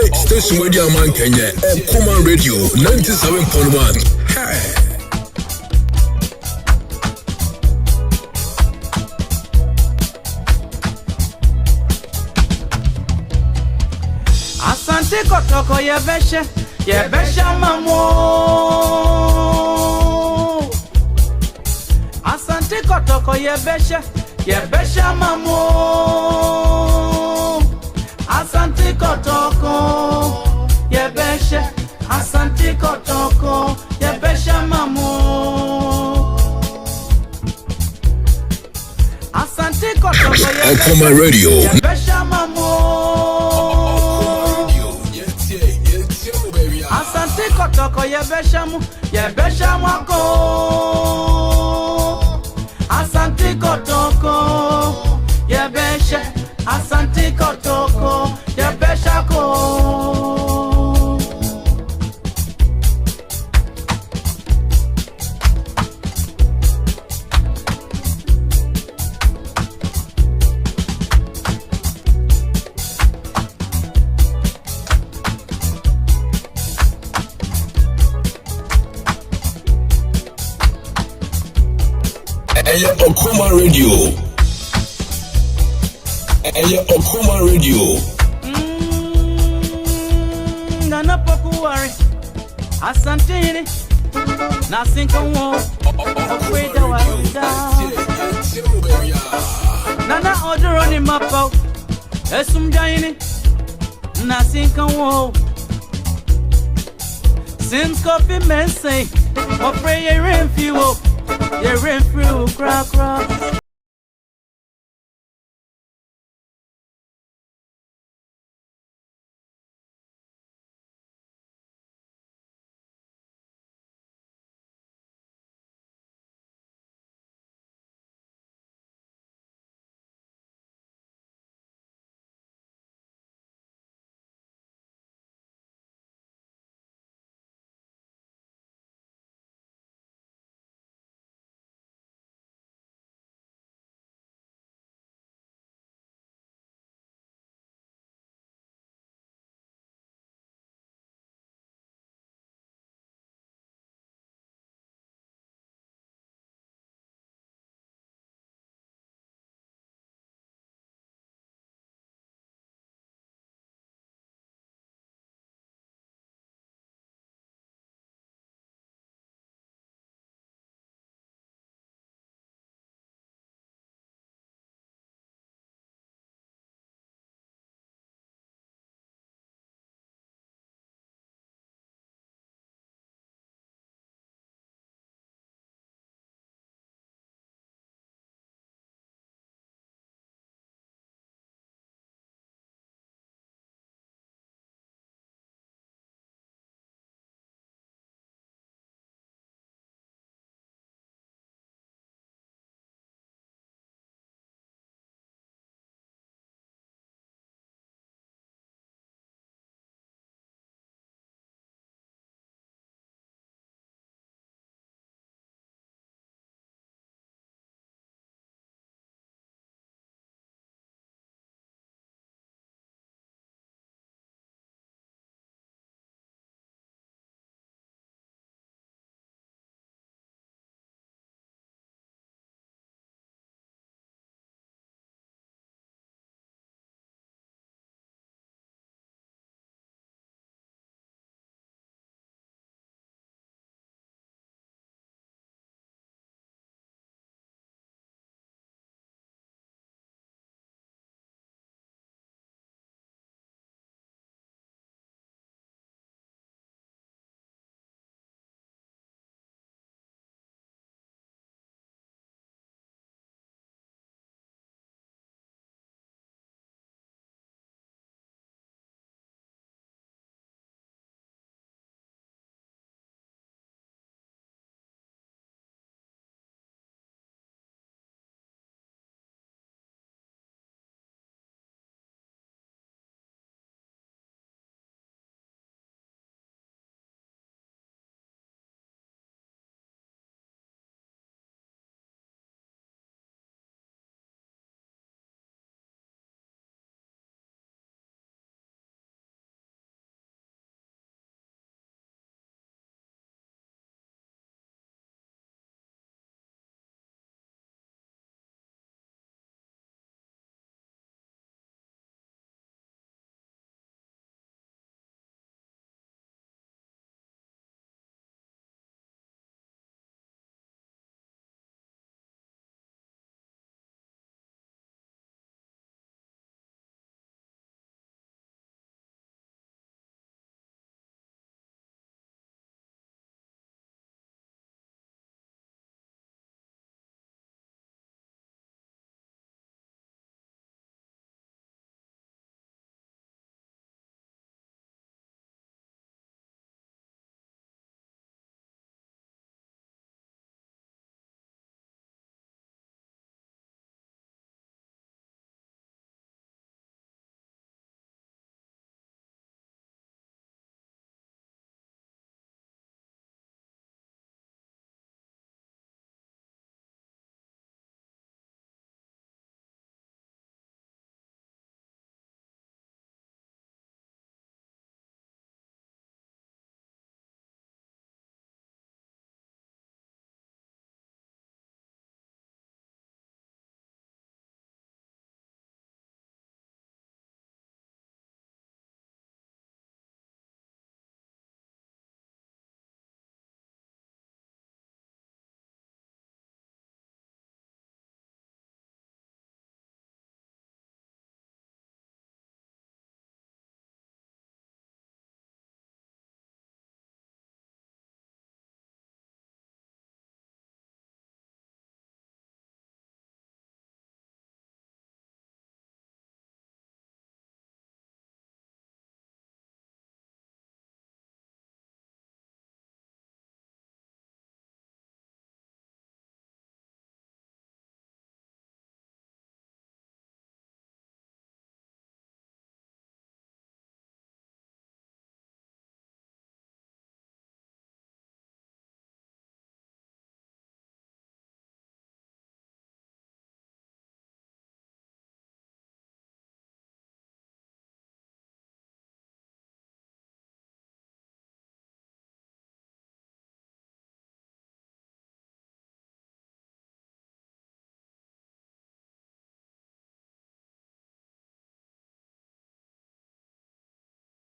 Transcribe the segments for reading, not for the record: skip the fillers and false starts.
Station where the man Kenya, Common Radio 97.1. Hey. Asante Kotoko yebesha mamo. Asante Kotoko yebesha mamo. Asante Kotoko yebesha. Asante Kotoko yebesha mamo. Asante Kotoko yebesha mamo. Asante Kotoko yebesha mwako. Asante Kotoko yebesha. Asante Kotoko yebesha ko. Okuma Radio. Okuma Radio. Nana pokuwari. Asante na sinkonwo. Okweda wada. Nana odoroni mapo. Esumjaini na sinkonwo. Since coffee men say, "Oh, pray your rain fuel, your rain fuel, crack."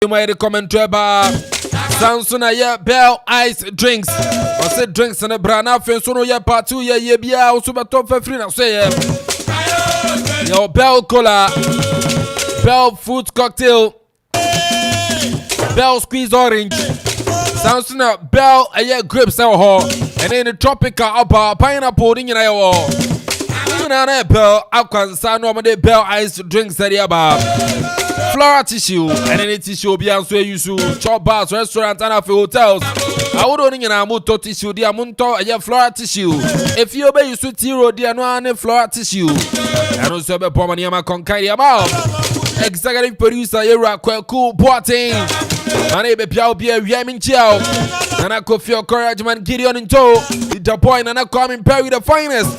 my commentary ba Sansuna ye Bell Ice drinks. I said drinks and a brana fensono ye part 2 ye bia also beto for free na say your Bell Cola, Bell Fruit Cocktail, Bell Squeeze Orange, Sansuna Bell a grapes and then the tropical upper pineapple in your Bell Aqua normally Bell Ice drinks that Flora tissue and any tissue be answer you to chop bars, restaurants, and hotels. I would only muto tissue, dear munto, and flora tissue. If you obey you sweet hero, dear no and flora tissue. And also be pomaniama concaria about. Executive producer, Yera cool boating. My name is Piao Bia Yamin Chow. And I could feel encouragement Gideon in tow. The point and I come in Perry the finest.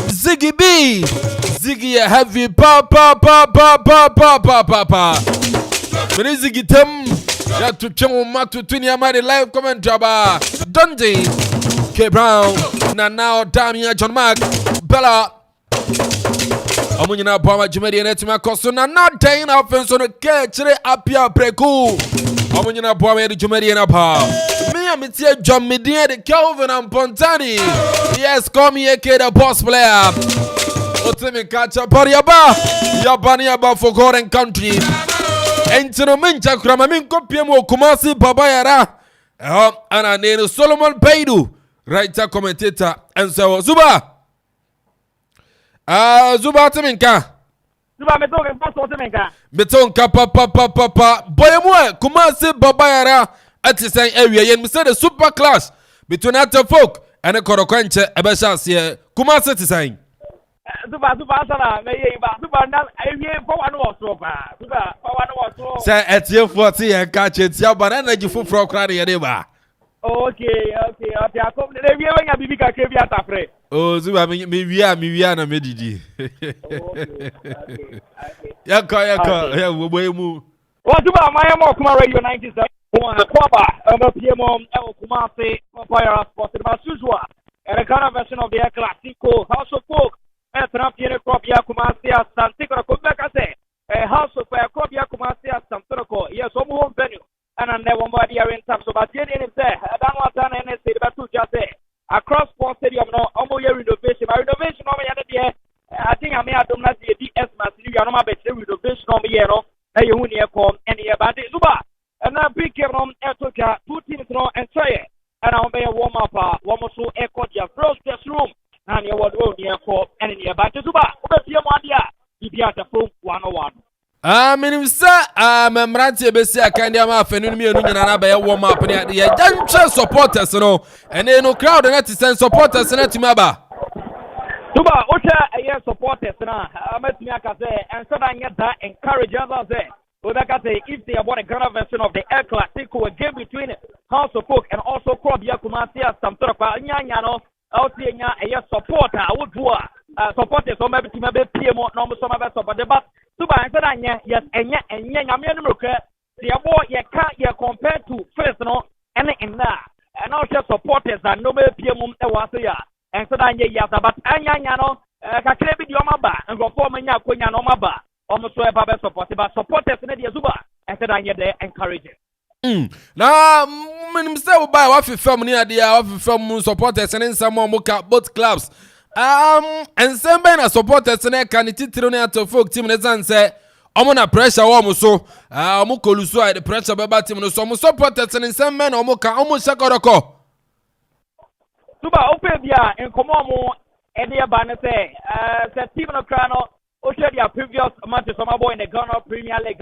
Ziggy B. Ziggy a heavy pa. When Ziggy Tim, that to channel Matu Tunia Mari live comment jabba. Dundee, K Brown, now Damia John Mark, Bella. Amunina Bama Jumedi and Etima Costona, not dying offense on a catch, Apia Preku. Amunina Bama Jumedi and Apa. Me, I'm John Media, the Calvin and Pontani. Yes, call me a kid, a boss player. Otemi catch up Pariaba, Yabaniaba for God and country. And to the Mincha Kramamin Kopiamo Kumasi Babayara. And I name Solomon Paidu, writer, commentator, and so Zuba. Zuba Teminka. Zuba Metonka, Metonka Papa. Boyamwe, Kumasi Babayara at the same area. And we said a super class between Atta folk and a Korokwanche Abashas here. Kumasi to sign. Zuba Sana, Zuba now, I hear for one was so far. Zuba, for one was so. Say at your 40 and catch it, your banana, you fool for crying anywhere. Okay. I come to the viewing a Bibica Caviat afraid. Oh, Zuba, me, we are Medidi. Yeah, we move. What about my Mokuma Radio 97? Quaba, PMO, El Kumasi, Papaya, Spotted Masuzua, and a kind of version of the Classico, House of Folk. Cropia Kumasi, Asante Kotoko, a house of Cropia Kumasi, Asante, yes, home venue, and I never body are in terms of a jenny and say, I don't want to say about two just say, across Port Stadium, no, almost your renovation, my renovation over here. I think I may have done that the DS Massey, I'm not better renovation over here, and you won't hear come any about it. Zuba, and I pick him on Etoka, 2 teams and try it, and I'll be a warm up, one more so echo your first dress room. And you will go near for any nearby to Zuba. Over your money, you be at the phone 101. Minister, Memranti Bessia Candiama, Fenumi, and Anaba warm up and the adventure supporters, and then no crowd and to send supporters and Timaba. Zuba, Ucha, a year supporters, and I met Miaka say, and so I get that encourage others there. Udaka say, if they want a grand version of the El Clasico, a game between House of Folk and also Krobia Kumasia, some sort of Nyano. Out here, a supporter, I would do supporters, or maybe to maybe PMO, no, some of us support the but Suba and yes, and yet, I'm the boy, you can't compared to first, no, and in that, and also supporters and no PMO, and so that yes, but Anyano, Kakebi Yomaba, and go for me, Yakuya Nomaba, almost so about supporters, but supporters in the Zuba, and so that they encouraging. Now, Minister, by what film near the film supporters and in some more both clubs. And some band supporters and a candidate to folk team and say, I'm on a pressure almost so. Mukolusu, the pressure about team, some supporters and in some men almost Shakoroko. Suba, Opebia, and Komomo, and the Banate, Stephen O'Crano, Oshadia previous matches of my boy in the Ghana Premier League.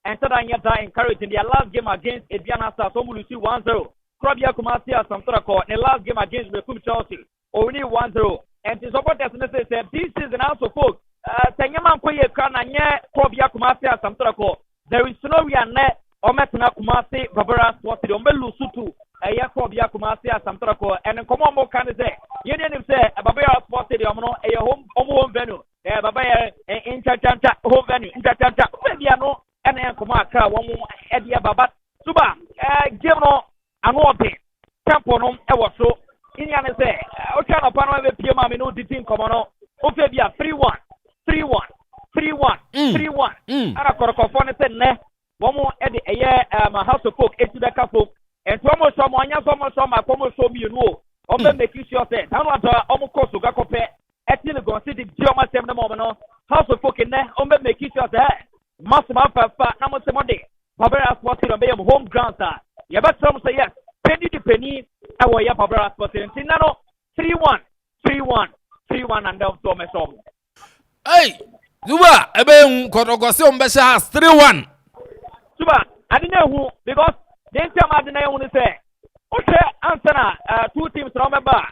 And so that encouraged in their last game against Ediana Sasomulusi 1-0. Krobia Kumasia Samtorako in the last game against Bekum Chelsea, only 1-0. And the supporters said this season also folk. Tanyaman Koye Kananya, Krobia Kumasia Samtorako. There is no real net or Metana Kumasi, Babara Sports, Ombelu Sutu, a Yakrobia Kumasia Samtorako, and then Komomo can say, you didn't say a Babara Sports Stadium, a home venue, a Babaya in Chachanta, home venue, in Chachanta, Mediano. And then come out, one more Edia Babat Suba, General Anope, Campono, ever so. Indian say, Ochana Pano, Pima, no, the team come on, Opebia 3-1, 3-1, 3-1, 3-1. And I got a phone said, Womo at the house of folk, it's the folk, and Tomo someone, Como so me, making sure that I want almost cost to Gacope, at the City, Joma 7 moment, house of folk in there, making sure that Massima number 7 day, Pabera Sports in a home ground. Yeah, but some say yes, penny to penny, our Pabera Sports in Tinano, 3-1, and down Thomas home. Hey, Zuba, Eben Kotoko Besha has 3-1. Zuba, I didn't know who, because then some I didn't want to say. Okay, answer 2 teams remember.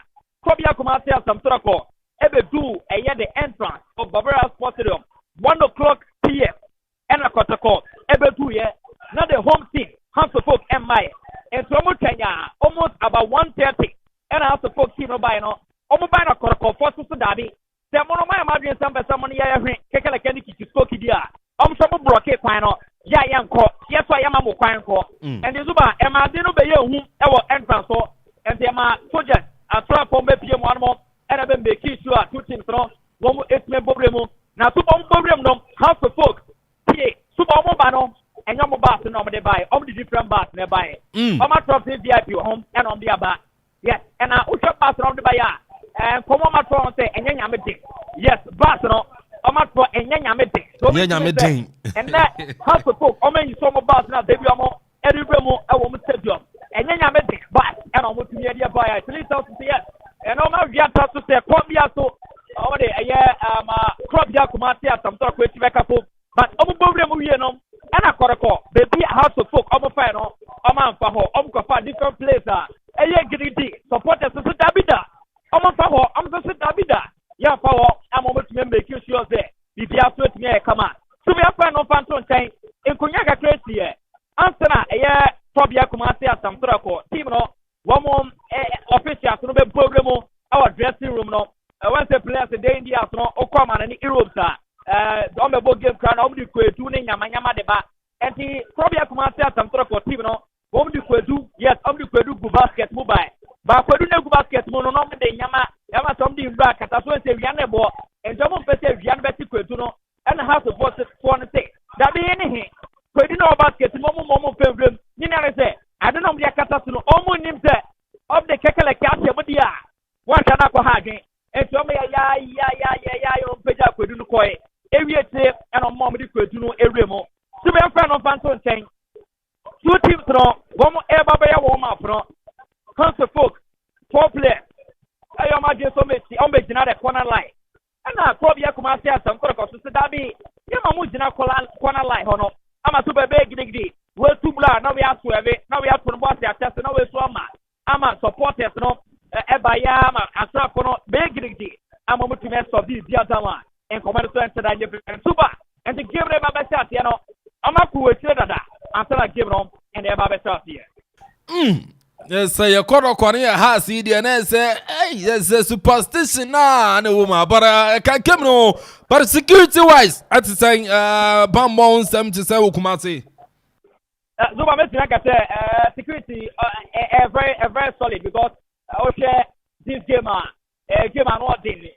Kobia Kumasia Samtrako, Ebe do a year the entrance of Barbara Sports Stadium, 1 o'clock p.m. And a Kotoko, Ebe do ye, not the home team, House of Folk and my, and Tomo Kenya, almost about 1:30, and House of Folk team by no, Omobana Kotoko, Forces to Dabi, the Monomai Madrid, someone here, Kekala Keniki to Skokidia, some broke final. Yeah, yes, I am a Kwanko. And the Zuba, and I didn't obey whom our entrance for, and the soldiers are trying to make PM 1 more, and I've been making sure 2 teams from 1 problem. Now, Super problem, no, half the folk, Super Mobano, and your bus and over the buy, all the different bus nearby. I'm a top VIP home and on the back. Yes, and I will pass around the buyer, and come on my phone say, and then I'm a dick. Yes, bus, no. I'm not for a young meeting. And that half the folk, I mean, some of us now, they are more, every room, I will tell you. And then I'm meeting, but, and I'm with me, by at least out to see it. And I'm not yet to say, come here, so, already a year, crop Yakumatia, some talk with Vekapo, but I'm a you know, and I got a call, baby, house of folk, I'm a fan, Amanfo, I'm different places. A year getting support us to Dabida. I'm just a Dabida. Yeah, power, I'm over to make you sure there. If you have to me, come on. So we have found no phantom saying, in Kunyaga crazy, answer a year, Tobia Kumasia, some Trako, Timno, one more official, no problem, our dressing room, no. Once the players a day in the afternoon, or come on, and Europe, on the board game crown, only tuning Yamama deba, and the Tobia Kumasia, some Trako, Timno, only yes, only basket mobile. But for the basket, no, Yama somebody back at us when say Yanabo, and someone say Yan Betty Quetuno, and has to post it for the sake. That be anything. Could you know basket, Momo Pilgrim? You never say, I don't know the Catasuno, almost named of the Kekala Katia Mudia. One Tanako Hagi, and so me, Peja Quedunukoi, every day, and on Mommy Quetuno, every mo. So we are fan of Phantom saying, 2 teams from one more ever by a warm up from Council Folk, 4 players. I am just so much on the corner line. And now, probably I come out here some Kotoko to Dabi. Yamamujina corner line, Hono. I'm a super big degree. Well, 2 blood, now we have to have it. Now we have to watch their test, now we're swammer. I'm a supporter, no, Ebayama, and Sakono, big degree. I'm a to mess of this, the other one. And Commander and Super. And to give them a better, you know, I'm a cool that until I give them and they're better here. Yes, say a Kotoko has CDNS, hey, yes, a superstition, and a woman, but I can't come no, but security wise, at the saying, Bambon, some to say, Kumasi. Zuba, like I said, security, very solid because, okay, this game, not in,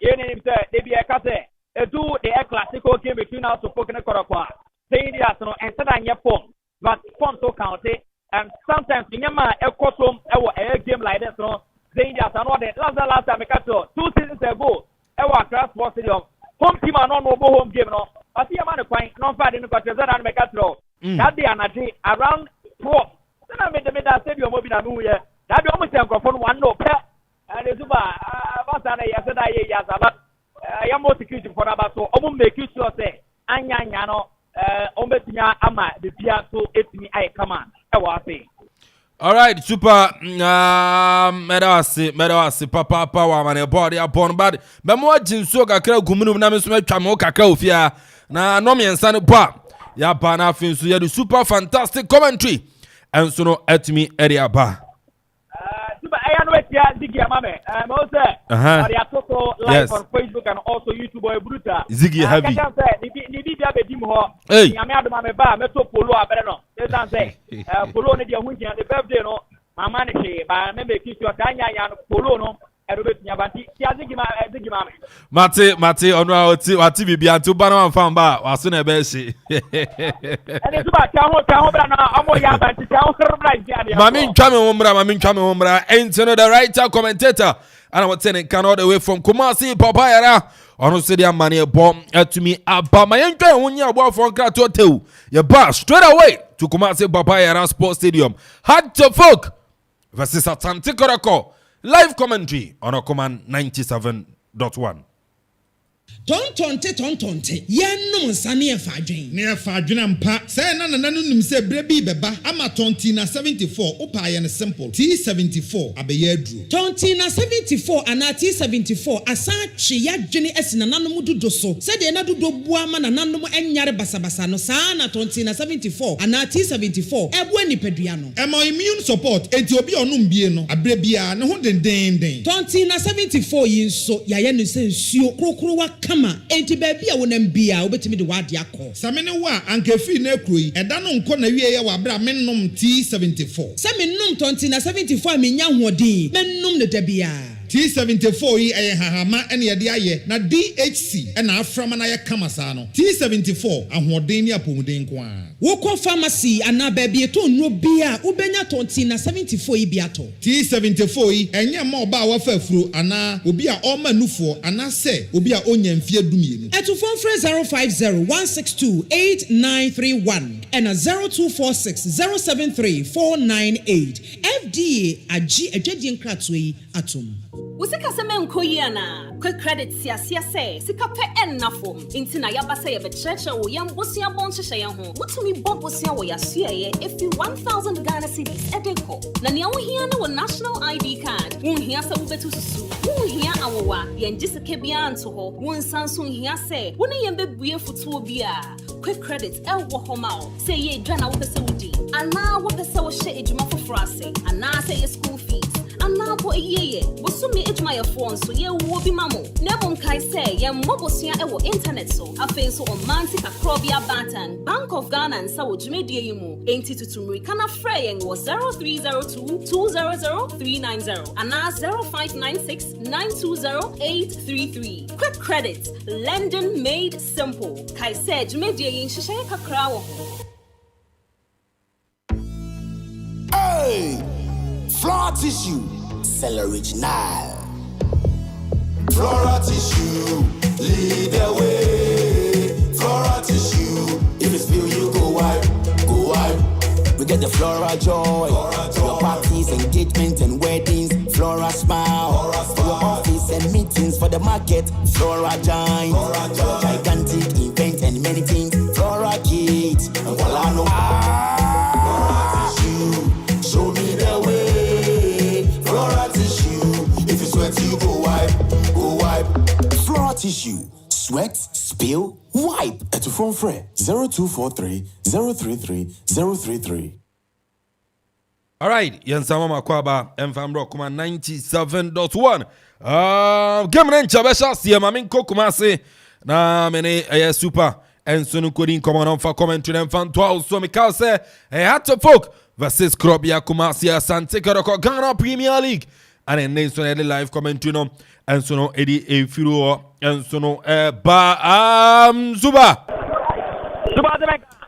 they be a case, do the classical game between us to Pokemon Kotoko, saying the Arsenal and send your phone, but phone to count it. And sometimes in a custom a game like this, no, they just are not last time I got 2 seasons ago. Our class was home team are not home game, no. I see a man quite non fight in the country that I make a throw. That day and a day around 12. Then I made the middle stadium moving a new year. That be almost a for 1 no pet. And the Zuba, but I am more security for about so almost make you sure say, Anyano, Ombetia Ama, the Pia, so it's me, I come on. All right, super. Medasi, Papa, power, man, body upon body. But more jinso kakra gumunu na meso metwa mo kakra ofia. Na no me nsa ne pa. Ya ba na afin so ya the super fantastic commentary. And so no etimi area ba. Super I know it ya Ziggy Amame. Also, they are also live on Facebook and also YouTube or Bruta. Ziggy heavy. Ni bi be dim ho. Ya me adoma me ba me to polo abere no. They say polo ne dia hunja the birthday no. Mama ne she ba me make sure ka nya ya no polo no. E do betunya ba ti Mate, ono ati bibia nti ba na mfa mba waso na ebe shi. Mami ntwa me hombra, enti the writer commentator and I'm telling can all the way from Kumasi Papayara. Ono se dia mane bomb to me aba ma yentwa wonya abo for krato tew. Ye ba straight away to Kumasi Papayara Sports Stadium. Had to folk versus Asante Kotoko. Live commentary on Command 97.1. Tontonte yenum nsane efadwen mpa say na nanum say brebi beba ama tonti na 74 opa ye simple T74 abeye adru tonti na 74 ana T74 asa twe yadwene asina nanum dudo so say de na dudo bua ma nanum enyare basabasa no sa na tonti na 74 ana T74 ebo anipadua no ema immune support enti obi onum bie no abrebia ne ho den tonti na 74 yinso yaye no se nsuo krokro wa kama enti baby a wonam bia obetimi de wade akọ samene wa ankefi na kroi eda no nko na wie ye wa bra mennom T74 se mennom tonti na 74 menya hoɔden mennom ne da bia T74 yi hahama ene ye de aye na DHC na aframa na ye kama sa no T74 ahoɔden ni apomuden ko a wokɔ pharmacy ana baby to nro bia ubenya tonti na 74 yi bia to T74 yi enye ma oba wa fa afuro ana obi a ɔma nufo ana se obi a onya mfie dumienu etu phone 050-162-8931 and 0246-073-498 FDA agi adwadi nkratoyi yi atom Usika seme nkoyiana quick credit siasia say sika pe ennafo intina yabasa ye becheche wo yambosia bonchehye ye ho wutumi bobosia wo yasua ye if you 1000 Ghana cedis edeko na ne wo hia ne wo national ID card wo hia se wo betu susu wo hia awowa ye ngiseke bia nto ho wo nsanso hia se wo ne ye bebue futuo bia quick credit elwo homa say ye dwana wo pese wudi ana wo pese wo hye ejuma foforo ase ana say ye school fees ana bo yeye wosumi ejuma ye phone so ye wo bi mamo nebom kai say ye mobosua e wo internet so afen so on mantika krobia batan Bank of Ghana and sa wo jumedie yi mu enti tutumri kana frey yen wo 0302200390 ana 0596920833 quick credit lending made simple kai say jumedie yi nhyehyɛ kakra wo Hey! Floor tissue, cell original. Flora tissue, lead the way. Flora tissue, if it's feel you go wipe, go wipe. We get the Flora joy. For your parties, engagements and weddings, Flora smile. For your office and meetings, for the market, Flora giant. For your gigantic event and many things, Flora kids. And voila no. Flora tissue, show me the way. Flora tissue, if you sweat you go wipe, go wipe. Flora tissue, sweat, spill, wipe. At phone free 0243 033 033. All right, Yansama Makwaba, Mfamro Kuma 97.1. Game Nencha Besha, see Mamin Kokumase, na mene a super, and soon couldn't come on for commentary and fan 12. So Mikal say, had to folk versus Akropong-Akuapem Asante Kotoko Ghana Premier League. And then Nation Eddie live commentary no, and so no Eddie Efiro, and so no Zuba.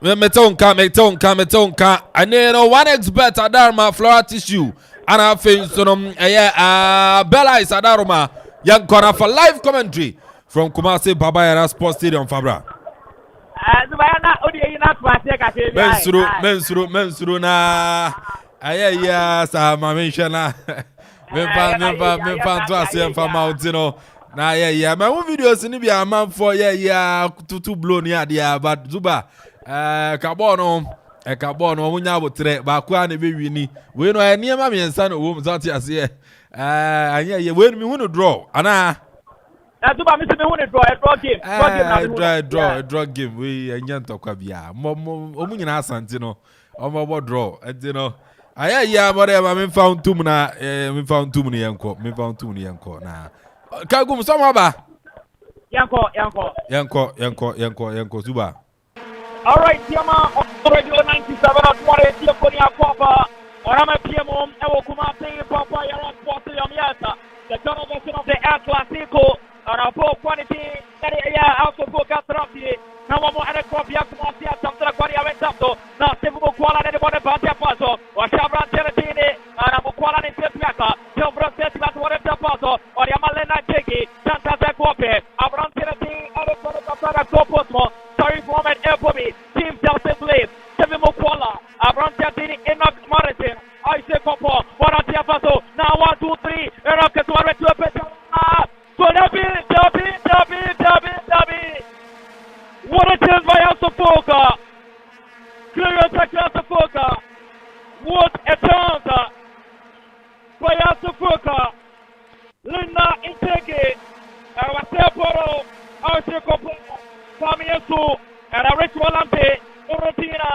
Metonka. I need one expert Adarma Flora tissue. And I think so Bella is Adarma. Young corner for live commentary from Kumasi Papayara Sports Stadium Fabra. Mensuru na ayaya sa mamenshana. Memfa to asem fa mountain na ayaya. My videos ni bi Amanfo ya tutu blow ni ade but Zuba Kabono munya botre ba kwa na be wini we no eniema miensa no wo mzati ase anya we mi hu no draw ana Zuba mi se me hu no draw game we anya ntokwa bia omunyina Asante no omo draw no aya bare ma me found tum na me found tum ni yanko na kagum so ma ba yanko Zuba. All right, Yama on radio 97 at 180 Akropong-Akuapem. Orama PM, Ewo Kumasi, Papa Yara Sports Yamiata. The current version of the Air Class Now, Steve Mukwala and the body party apostle, or Shabran Teratini, and Mukwala and Tepiaka, Silver Testament, what is the apostle, or Yamalena Jiggy, Santa Zakope, Abram Teratini, other Papa Koposmo, sorry for me, Elbobi, Team Delta Blade, Steve Mukwala, Abram Teratini, Enoch Morrison, I say Kopo, what are the apostle, now 1, 2, 3, Enoch is one to a better. So Dabi. What a chance by Asafoka. Clearance across Asafoka. What a chance by Asafoka. Lina Intege. Awaseporo. Awaseko. Kamiyasu. And a ritual ante. Orotina.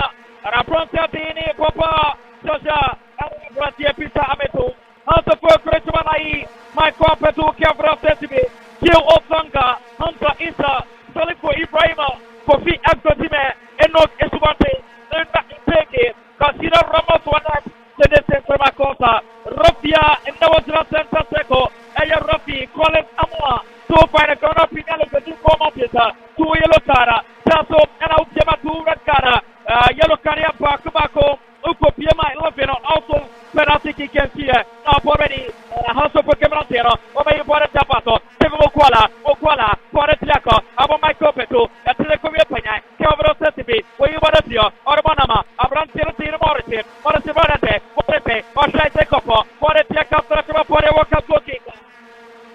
And a Prontadini. Papa. Sasha. And a Bratia Pita Ameto. Asafoka Ritualai. My Kwapetu Kavra Setibi. Kill Osanga. Hunter Isa. Salifo Ibrahima. Kofi Agdotime. Enoch Esubante. Lina Intege. Kasira Ramos Wanak. Sedesen Semakosa. Rofia. And that was Santa Seco. Eya Rofi. Collins Amua. So fine a corner pinale to do Comopita. 2 yellow cara. Tasso. And out Jema 2 red cara. Yellow Caria Pakubako. Uko Piema 11 also penalty kick here. Now already House of Camerantero. Over you bought a tapato. Okwala, Poretiaco, Abo Michael Petu, a Telecomia Pena, Calvaro Setibi, where you want to see Orbanama, Abram Tirati Morrison, Morrison, Potepe, or Shai Kopo, Poretiaca, Pore Walk Up Cookie,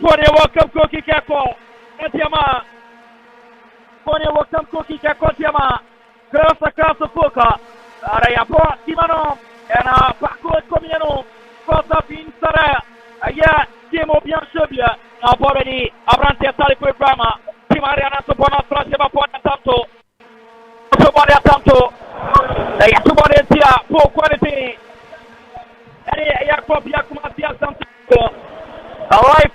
Pore Walk Up Cookie Kako, Etiama, Pore Walk Up Cookie Kako, Tiama, Girls across the Fuka. Arayapo, Timano, and Paco Comiano, Costa Pinsara, Timo Bianchobia, now already Abrante Salifu Brahma, Timariana Sopona, Traseva Pona Tanto, Somalia Tanto, Somalia, poor quality, and Yakopia Kumatia Santo, a live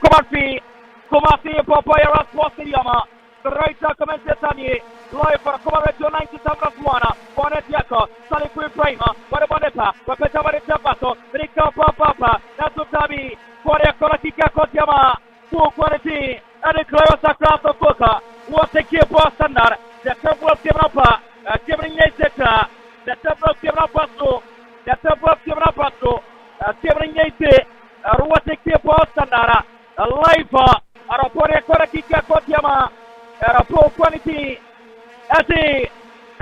Kumasi, Papaya Sportsiyama. The right commentatani live for Comareto 97 Bonetiaco, Salifu Barima, Barima, Papeta Tapato, Rica Papa, Natutabi, Korea Koratika Kotiama, 2 and the Claros across the Boca. What a key for standard, the temple of Kimapa, Kimring Yaseka, the temple of Kimapato, the temple of Kimapato, Kimring Yase, what a key for standard, a live for Korea Koratika Kotiama. Era poor quality, Ati,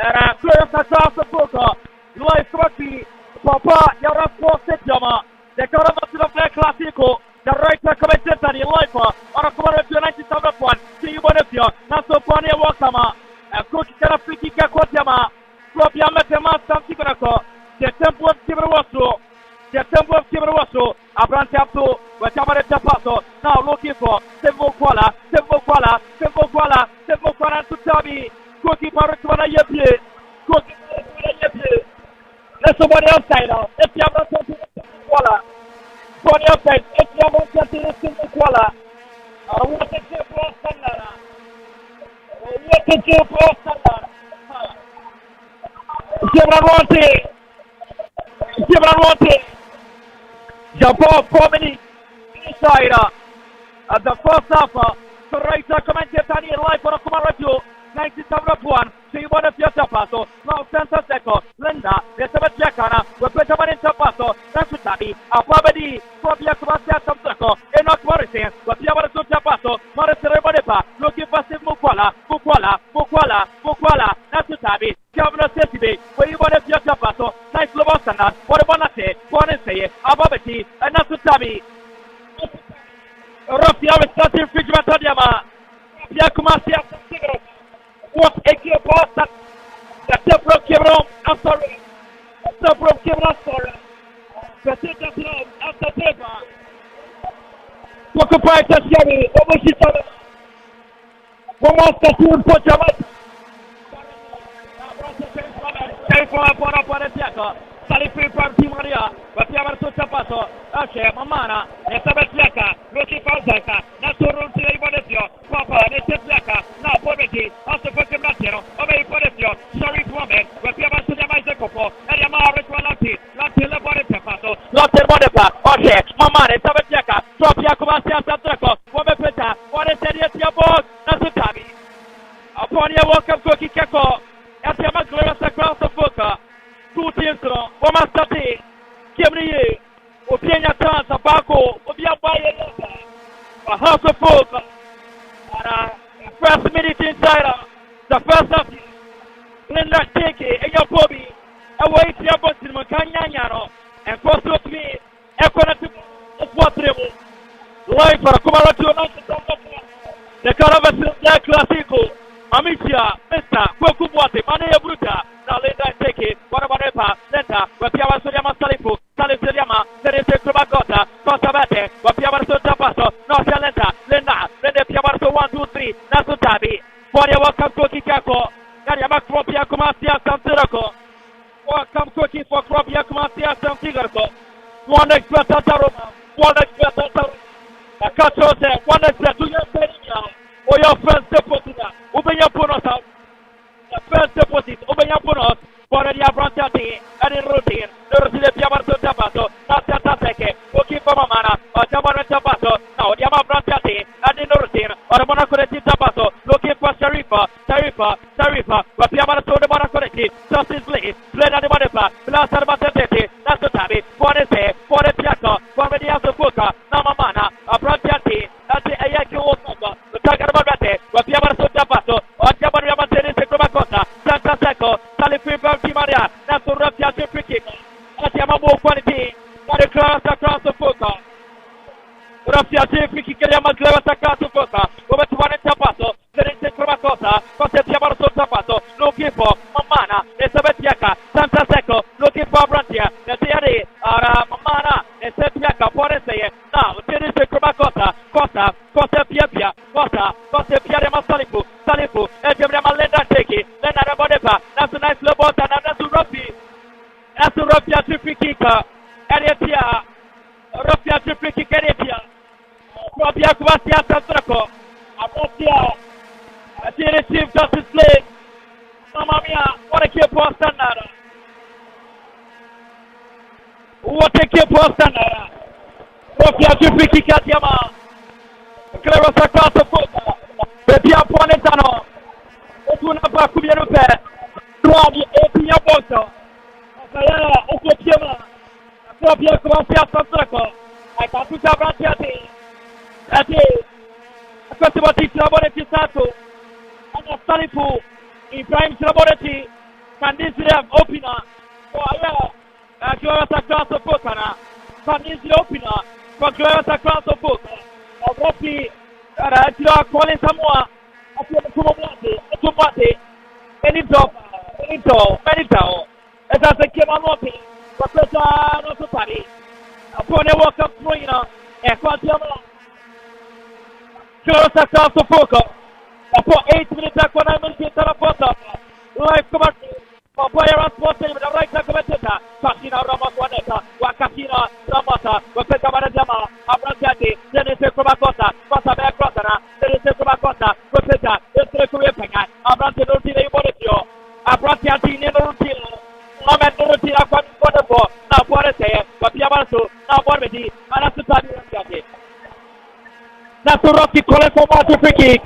era clear across the Boca, Life Rugby, Papa, Yara Setjama, the Karamatu of the Classico, the right commentator, the life, or a quarter to 97 see you Bonifio, Naso Ponia Wakama, a coach Karafiki Kakotama, Propia Metama Santigraco, the temple of Kibrawaso, the temple of Kibrawaso, Abrantapo, Watamare Tapato, now looking for Sembo Kuala, to Tabi, Cookie Paratwana Yepi, Cookie Yepi. Let's somebody outside now. If you have not something to Kuala, for the outside, if you have not something to Kuala, what is your for standard? What is your for standard? Gibraltar, Japan, 4 minutes inside at the first half. So right commentator live for Kumarajo 97.1. So you want to see a passo. Now Santa Seco, Linda, the Sabbath Jacana, the Petamani Tapasso, Nasutabi, Apabadi, Fabia Kumasia Samsaco, Enoch Morrison, but the other Tapasso, Morrison Rebanepa, looking for Sim Mukwala, Nasutabi, Governor Setibi, where you want to see a passo, nice Lobosana, what a bonate, Bonese, Ababati, and Nasutabi. Rafia is starting Fijmatadiama. Yakumasia, what a key post that the temple of Kibron, I'm sorry. The temple of Kibron, sorry. The temple of the paper. Occupy Tashiami, Omoshita. One more statue, put your right. Salifu from Timaria, but you have to Tapaso, Ashe, Mamana, Nesabetiaka, Roshi Falsaka, Naturun Timonetio, Papa, Nesetiaka, now Poverty, also for Timatio, Obey Povetio, sorry woman, but you have to Yamaiko, and Yamara Qualati, Latin Laboretapaso, Lotte Bodepa, Ashe, Mamana, Sabetiaka, Sofia Kumasia Satraco, Womepeta, what is the boss, Nasutabi. Upon your walk of Cookie Kako, at Yamaglera across the Boca. two teams, one master team. Kimmy, Opinia Chance, Abaco, Obia Bayer, a house of folk, and first minute inside, the first half, Linda take it, and your Bobby, away to your button, Macanyano, and first of me, Equanative, live for Kumarato, the Caravas, the Classico, Amicia, Mesta, Kokubuate, Mania Bruta, now Linda take it, Wanabanepa, Lenta, Wapiava Sodiama Salifu, Salisiliama, Terese Krubakota, Costabate, Wapiava Sotapaso, Norcia Lenta, Lena, Lenda Piavaso 1, 2, 3, Nasutabi, Foria welcome Koki Kako, Kariama Kropia Kumasia Santirako, welcome Koki for Kropia Kumasia Santigarko, one expert Taroma, one expert Taroma, a Catrose, one expert to your Penia, or your first deposit, open your punos, the first deposit, open your punos, for the Abrantati, and in routine, the Rosile Piavaso Tapaso, Nasia Taseke, Koki for Mamana, or Tamara Tapaso, now the Abrantati, and in routine, or Monacoreti Tapaso, looking for Sharifa, but Piavaso the Monacoreti, Justice Lee, Sled the Madepa, Blast Arbatete, Nasutabi, for the say, for the Piaco, for the Azuka, Namamana, Abrantati, that's the Ayaki Osaka, the Tagarabate, but Piavaso Tapaso, or Jabarama Sekobakota, Santa Seco, Salifi Maria, that's the Rapia Friki, that's Yamamu quality, and the class across the Foka. Rapia Friki, Kayama Clavas across the Foka, over to one Tapaso, there is the Krabakota, Cosepiamarso Tapaso, looking for Mamana, Esabetiaka, Santa Seco, looking for Brantia, the Tiari, Mamana, Esetiaka, Forese, now there is the Krabakota, Costa Piapia, Costa Piare Masalifu, Salifu, Ejemma Lenda Teki, Lena Rabodepa, that's a nice low and that's a Ruffy. That's a Ruffia to free kicker, Eritia, Ruffia to free kick, Eritia, Robia Quasia Santraco, Amosia, she received justice play. Mamma mia, what a keep for standard. What a keep for standard. Ruffia to free kick at Yama. Clever across the foot. Pia Ponetano. Otuna Bakubiano Pet. Dragi Epia Boto. Sayana, Okopiama. Propia Quasia Santraco. I can't put up Rantiati. That is. A Cosmati Laborati Sato. And a Salifu. In Prime Laborati. Candisium Opina. For a Clever across the foot. Candisium Opina. For Clever across the foot. Of Rocky. Calling someone. Tumate, Benito, as I say, came on walking, Professor Notopari, upon a walk up trainer, and Quantiama. Close across the focal, upon 8 minutes after 9 minutes in the live commercial, for player sports team, the right commentator, Casina Ramaswaneta, Wakasina, Ramasa, Wakaka Maradama, Abrantati, Dennis Krabakota, Costa Beacrosana, Dennis Krabakota, Professor, Estre Abrante Rutino Bonitio, Abrantati Nerutino, Moment Rutina Quantipo, now Forese, Papiamasu, now Bormedi, Anasutani. That's a Rocky calling for Martin Friki.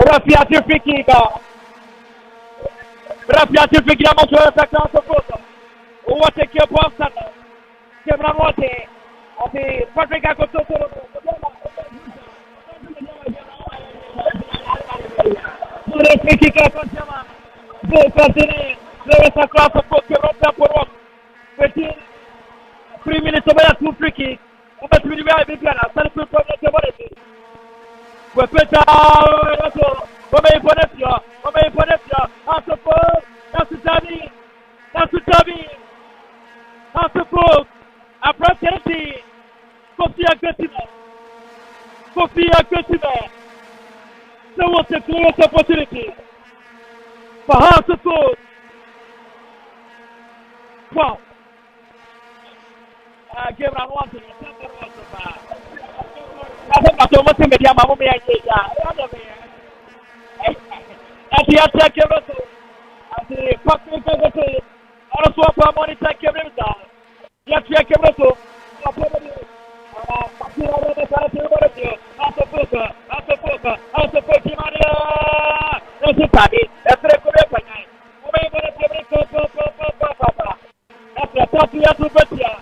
Rafiati Friki. Rafiati Friki, I'm going to across the foot. What a keep of Santa. Kemramote, of the Patrick Akropong-Akuapem. Friki Kakotama. Go continue. There is across the foot. 3 minutes away at 2 free kick. But we will be better. Self-proof from the community. We put out Ponepia. That's a book. A prosperity. Kofi aggressive. There was a clear opportunity for House of Food. Wow. I gave her one thing. I think I told my media, my mommy, and the attack and the public also for money take everything. Yes, we can also. Tatu ya Tubetia.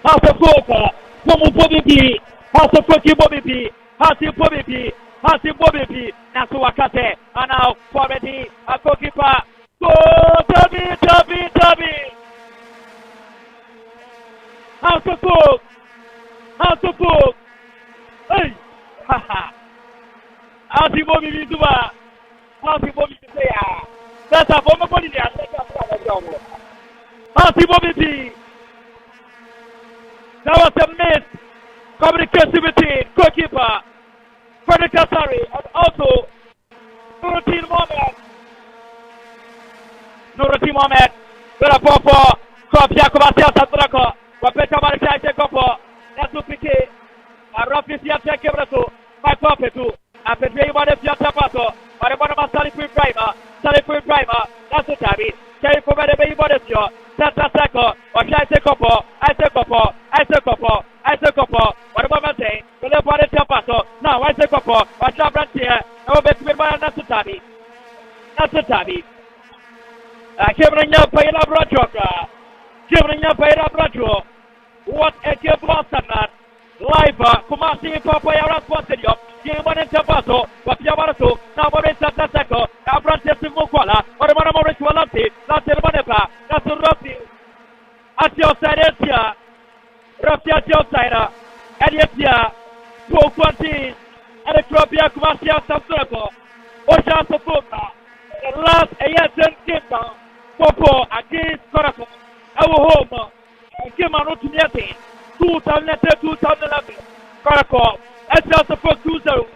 House of Coca, Pomu Bobby, House of Cookie Bobby, House of Bobby, House of Bobby, Nasu Wakate, and now Bobby, a goalkeeper. Go, Tubby. House of Coke. Hey, haha. House of Bobby Duba, House of Bobby Player. That's a bomb body there. House of Bobby. That was a miss. Communication between goalkeeper, Frederick Asari, and also Nuruddin Mohamed. Bela Popo, Kopia Kovasia Satrako, Wapeta Marika Kopo, Nasu Pike, a Rafisia Kebrato, my Popetu, and the Draymond Fiatapato, Marabana Sali Prima, Nasu Tabi, Kerry for the baby Bodesio, Santa Saco, or Shai Kopo, I say Kopo, what about my say? The left body Tapato, now I say Kopo, or Chabrantia, no best with my Nasu Tabi. Giving up by Labrajoka. What a give Boston live, Kumasi Papa Postilio, Game in Tapato, Papiavato, now Morisa Taseco, Abrantes Mukwala, or Moris Walati, Latin Monepa, that's Rossi. At your side, Rafia Josina, Eliatia, 220, and a Tropia Kumasia Samsoko, Osha Sofoka, the last Ayatan Kimba, Popo against Korako, our home, Kimano Tumiati, 2011, Korako, Esel Sofok 2-0,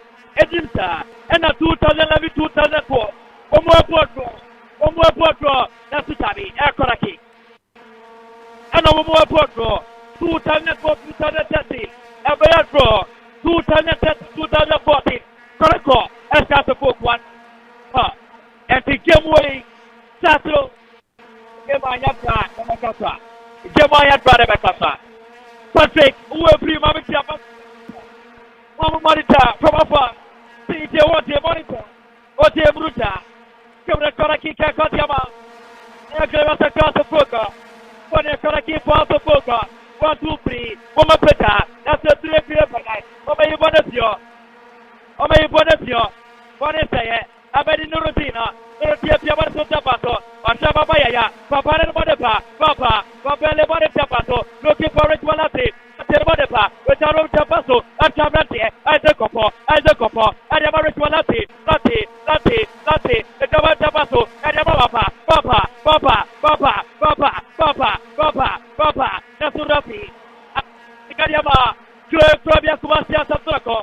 Edinsa, and a 2011-2004, Omo Portro, that's Italy, Aircoraki, and a Omo Portro. 2004-2013, Ebayatro, 2013-2014, Korako, Escato Folk 1, and the game way, Sato, Gemayatra, Patrick, who will bring Mamma Monitor from afar, CJ Water Monitor, Ote Bruta, Kevin Koraki Kakotama, Egrevasa Casa Foka, Pone Koraki Pasa Foka. 1, 2, 3, Mama Peta, that's a 3 player per night. Omei Bonasio, Bonasia, Abedi Nurutina, Nurutia Piabato Tapato, or Shababaya, Papa and Modepa, Papa Le Bonetapato, looking for it Walati, Termodepa, with our Tapaso, and Tabrati, Isacopo, and Yamaris Walati, Lati, the Tapaso, and Yamapa, Papa, Nasurapi, Kadiama, Krobia Kumasia Satrako,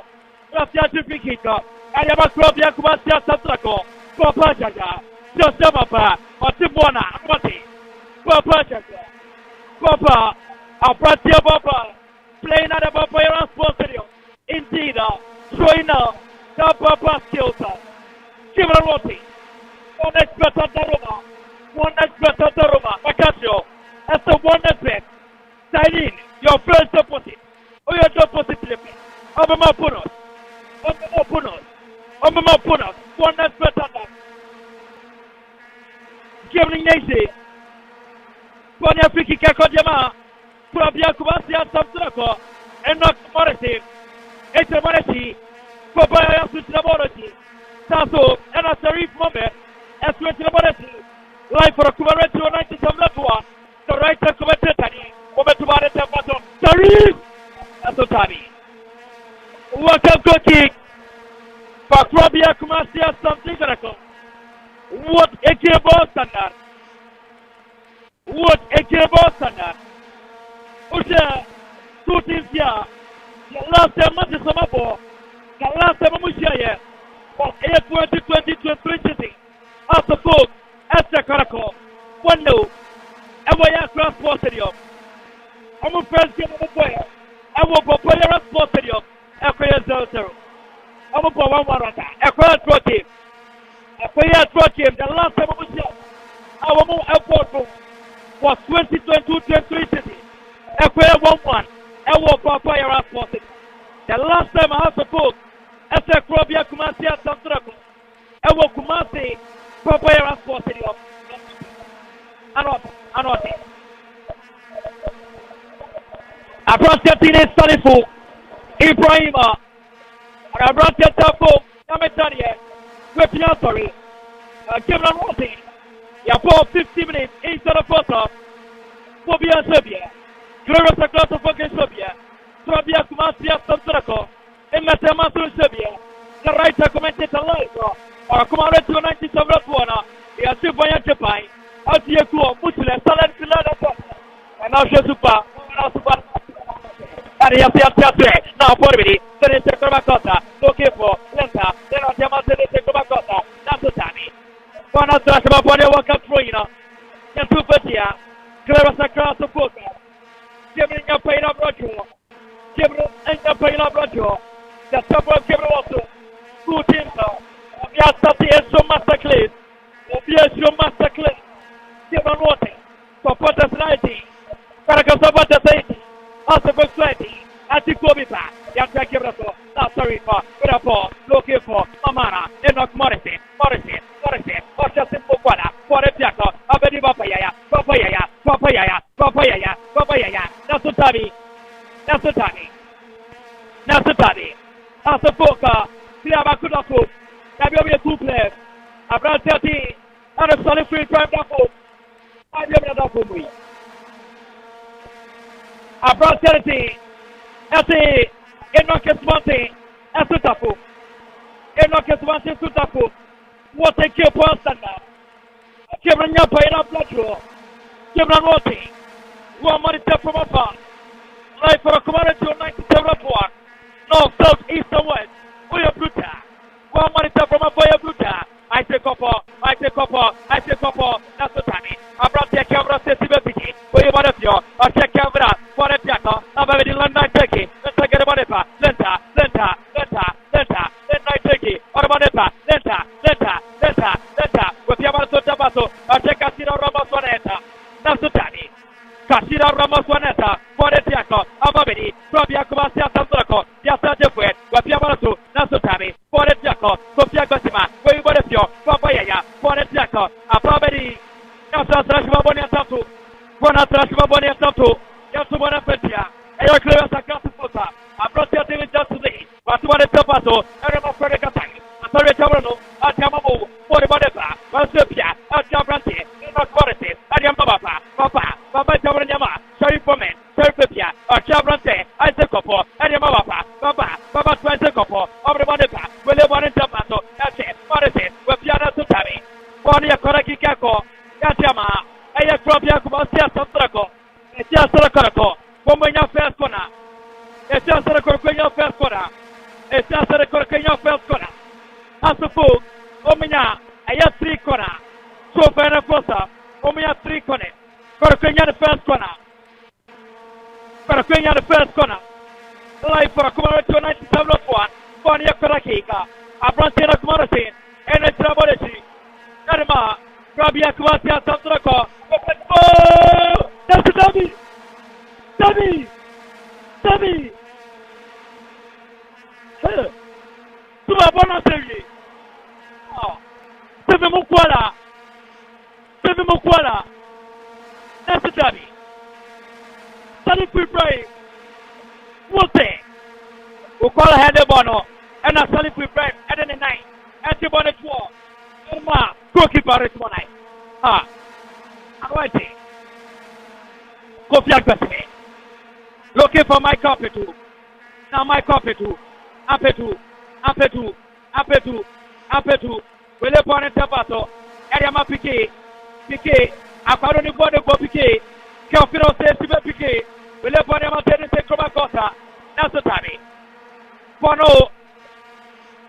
Rasia Tripikito, Ayama Krobia Kumasia Satrako, Papa Jaga, Josamapa, or Timona, Mati, Papa Jaga, Papa, Apratia Papa, playing at the Papa Sports Stadium, indeed, showing now, the Papa Skills, Chivaroti, one expert at the Roma, Macasio, as the one expert. Sign in your first deposit or your deposit limit. Omama Punos, one that's better than Giving Nation. Ponya Fiki Kakodjama, Kurabia Kubasia Samsako, and not Morrissey, Eter Morrissey, Papa Sutraborati, Sasso, and a Sarif Moment, as Sutraborati, life for a Kubarati 97 Latua, the writer commentator. Tarif Asotari. Welcome to kick. Fakrobia Kumasia something. What a cable standard. Usha, 2 teams here. The last time match is Samabo. The last time Mushaya was 8-20-20-23 after folk, after Karako. 1-0. Avoya Cross Sports Stadium. I'm a first game of the player. I will go player Sports Stadium. Equia 0-0. I'm a 1-1. Equia throw team. The last time I was here, our more airport was 2022-23. Equia 1-1. I will go player Sports Stadium. The last time I have to book, as a Krobia Kumasi at Santraco, I will Kumasi player Sports Stadium. Anote. Abrante Salifu. Ibrahima. Abrante Tafo. Nametanie. Wepian, sorry. Kevin Rossi. For 50 minutes into the first half. Fobia Serbia. Glorious across the fucking Serbia. Serbia Kumasia Samsako. And Matamasu Serbia. The writer commented a live. Or Kumare to 97 Wana. He has 2 Bayan Japan. Out here to a Muslim Salad Filada. And now Super. And he has the now for me. Then it's a Komakota. Looking for Lenta. Then on Yamata Komakota. That's the time. One of the body walk up through, and Supertia, Clearest across the book. Giving a pain of Roger, giving a pain of Roger, the top of Kevin also, who teams are, Yasati is so massacred, Obias massacred, Given water, for Potter 90, Paracasabata 80, also for 20, Anti-Kobita, Yanta Kiraso, not sorry for, looking for, Amara, Enoch Morrison, Osha Simple Quada, for a Piaco, Abedi Papaya, that's the Tabi, as a poker, Siabakudaku, Nabia 2 players, Abra 30, and a solid free prime double, I never know for me. Abra 30, as a Enoch's Monte, as a tapu, Enoch's Monte Sutapu. What a kill person now. Kevin Yapa in a blood draw. Kevin Roti. One money from afar. Life for a commodity on 97 1. North, south, east, and west. We are brutal. One money from a fire brutal. I take up. That's the time. I brought the camera to Sibiti. Where you want to feel. I check camera. For a piano. I'm already London taking. Let's take a money. Lenta. Then I take it. Or Manepa. Lenta. With Yamato Tabato. I take Casino Ramasoneta. That's the time. Casino Ramasoneta. For the Tiaco. Amabedi. From Yakumasia Sandroko. Yasa Jeffway. With Yamato. That's the time. For the Tiaco. Sofia Gosima. Where you want to feel. Papaya. For the Tiaco. Amabedi. Yasa Trashmaboni Tatu. Bona Trashmaboni Tatu. Yasumana Petia. And you're clear as a Casapota. I brought your TV just today. But what is the battle? I am a Frederick attack. I'm sorry, Tamarano. I am a move. For the Boneta. Valsepia. I am Branty. Not quality. I am Papa Tamarama. Sorry for men. Sorry Pepia. I am Branty. I say Copo. I am Papa Twice Copo. Over the Boneta. Will you want to jump out? That's it. What is it? With Piana Sutami. For the Koraki Kako. Yachama. I am from Yakumasia Santraco. It's just a Korako. Como in your first corner. It's just a Corquino first corner. It's just a Corquino first corner. As a fool, Omina, I have 3 corner. So for a cosa, Omina 3 corner. Corquino the first corner. Corquino the first corner. Life for a commodity 97 1. For the Korakika. A Brantina Commodity. And a Traboletti. Barima. Rabia Kuatia Santraco. Oh! That's a dummy! Dummy! Hey! Tuma bona serie! Oh! Seve Mukwala! That's a dummy! Sally Ibrahim! Wote! Mukwala had a bono! And a Sally Ibrahim at the 9. At the bonnet wall! Irma! Goalkeeper is 1 night! Ah! I'm waiting! Kofi Agbesime. Looking for my copy too. Now my copy too. Ampetu. Will you point it up? Ariama Piquet. Akaro Bode Piquet. Kelfino says to Piquet. Will you point him out and take Kobakota? That's the time. Pono.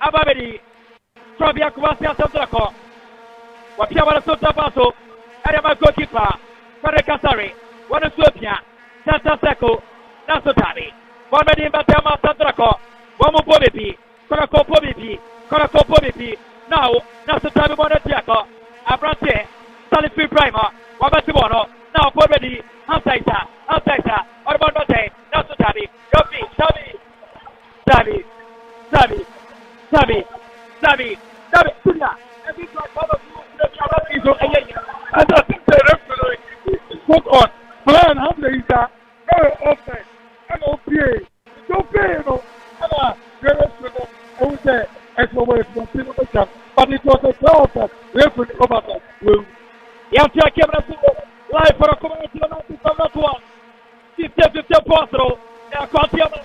Ababedi. From Yakumasia Sandrako. What Piamara Sotabato. Ariama goalkeeper. Karekasari. What a Swipia, Santa Seco, that's the time. One made Batama Sandraco, one more Pobipi, Korako Pobipi. Now, that's the time of one Tiaco, Abrante, Salifi Primer, Wabatibono, now Pobedi, Antaita, or Bonate, that's the time. Sabi, Every time, Rafia quebra live for a community of 91. 50 Postro. É a Cotiama.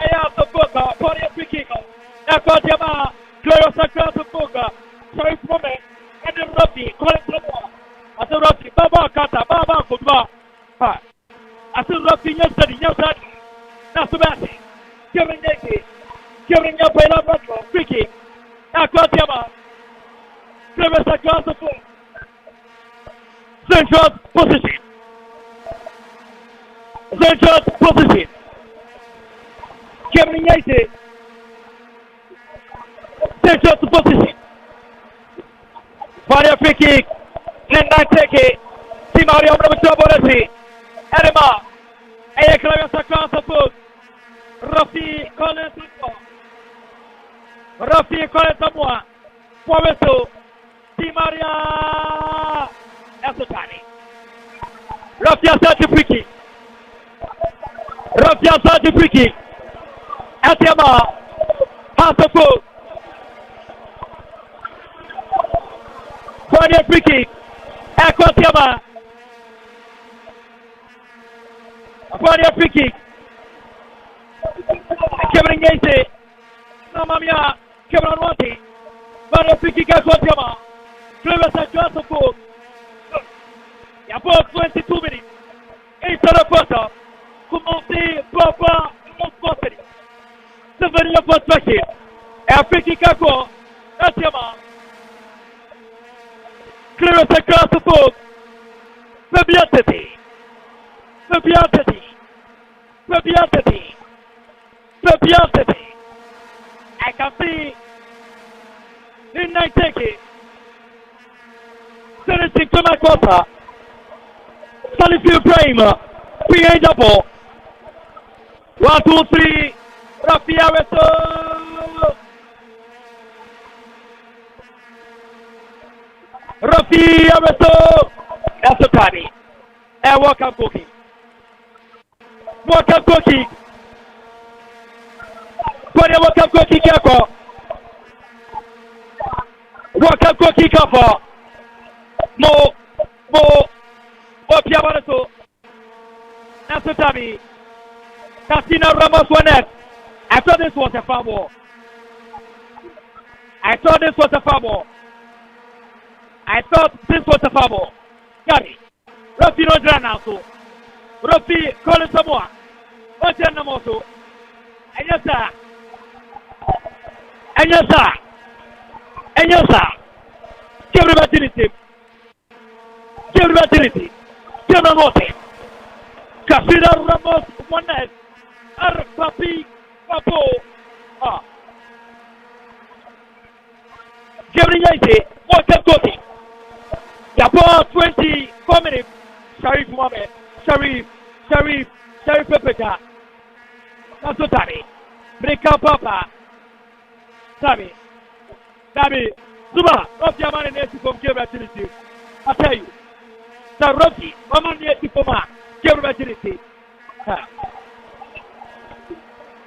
É a Boca. Pode a Piquica. É a Cotiama. Clear Sacrato Boca. Sorry for me. And the Rafi. Call it from as a Rafi. Baba Kata. Baba Kutba. As a Rafi yesterday. That's the best. Kevin Yankee. Kevin Yapela Metro. Picky. É a Cotiama. Clear Sacrato Boca. Central position. Central position. Kevin Yates. Central position. Fire free kick. Nenda take. Timario Bravo Erema. Aya Clavia Sacasa Foot. Rafi Collins. Rafi Collins Moa. Poveto. Timaria. Asante. Rafi Asante free kick. Rafi Asante free kick. Atema. Hasafo. Fire free kick. Akotema. Fire free kick. Kevin Yates. Namamia. Kevin Wati. Fire free kick. Akotema. Clever Sacrato. About 22 minutes. Into the quarter. Commencez Papa Mospoteri. Devenir votre paquet. Et après qui kako. Atiama. Clear sa classe pour. Fais bien têter. Fais bien têter. Fais bien têter. Fais bien têter. I can see. In night take. Finishing to my quarter. Salifio Barima, PA double. 1, 2, 3. Rafia Westo. Rafia Westo. That's the party. And welcome cookie. Welcome cookie. Welcome cookie Kako. Welcome cookie Kako. Mo. Opiabarato. Nasutami. Casina Ramos Wanet. I thought this was a foul. I thought this was a foul. Gary. Rafi no Dranato. Rafi Colin Samoa. What's your Namoto? And yes, sir. Give me maturity. Note. Casina Ramos Wanet. Papi Papo. Gabriel, what's up, Cody? About 24 minutes. Sharif Mohammed. Sharif Pepeka. That's what Tami. Break up, Papa. Tami. Suba, not your man in the from Gabriel. I tell you. Rocky, Maman Yetipoma, Gabriel.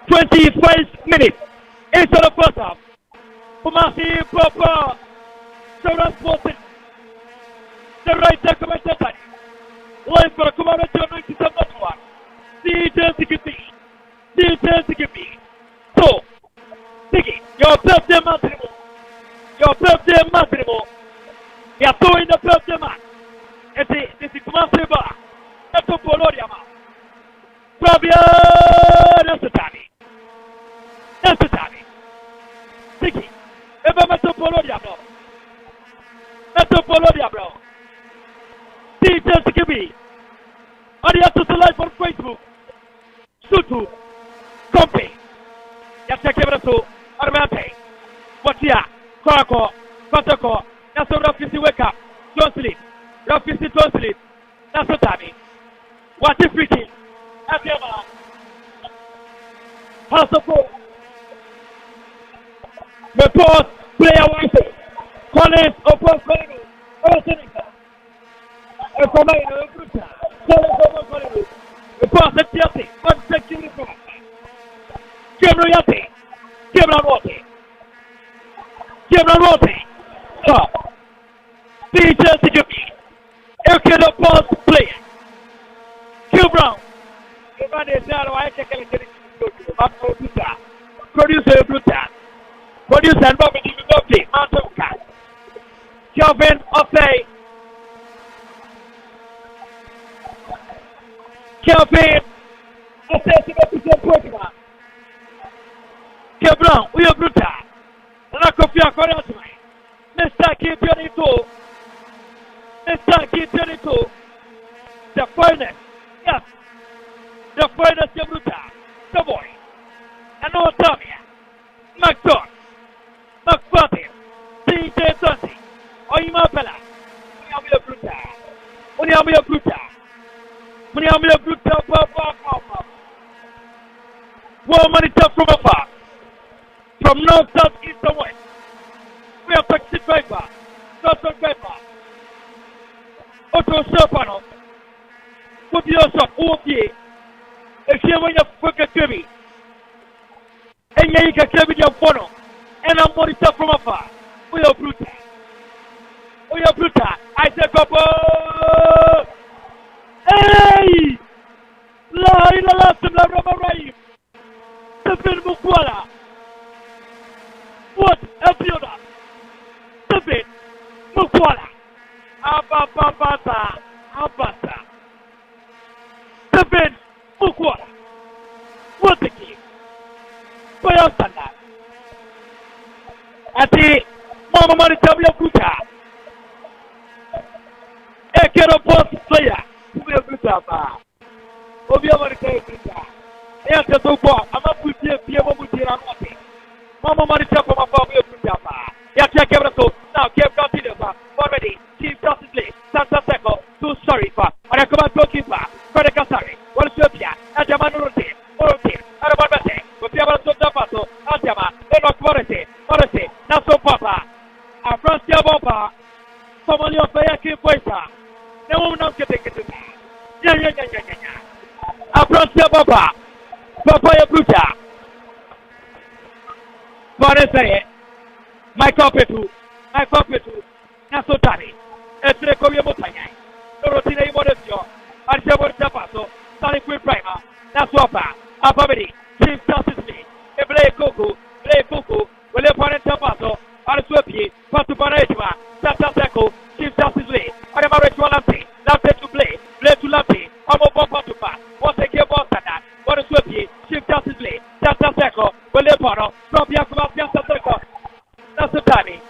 25 minutes. It's the first half. Kumasi Papa. Sarah Sporting. The right commentator. Live for a commander of 97. Details to give me. So, Tiki, your birthday matrimo. You're throwing the birthday match. This is Kumasi Bar. That's a Poloriama. Fabio, that's the time. Tiki, ever met a Polonia, bro. Details to give me. Audience to live on Facebook. Sutu, Compe, Yasakebrato, Armate, Watia, Kotoko, that's a Rafisi wake up. Don't sleep. That's the time. What is freaking? Asiama. Hasafo. The post player wise. Collins open Collins. The post at Chelsea. One second. Gabriel Rote. Teachers to give me. Okay, the post player. Q Brown. Producer Bruta. Producer Bobby Bobby. Mantouka. Kelvin Osei. Kelvin Osei. Q Brown. We are Bruta. Akropong-Akuapem. Mr. K22. Mr. K22. The finest. Yes. The finest Bruta. The boy. And no Tamia. McDonald. McFarlane. DJ Dusty. Oima Bella. Munyamia Bruta. Munyamia Bruta. Munyamia Bruta. Papa. One monitor from afar. From north, south, east, and west. We are taxi driver. North driver. Auto shop. Put your shop. Okay. If you want your fucking baby. And you can carry your phone. And I'm monitor from afar. We are brutal. We are brutal. I said, Papa. Hey! La ilaha illallah. Stephen Mukwala. What a builder. Stephen Mukwala. Abasa. Stephen Mukwala. What a key. Bayasana. Ati Mama Mari Tabia Kuta. Ekero post player. We are Kuta. Obia Mari Kuta. Eka Topo. Ama Kutia Piemo Mutira Moti. Mama Mari Tabia Kuta. Yatia Kebrato. Now Kev continues. Already. Chief Justice Lee. Santa Seco. Too sorry for. Arakoma goalkeeper. Frederick Kasari. One Serbia. Ajamanu Rote. Orote. Arababate. Opiaba Sotapato. Ajama. Enoch Morrissey. Naso Papa. A Francia Boba. Somali of Bayaki Poisa. No one knows getting it. Yeah. A Francia Boba. Papaya Bruta. Morrissey. Michael Petu. Naso Tani. Etrekovia Motanya. Dorotina Modesio. Archibald Tapaso. Sally Queen Prima. Nasopa. Ababedi. Chief Justice Lee. Eble Coco. Wale Parent Tapaso. Arsuapi. Patu Parejma. Santa Seco. Chief Justice Lee. Aramaretwa Lampi. Lampi to play to Lampi. Amo Papa to pass. What's a game of that? What is Swapi? Chief Justice Lee. Santa Seco. Wale Paro. From Yakuma Santa Seco. Nasutani.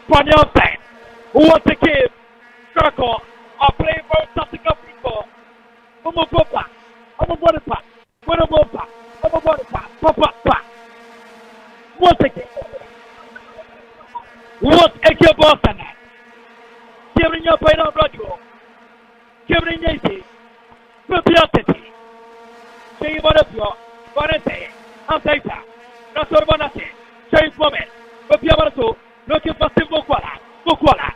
Panyol Sain. What a game. Circle. A play for tactical football. Omobopa. Papa. What a game. What a game, Boston. Kevin your pain on radio. Kevin Yates. Propriety. Say what of your Vanessa. Antaita. Nasorbanate. Say woman. Propriato. Looking for simple Bukwala.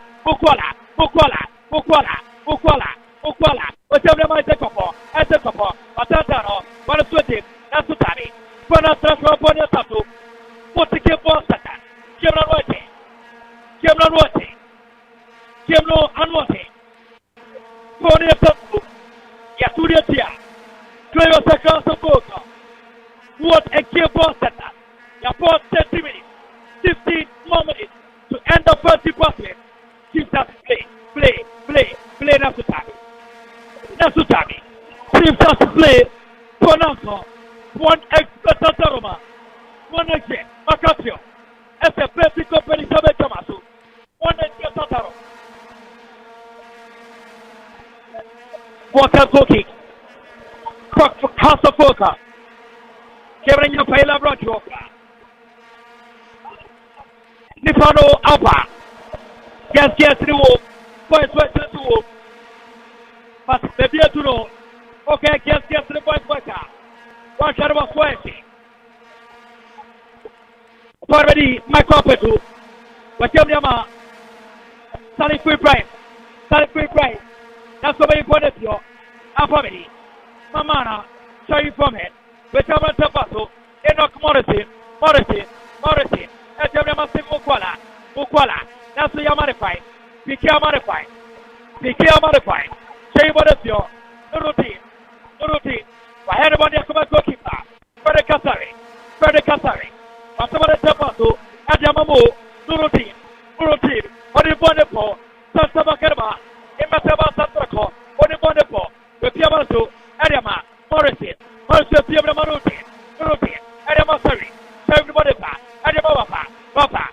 Whatever my decopo. Atantano. Vanasuti. Nasutani. Vanatra Bonia Tatu. What a game, Boston. Kemno Anwate. Bonia Tatu. Yaturia. Cleo Sakaso Boka. What a game, Boston. About 30 minutes. 15 more minutes to end the first department. Keep that play. Nasutami. Keep that play. Bonanza. One extra Taroma. One extra Macapio. As a basic company, Tamasu. One extra Taro. Water cooking. House of Foka. Kevin Yopela Brojoka. Nipano Alpha. Yes, boys, but maybe to know. Okay, yes, the boys, one shot of 20. Already, my company. But Yama, Sally Free Price. That's what we put it here. Alpha, Mamana, sorry from it. But I'm a Tapaso, Enoch Morrissey. Mukwala. That's the Amanfo. PK Amanfo. PK Amanfo. Say what is your routine. Routine. Why everybody come and goalkeeper? Freddy Kasari. What's about the Tapato? Adjamamu. Routine. What is wonderful? Santa Bakerma. Imataba Santraco. What is wonderful? The Piamato. Adama. Morrison. Piamama routine. Adama Sari. Everybody back. Adama Papa.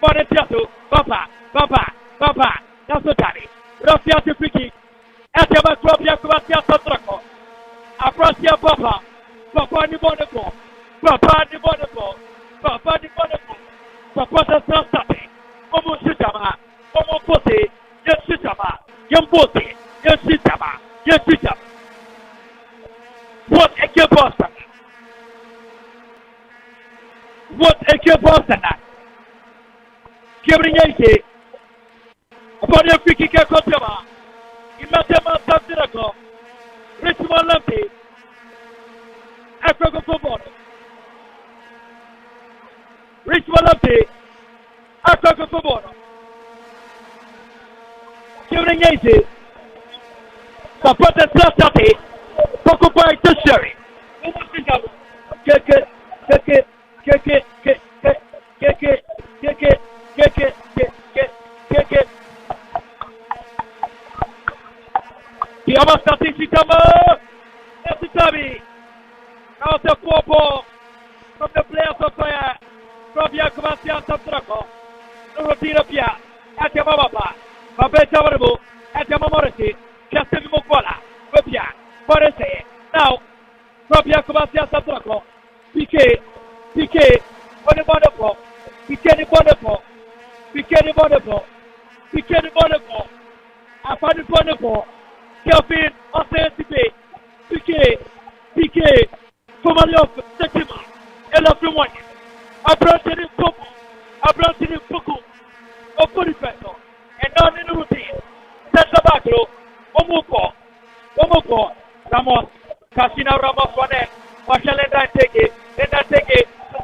Body Piato. Papa. That's the daddy. Rafia to Piki. Adama Cropia Kuatia Santraco. Aprasia Papa. Papa ni wonderful. Papa the Papa the State. Omo Shitama. Omo Pote. Yes Shitama. Yambote. Yes Shitama. What a good Boston. Kevin Yankee. Upon your Piki Kakotama. Imatama Santiago. Richmond Lumpy. Akropong-Akuapem. Richmond Lumpy. Akropong-Akuapem. Kevin Yankee. Support the State. Occupy tertiary. The other statistic necessary. Now the football from the players of fire from Yakubasia Santraco. Pia at the Mababa. Babetta Varbo at the Mamority. Justin Mukwala. Pia. Forese. Now from Yakubasia Santraco. PK. On the wonderful. PK the wonderful. I found the wonderful. Kelvin Asante PK formerly of Septima and of the one. I brought in Poco of Bonifacio and not in the routine. Santa Baclo, Omoko, Ramos, Casina Ramos one, Marshall take it,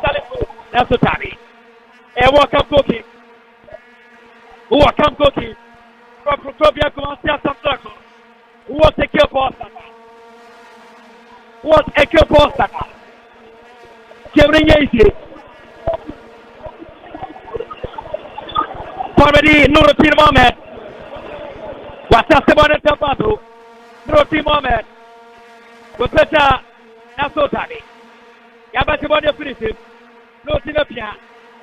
Salifu, that's the Tani. And welcome cookie. From Procopia Comancia Santraco. What a kill Boston. Kevin Yankee. Comedy, Nurutin Mohamed. What's up about the Tapato? Nurutin Mohamed. With better, not so tiny. Yabati the finishes. Nurutin Apia.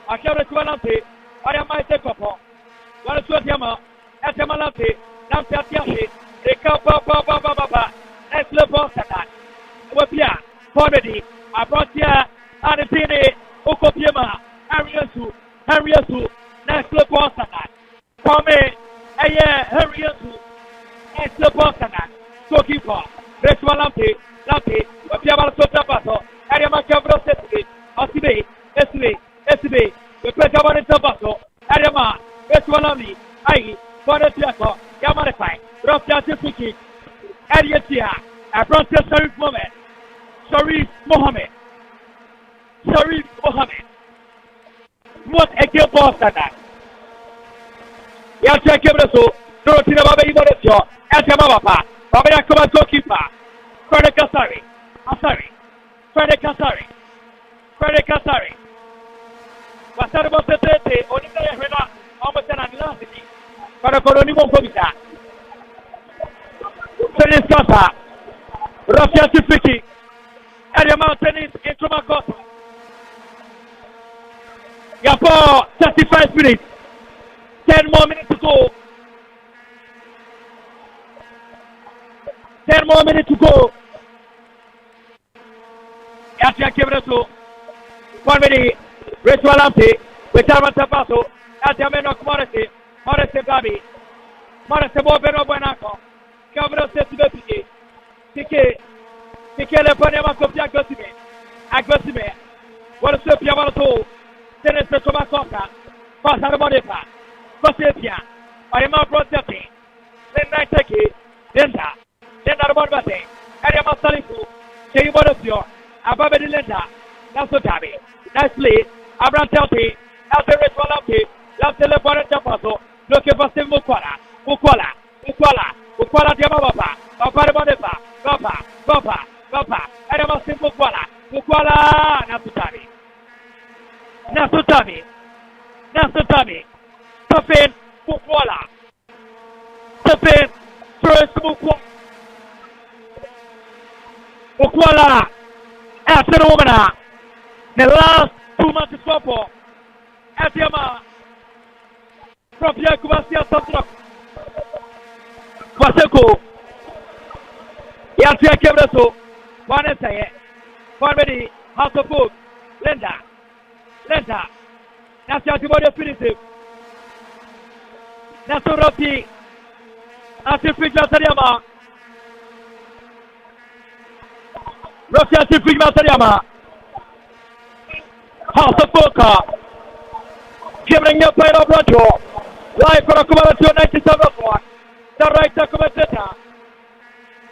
I shall return on it. I am my Tekopo. One is what Yama. At Yamalati. Nampiashi. They come Papa. That's the Boston. Wapia. Comedy. I brought here. Anipini. Okopiema. Harriasu. That's the Boston. Come Harriasu. That's the Boston. Goalkeeper. Rachel Lampi. Wapia Sotapato. Ariama Cabro Sessi. SB. The Petaman Tabato. Ariama. Rachel Lampi. Ai. Bonetiaco. Yamanfo. Rafia Tifiki. Ariatia. I brought the Sharif Mohammed. What a kill Boston. Yacha Kebraso. Dorotina Baba Iboretio. Atamapa. Babia Kuma goalkeeper. Freddy Kasari. Pasar about the 30. Only Rena. Almost an adversity. Para Coronimo Comita. Tennis Kata. Rafia Tifiki. Ariama Tennis into Makoto. Yapo 35 minutes. 10 more minutes to go. 10 more minutes to go. Yatia Kebreso. 1 minute. Rachel Lampi. With Armata Paso. Atiameno Morrissey. Gabi. Morrissey Bobero Buenaco. Cabro Sessi. Piqué le pone a copia Agosime. What is the Piamato? Tennis to Tomacosa. Passa the Monica. Cosepia. Barima Protesti. Then Niteki. Then Arbonbate. Ariama Salifu. Jay Bonosio. Ababa Lenda. That's what Tabi. Nicely. Abrantelti. After it, left the left Tapaso, looking for Sim Mukwala, Diababa, Papa, and I must Sim Mukwala, Nasutami, Topin, Mukwala, Topin, first Mukwala, after the woman, the last 2 months of football, at Yama. Propia Kubasia Santra Waseko Yatia Kebreso Vanessa Farmedy House of Food Linda Nasia Timodio Punitive Nasuroti Antifrigma Tariama Russia Antifrigma Tariama House of Food Giving your play of Rojo live for a commercial 97 one. The right commentator.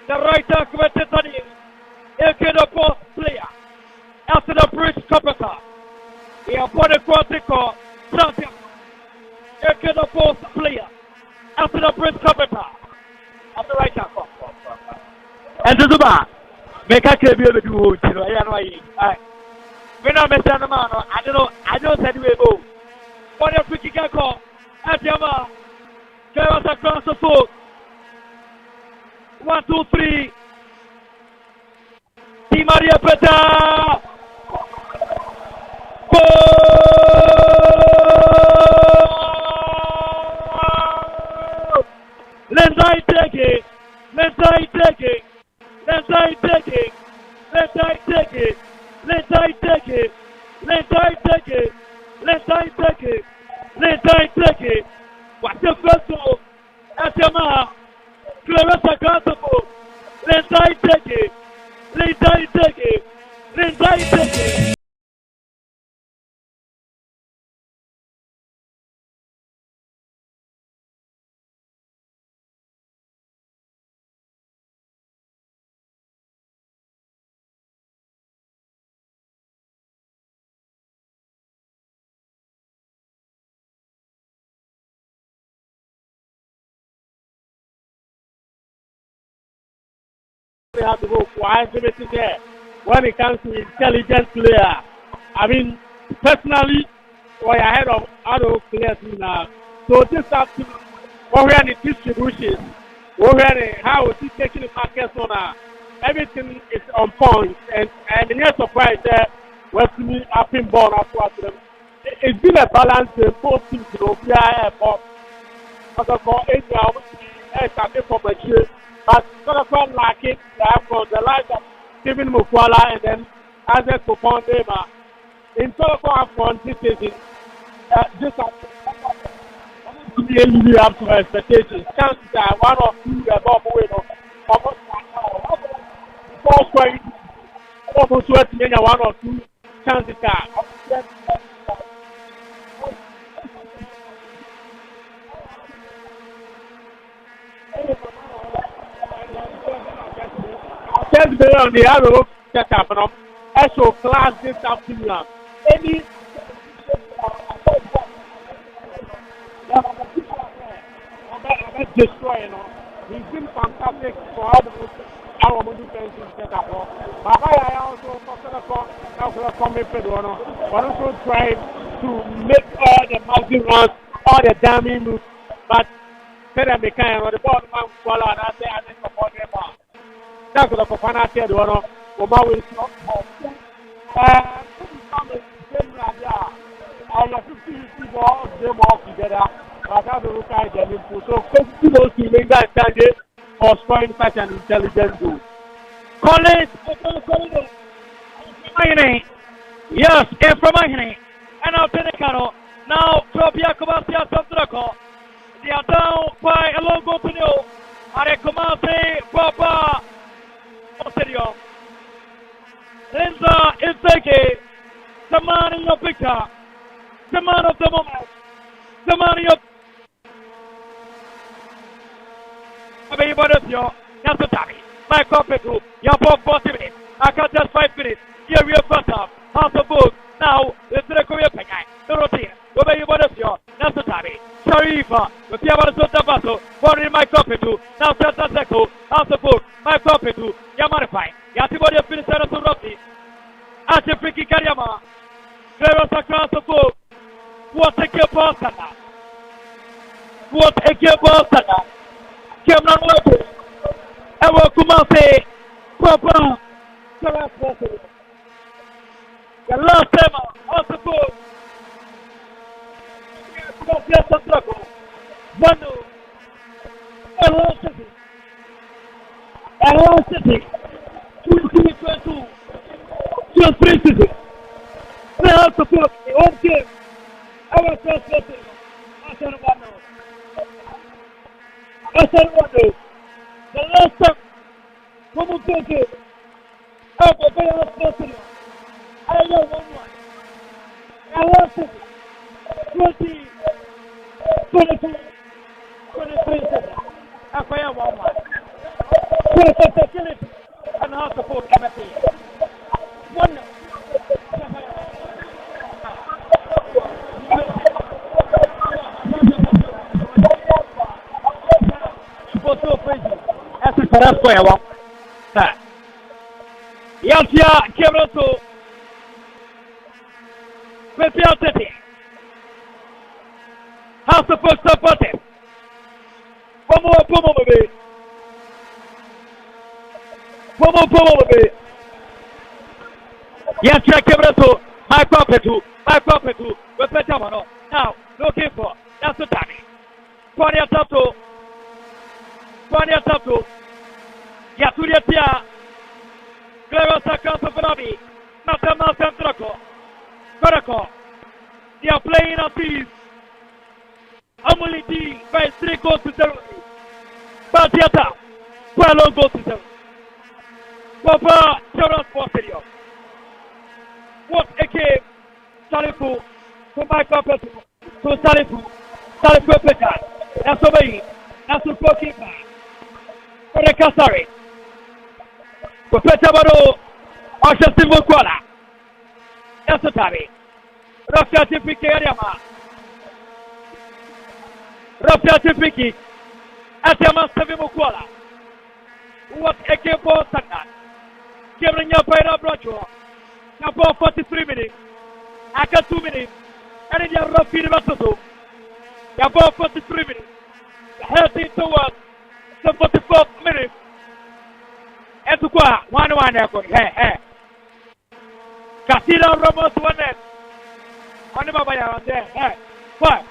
The right commentator is a post player. After the bridge carpenter. He appointed Quantico champion. A post player. After the bridge carpenter. After right tackle. And the Zuba. Make a clear view of the duo. When I met the man, I don't say we go. What a free kick call. At Yama, gave us across the foot. 1, 2, 3. Di Maria Peta. Goal! Let's take it. What's the first goal? At Yama, Clarissa Gantabo. Let's take it. We have to go quiet there when it comes to intelligent player. I mean, personally, we're ahead of other players now. So this afternoon, we're the distribution, we're how is taking the market so now. Everything is on point, and the next surprise there was to me up in ball after them. It's been a balance in both teams, you know, but for 8 hours, it's a bit for my year. But sort of felt like it for the likes of Stephen Mukwala and then Asante Kotoko in sort of fun this season. Just to be really up to expectations. Chances are 1 or 2 above away almost 4 square. Almost 1 or 2 chances are. Just be on the arrow set up and also class this afternoon. Any destroying he's been fantastic for our defense set up. But I also but also trying to make all the mountain runs, all the damning moves, but the kind of the ball man follow and I say I think support them. That's what the Fana said, Oma will not have. I have 50 balls, them all together. But I don't kind of input. So, those to make that standard for scoring such an intelligent goal. Collins, yes, and from Mahine. And now, Tenecano. Now, Propia Kubasia Santraco. They are down by a long goal to nil. Arekomase, Papa. Lenza Iseke, the man in your picture, the man of the moment, the man in your that's the time. My corporate group, your book 40 minutes. I got just 5 minutes. Here we are first up. Half the book. Now, let's the Korea Pengai. The routine. Over you want to that's the time. Sharifa, the Piabas of Tabasso, for in my copy to now Seko, also for my copy to Yamarify, Yatibody of Minister of Rocky, Ashe Friki Kariama, Clever across the book. What a kill Boston! What a kill Boston! Cameron Lopez, Ewa Kumase, Papa, the last time of the book. One, Hello City, 2-2-2, 2-3-2. They have to put the home game. Our first person, Asante Kotoko. The last time, Como Kotoko. Our first person. I know 1-1. Hello City, 22, 23. After 1-1. And how to put everything. 1. Essa será foi a tá. E a tia quebrou Special City. House of Fox supported. Pomo baby. Pomo baby. Yeah, check quebrou my property. Respect now, looking for that's the time. Pony Tato, Yaturia, Clever Sakas of Rabi, Matama Santraco, Korako. They are playing on these. Amuliti by 3 goals to 0. Batiata, 12 goals to 0. Papa, Jonas Portillo. What a game! Salifu, to my property, to Salifu Pekan. That's over. That's the goalkeeper. Sorry. Petabaro, Asha Silva Kuala. That's the time. Rafia Tipiki Ariama. Rafia Tipiki. Atama Savimo Kuala. What a game for Saka. Giving your Paira Bracho. Now for 43 minutes. I got 2 minutes. And in your Rafi Rasso. Now for 43 minutes. Heading towards the 44th minute. And to go 1-1. Hey. Casilla Ramos 1 net. On the Mabaya there. Hey. What?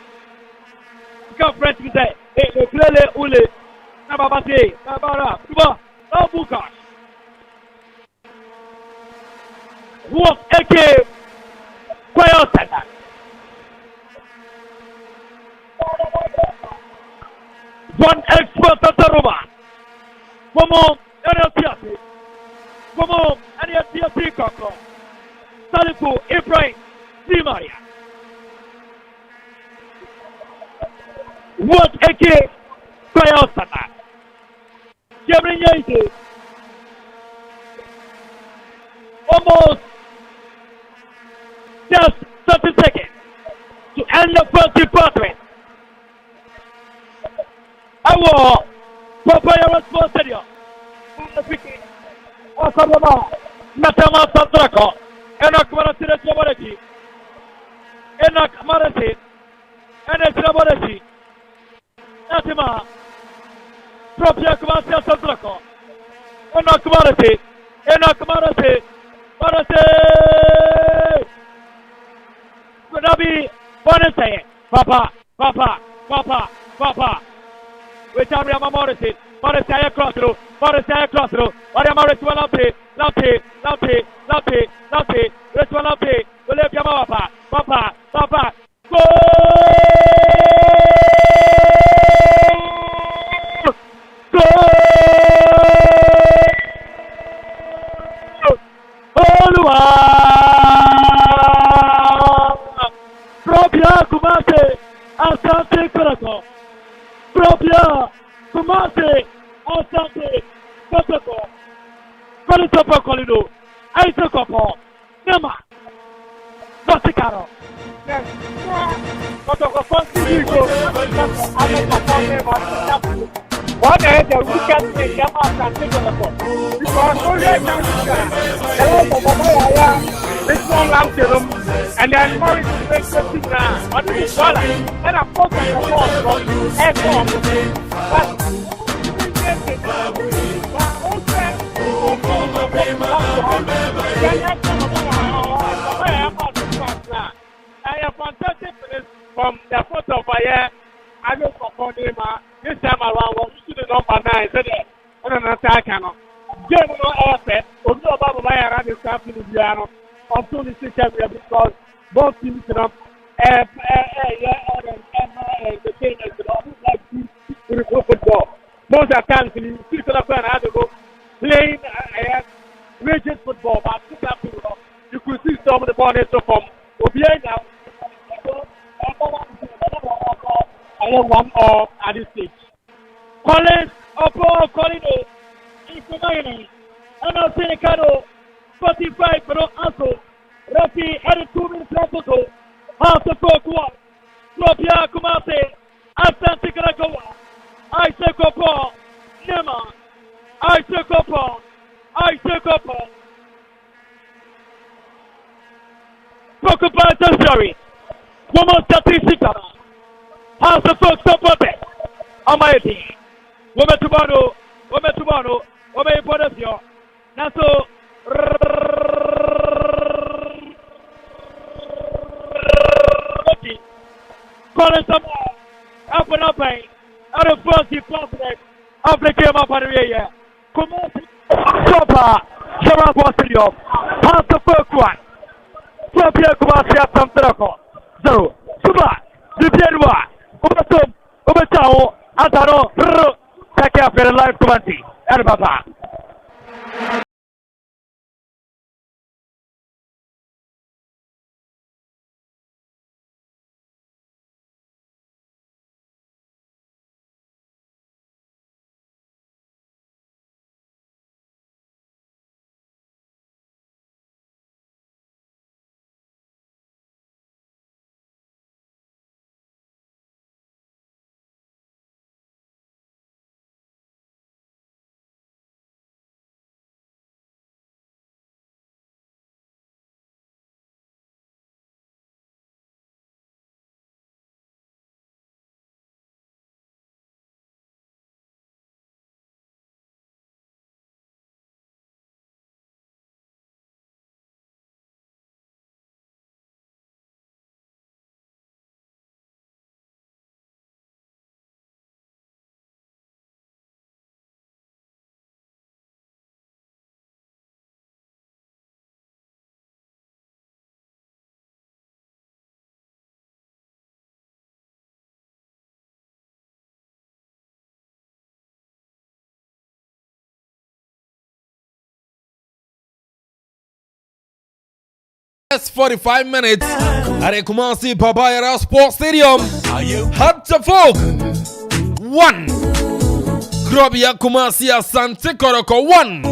Come French to say. Hey, the Clele Ule. Nababati. Nabara. Tuba. No Bukash. What a game. Quiet center. One expert at the Roma. Como NLTC. Como NLTC Koko. Salifu Ibrahim Di Maria. What a game. Quiet center. Gabriel Yates. Almost just 30 seconds to end the first department. Our Papaya Response Stadium. Asabama, Natama Sandrako, Enak Marasi Rabarati, Enak Marasi, Enak Rabarati, Natima, Propia Kamasia Sandrako, Enak Marasi. Nabi, Bonnet, Papa. Which I'm Morrison, Morrison across through, Maria Morris will up it, Lauti, Rich will up it, will live your Papa, go! Propria Kumase, Asante Kotoko. Propria Kumase, Asante Kotoko. Kolitopo Kolino, Aisokopo, Nema, Vaticaro. What the heck, we can't say Asante Kotoko. Because only a chance this one lamb serum, and then Morris is very good now. What is it, dollar? And of course, I support from airport. I have fantastic finish from the photo of a I go for Barima. This time around, we'll see the number 9. So on an attack. Game no effort. We'll know about my around the staff in the piano. Until the system because both teams are up. The same as the like football. Most of the times, you see the plan how to go playing rigid football, but you could see some of the ball from Obiena. I have one off at this stage. Collins, Colino, Infinity, and I'll say the cano 45 for Uncle Rafi headed 2 minutes left. Half the first one. Flopia Kumase, Asante Kotoko, Isaac Opo, Nema, Isaac Opo. Preoccupante tertiary. Woman statistica. House of folks support it. Almighty. Woman tomorrow. Woman Podesio. Naso. Calling some up and up. Out of first, he confident. Of the game up on the way. Come on. Sopa. Sharon Boston. House of first one. Flopia Kumasi Asante Kotoko 0. Suba, Dubienwa, Obatao, Antano, take up your live commentary. Erbaba. That's 45 minutes at a Kumasi Papayara Sports Stadium. Hatchafok 1. Grobia Kumasi Asante Kotoko 1.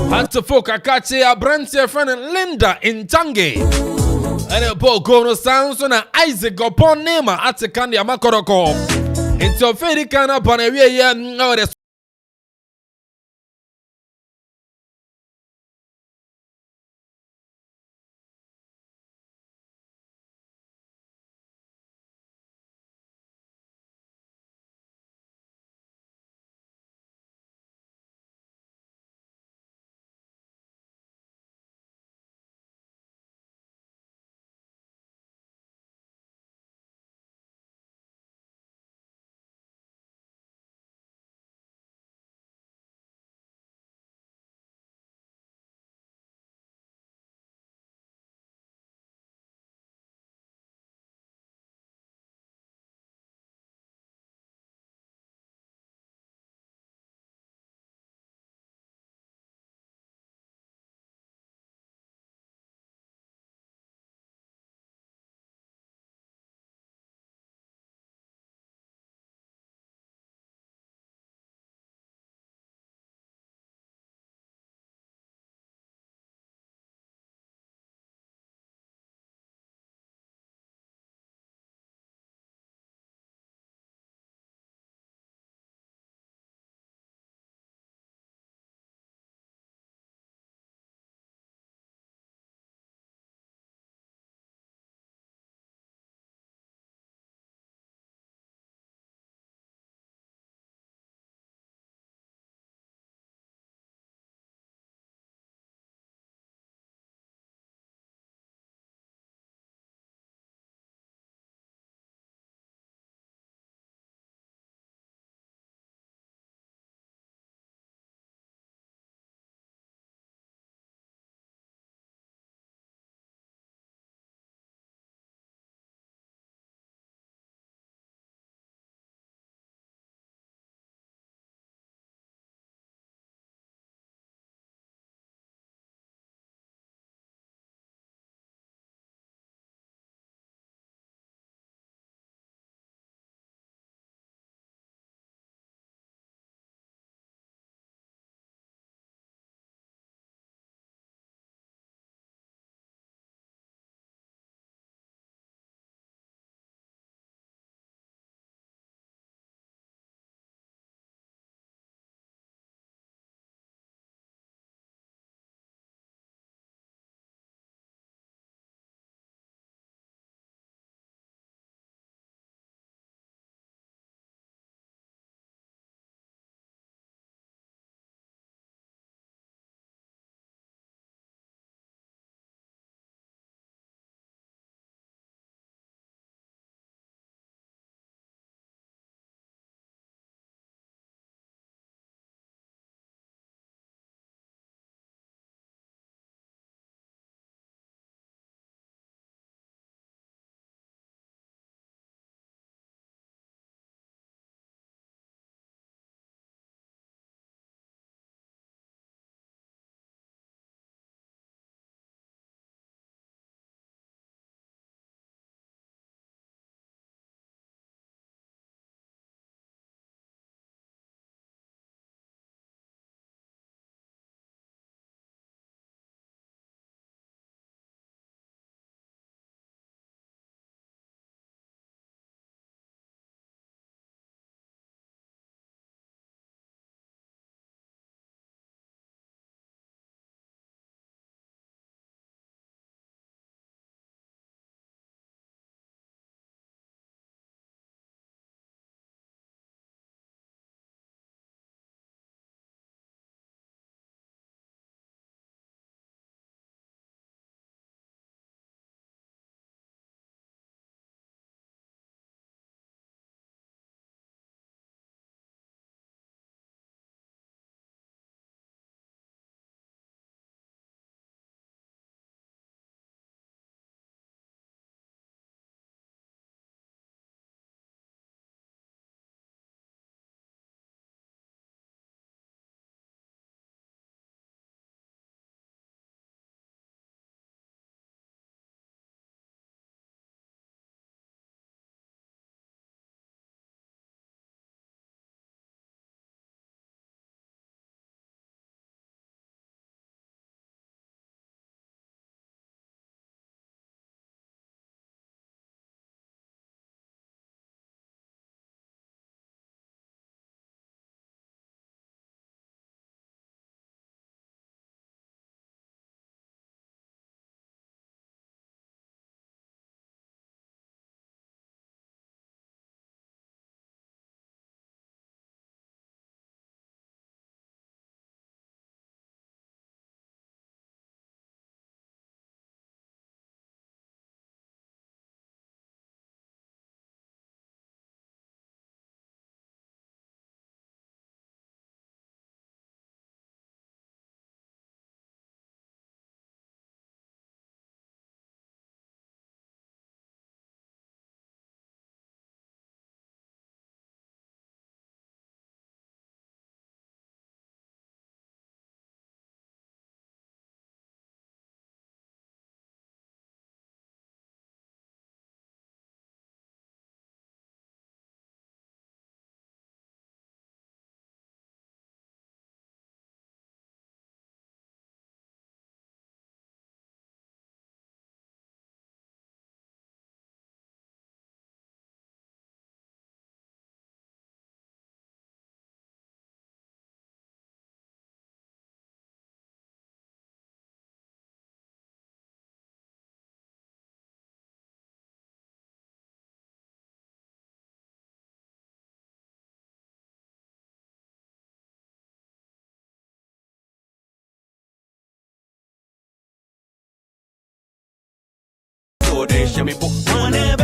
Hatchafok Akache Abranche friend Linda in Change. And a ball gono sounds on Isaac upon Nema at the Candy Amakoroko. It's a very kind of Paneria.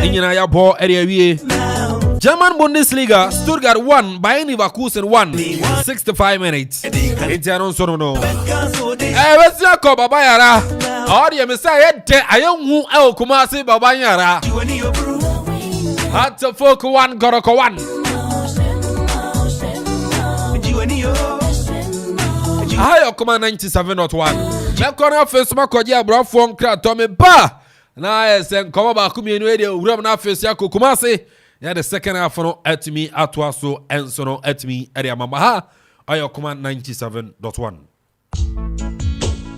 Inyina ya ball area we. German Bundesliga, Stuttgart won, Bayern Leverkusen won. 65 minutes. Inter so no. What's your call, Baba Yara? Oh, the Messiah, I don't know Kumasi Baba Yara. Had to folk 1, Goroko 1. Hi, Okuma 97.1. Mekona first makodia bro from Kratomi ba. Na esen komo ba kumi enu ede uram na face ya Kumasi. Ya the second half no at me atwaso enso no at me area mama ha. Ayokuma 97.1.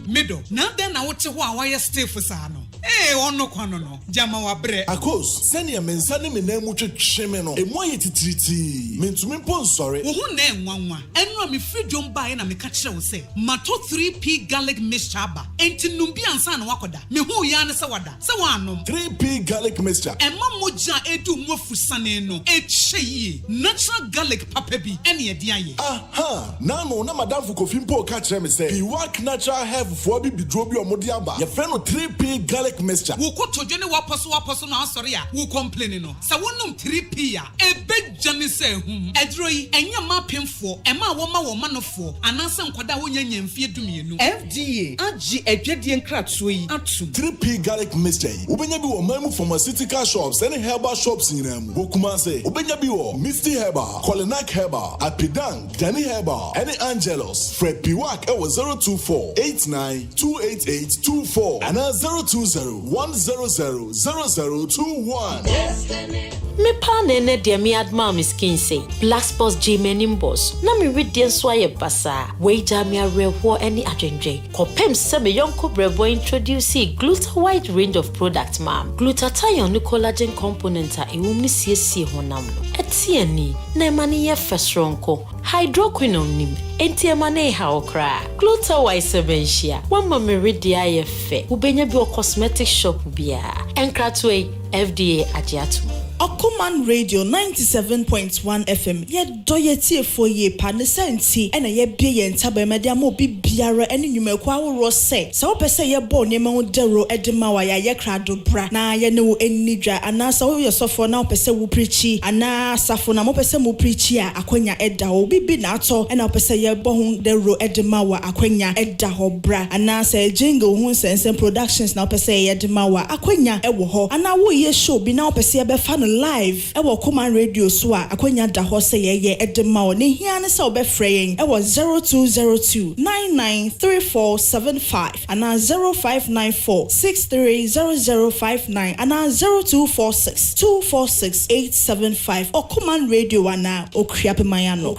Middle. Now then I watch why you stay for Sano. Eh, on no quanono. Jama wa bre. Akos, send your men sending me name which shemeno. A moye titi. Mean to me pon sorry. Who name one? And no me free jump by and I catch will say. Mato 3P garlic mixture ba. Enti numbi ansan wakoda. Me who yana sawada. Sawanum. 3P garlic mixture. And mamoja edu mofu saneno. Eche natural garlic papebi. Any diaye. Aha. Nano na madam for kofimpo catch me say. He work natural have for be drobi or modiaba. Your friend 3P garlic mixture. Who could to Johnny wapaso na sorry. Who complaining no. So one 3P ya. A big Johnny say Edroy and your mapping for Emma woman for and answer kwada wonye and fear to me. FDA AG Ejedian Kratsui Atsu 3P garlic mixture. Ubenya bi wo mamu pharmaceutical shops any herbal shops in them. Wokuma say Ubenya bi wo Misty Herbal, Colinac Herbal, Apidang, Danny Herbal, any Angelos, Fred Piwak 024 89 28824 and 020-100-0021. Me pa nene de mi adma mi skin say black spots G menim boss na me read den so aye basa we ja mi arewo any adwenje kopem se me yonko brebo introduce Gluta wide range of products ma'am glutathione ni collagen component a ewum ni siesie honam no etiani na mani ye fesronko hydroquinone nim enti emane ha okra Gluta wide sebentia wamma me read de aye fe ubenya bi o cosmetic shop bia enkratwe FDA agiatu Okuman Radio 97.1 FM ye doye tie for ye pa ne senti ena ye bie ye ntaba media mo bi biara ene nwumaku aworo se wo pese ye bo ne ma wo dero edema wa ye krado bra na ye ne wo enidwa ana sa wo ye sofo na wo pese wo preachi ana safo na mo pese mo preachi a akwanya eda wo bibi na ato ena wo pese ye bo hu dero edema wa akwanya eda ho bra ana sa jingle hu sense productions na wo pese ye edema wa akwanya ewo ho ana wo ye show bi na wo pese ye be fa live ewo Okuman Radio so a akwanya da ho se ye edema o ne hia ne se obefreyin ewo 0202993475 ana 0594630059 ana 0246246875 Okuman Radio ana okriape mayano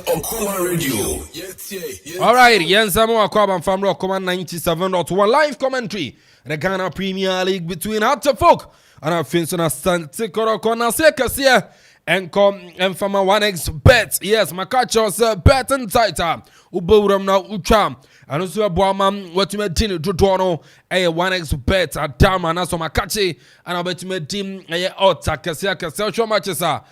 Okuman Radio. All right, Yensamo Akwabam family Okuman 97.1 live commentary. The Ghana Premier League between Akropong and Asante Kotoko na sekasia and come and from a 1x bet. Yes, my catchers bet and tighter. Uburam na ucha. And also a boaman what you made to Toronto a 1x bet at Dama and also my catchy and I bet you made team a ota kasia show matches a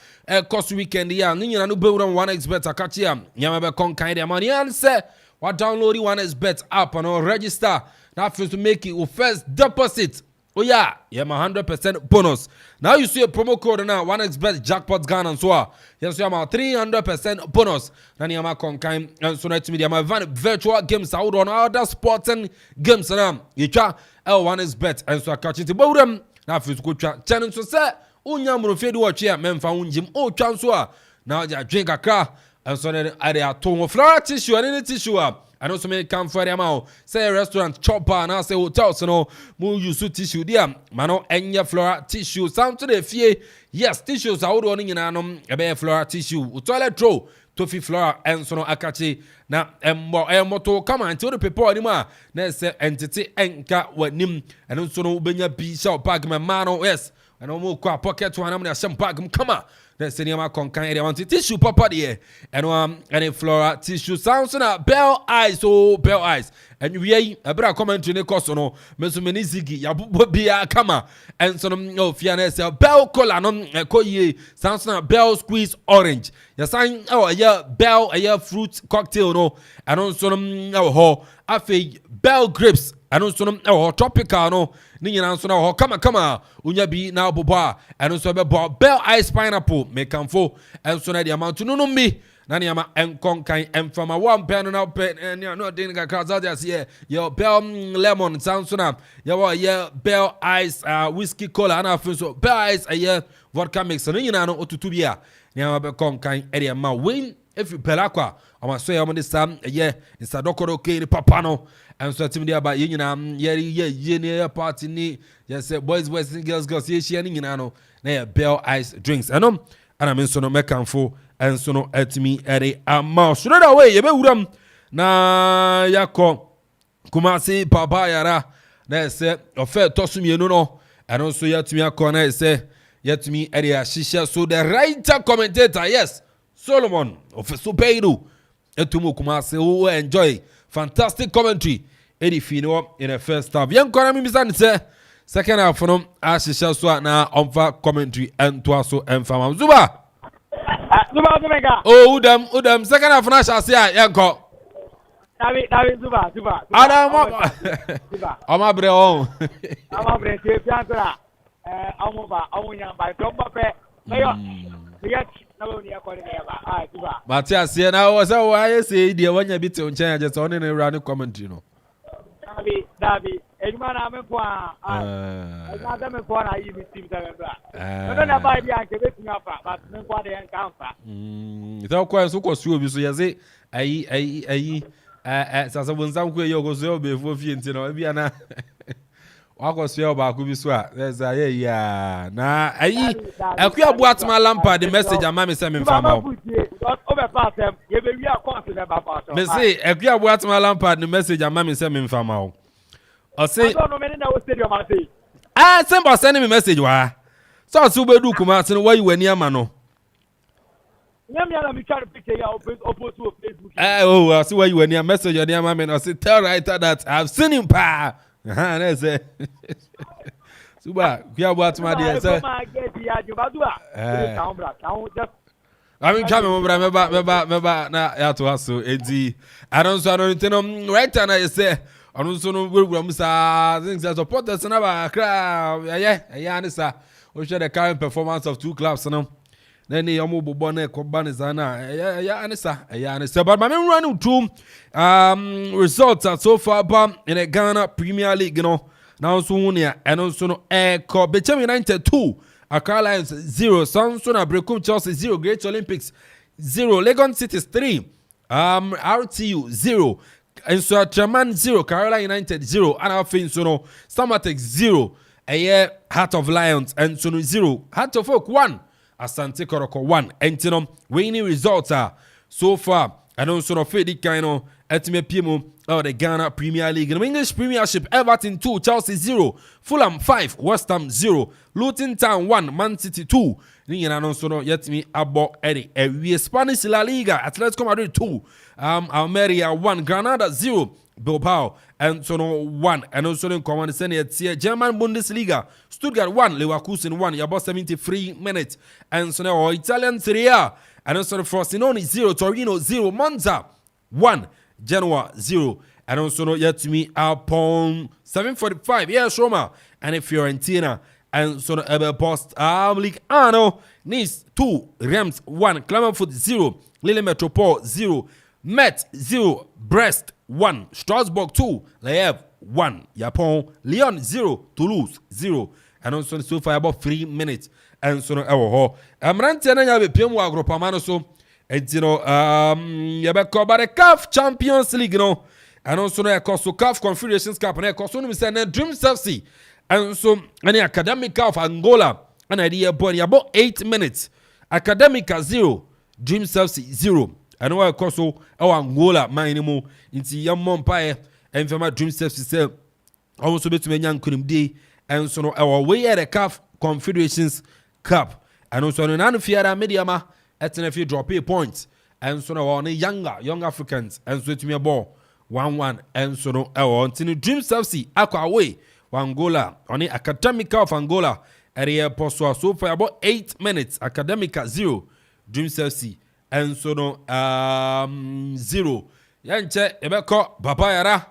cost weekend ya Nina Uburam 1x bet a catchy Yamabe Conkai de money and say what download 1x bet app and register. Now first to make it your first deposit. Oh yeah, you have a 100% bonus. Now you see a promo code now, 1xbet jackpot Ghana and so on. Yes, you have a 300% bonus. Now you have a conkind and so next media. My virtual games out on other sports and games now. You try L1xbet and so I catch it about them. Now first go try channel so say unya mrofedu watch here memfa unjim o chanswa. Now you drink a car and so then I dey atongo floral tissue and any tissue I know so many come for them out. Say a restaurant, chopper, and I say hotels, you know, more use tissue there. Mano, enya flora tissue. Sound to the fee. Yes, tissues are all running in anum, a bear flora tissue. Toilet roll, toffee flora, and so no akachi. Now, moto come on, until the people anymore. There's entity enka what nim, and also no benya be shop bag my mano, yes. And no more pocket to an amna some bag come on. Let's say my concan area want tissue papa there and any flora tissue sounds na bell eyes and we a bra comment in the cost no meso meni zigi ya bia kama and so no fianes bell color no koye sounds na bell squeeze orange ya sign bell fruit cocktail no and also no ho afi bell grapes ɛno nso no ɛwɔ tropical no ne nyinaa nso no ɛwɔ kama unya bi na bobo a ɛno nso bɛbɔ bell ice pineapple mekamfo ɛnso na de amanto no mi na ne ama enkonkan emfama wa mpɛ no na pɛ ne no de kakra za ase ye bell lemon sanso na ye bell ice whiskey cola na afin so bell ice vodka mix no nyinaa no otutu bia ne ama bɛ konkan e de ma win every pelakwa ama so ye mo de sam insadokoro ke papa no enso tim dia ba ye nyinaa ye ne party ni ye say boys girls ye share ni nyinaa no na ye bell ice drinks enom ana me nso no mekamfo enso no atimi ere ama so da way ye be wuram na yakọ Kumasi papa yara na say ofe tosumienu no eno nso yatimi akọ na say yatimi ere ahisha so the writer commentator yes Solomon of Supeiru etumu Kumasi who enjoy fantastic commentary edi fino in the first half yen kora mi misan say second half no ahisha so na onfa commentary ento aso enfama Zuba oh udam second half na shall say yenko David Zuba Adam Oma bre on Amabre te piantra amoba amunya ba tomba pe mayo yet na woni akore ne ba Zuba Matias here na wo say why say dey wanya bi te onchen aje so ne run commentary no David ejuma na me po na me po na yi mi team ta bra no na ba bi anke betumi afa but me po de en kan fa ita ko enso ko suo bi so yeze ayi sasa bonzam ko ye go so be fo fie ntino bia na wako so ba ko bi so a za ye ya na ayi akua boatma lampa the message ama me say me mfama o be pass ye be wi account ne ba pass me say akua boatma lampa the message ama me say me mfama o say no me na wo stadium ma say send send me message wa so be du Kumasi no why wani ama no me try to picture ya post to Facebook. I see why you when your message on your man. I say tell writer that I've seen him pa. That's it. Suba, we are what my dear sir. I mean, try me na ya to us so edi. I don't know right now you say I don't know we musa things that support us na crowd. Yeah, nisa. We share the current performance of two clubs no. Then the young bobo ne koban zana anisa but my main run to results are so far in the Ghana Premier League now so unia and also no Bechem United 2 Accra Lions 0 Samsung Brekum Chelsea 0 Great Olympics 0 Legon Cities 3 RTU 0 and so Chairman 0 Carolina United 0 and our fin so no Samatex 0 Heart of Lions and so no 0 Heart of Oak 1 Asante Kotoko 1 Entinom winning results are so far and also no Fedi Kaino Etime Piemo of the Ghana Premier League in the English Premiership Everton 2 Chelsea 0 Fulham 5 West Ham 0 Luton Town 1 Man City 2 Nina no so no yetimi abo edi we Spanish La Liga Atletico Madrid 2 Almeria 1 Granada 0 Bilbao and so no 1 and also in command Senate German Bundesliga Stuttgart 1 Leverkusen 1 about 73 minutes and so now Italian Serie A and also Frosinone 0 Torino 0 Monza 1 Genoa 0 and also no yet to me upon 7:45 Roma and Fiorentina and so no Eber Post League Ano Nice 2 Reims 1 Clermont 0 Lille Metropole 0 Met 0 Brest 1 Strasbourg 2 Le Havre 1 Japon Lyon 0 Toulouse 0 and also so far about 3 minutes and so no ewo amrante na ya be piem wa Akropong so etino ya be ko ba the CAF Champions League no and also no so CAF Confederations Cup na so no say na Dreams FC and so any Academica of Angola and idea born about 8 minutes Academica 0 Dreams FC 0 and why so Angola minimum inti yam pae and for my Dreams FC say also between young kunimdi and so no way at the CAF Confederations Cup and also no nan fiara mediama at an few drop points and so no on young Africans and so to me a ball 1-1 and so no until Dreams FC aqua away Angola on the Academica of Angola area post so for about 8 minutes Academica 0 Dreams FC and so no 0 yanche ebeko papa yara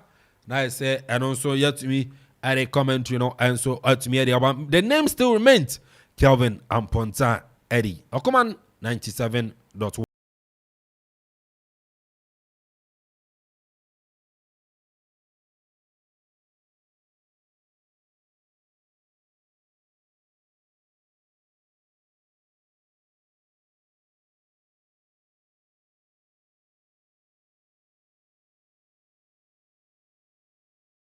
I say, and also yet to me, I a comment, and so to me, the name still remains Kelvin Amponta Eddie. Oh, come on, 97.1.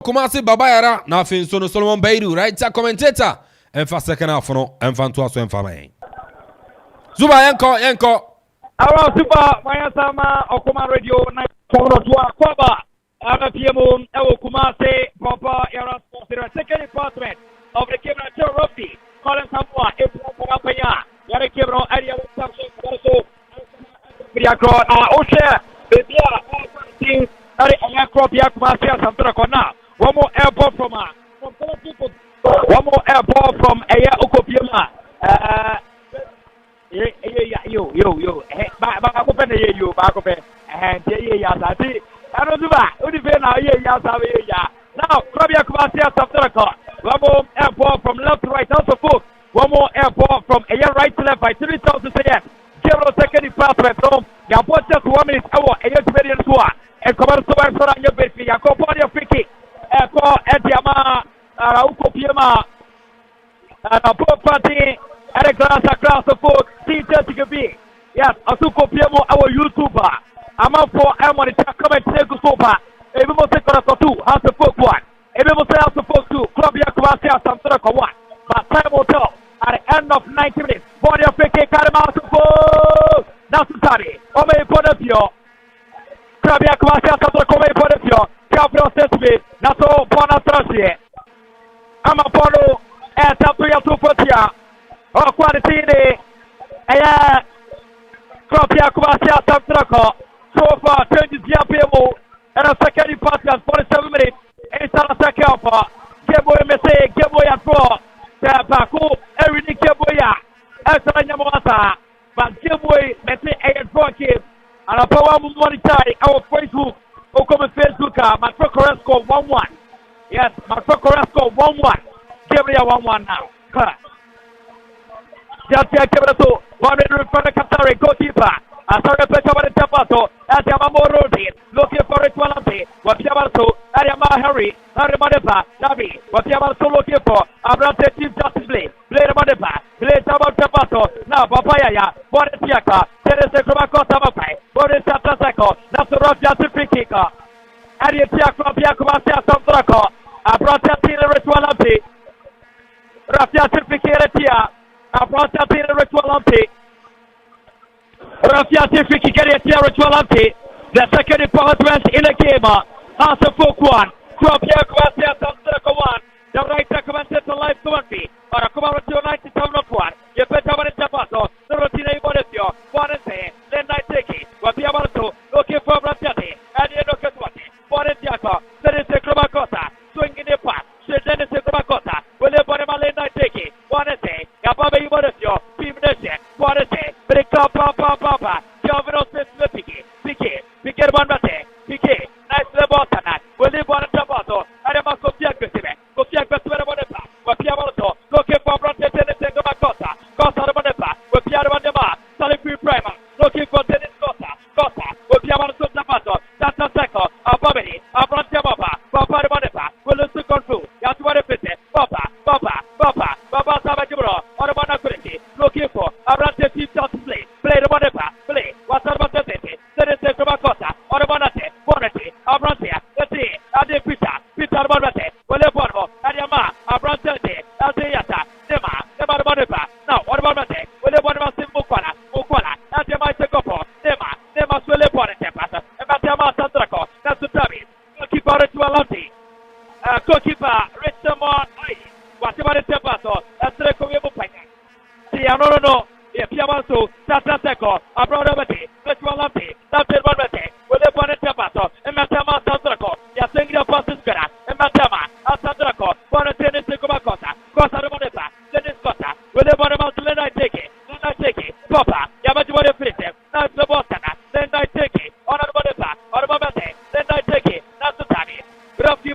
Kumasi Babayara, nothing so Solomon Baidu, right? Commentator, and for second half, no, and Fantua so and Famain. Zuba Yanko. Our super Mayasama Okuma Radio 9.2 Kwaba Kumase Papa Era sponsor second department of the Kibra Rugby Colin Samoa Epopaya Yara Kibro area also Biakro Osha Bibia Akropia Kumase Asante Kotoko. One more airport from Aya Ukopiema. Yo. Bakope you Bakope. And Yasati. I don't do that. Now, Krabia Kumasi Asante Kotoko. One more airport from left to right. Also, folks. One more airport from Aya right to left by 3,000 seconds. Kibro second department from Yapo just 1 minute hour. Aya to median sua. And come on, so I'm sorry, your baby. I call for your free kick. Eko Ediama Ukopiema Party at a class of folk teacher to be. Yes, Asukopiemo, our YouTuber. Amanfo, Amon, comment to Sopa. Every most two, House of Folk 1. Every most House of Folk 2, Clubia Kuasia, Samsaka 1. But time will tell at the end of 90 minutes. Body of Fake Karama to go. That's the study. Ome Podapio. Clubia Kuasia, Samsaka Podapio. Process Nato Pona Trasie Amapolo and Tapuya Tupotia or quality a Cropia Kuasia Samtrako so far 20 Diapemo and a second part at 47 minutes and Salasaka Keboy Messe Keboy at 4 Tapaku everything Keboya Esanamata but Keboy Messe and 4 kids and a power monitor our Facebook. Okome Facebook, Macro score 1-1. Yes, Macro score 1-1. Gabriel 1-1 now. Just Gabriel 1 minute from the Qatari goalkeeper. Asante Kotoko at Yamamoro looking for it Walante. Wapiabarto, Ariama Harry, Harry Madepa, Nabi, Wapiabarto looking for Abrante Chief Justice Blade, Blade Madepa, Blade Tabato, now Papaya, Bonetiaka, Teresa Kromako Tamapai, Boris Satasako, that's the Roger free kicker. Arietiako Piakumasia Samtrako, Abrante Tina Ritualampi, Rafia Tirpikiretia, Abrante Tina Ritualampi. Rafia Tirpikiretia Ritualampi, the second department in the game. House of Folk 1, Krabia Kuasia Samtrako 1, the right recommended to life 20, or a commemorative 97.1. You better want to Tapato, the Rotina Bonifio, one and say, then I take it. What the Abarto, looking for Bratiati, and you look at what? Bonetiaco, there is a Krabakota, swinging the pass, then is a Krabakota, will the Barima lane I take it, one and say, Yababe Bonifio, Team Nation, one and say, break up, Papa, Jovino Pique, one bate, Pique, nice level tonight, will live on a Tapato, and a Macopia Gusime, Copia Gusime Bonepa, Wapiamoto, looking for Bratiati, and the Macota, Costa Bonepa, Wapiano Bandema, Salifu Prima, looking for Dennis Costa, Wapiamoto Tapato, Santa Seco, Ababini, Abrantiamapa, Papa Bonepa, will lose to control, Yatuare Pite, Papa, Sabajibro, Orabana Kuriki, looking for Abrante Chief Justice play the Bonepa, play, what's about the city, Dennis Macota, Orabanate, Bonete, Abrantia, the T, Ade Peter Bonete, Waleborgo, Adiama, Abrante, Aldeata, Nema Bonepa, now, Orabante, Waleborgo Mukwana, Adiama Secopo, Nema Swele Bonete, and Matama Sandraco, that's the Tabi, goalkeeper Ritualanti, goalkeeper Richamon, whatever the Tepato, that's the Comibo Panya. See, no. Piamaso, Santa Seco, Abrodabati, Ritualanti, that's the Bonete, with the Bonete Tepato, and Matama Sandraco, Yasinga Pasiscara, and Matama, Sandraco, Bonete Secomacota, Costa Boneta, Dennis Costa, with the Bonema, then I take it, Papa, Yamati Bonefite, that's the Bostana, then I take it, Honor Boneta, or Bonete, then I take it, that's the Tani, Rafi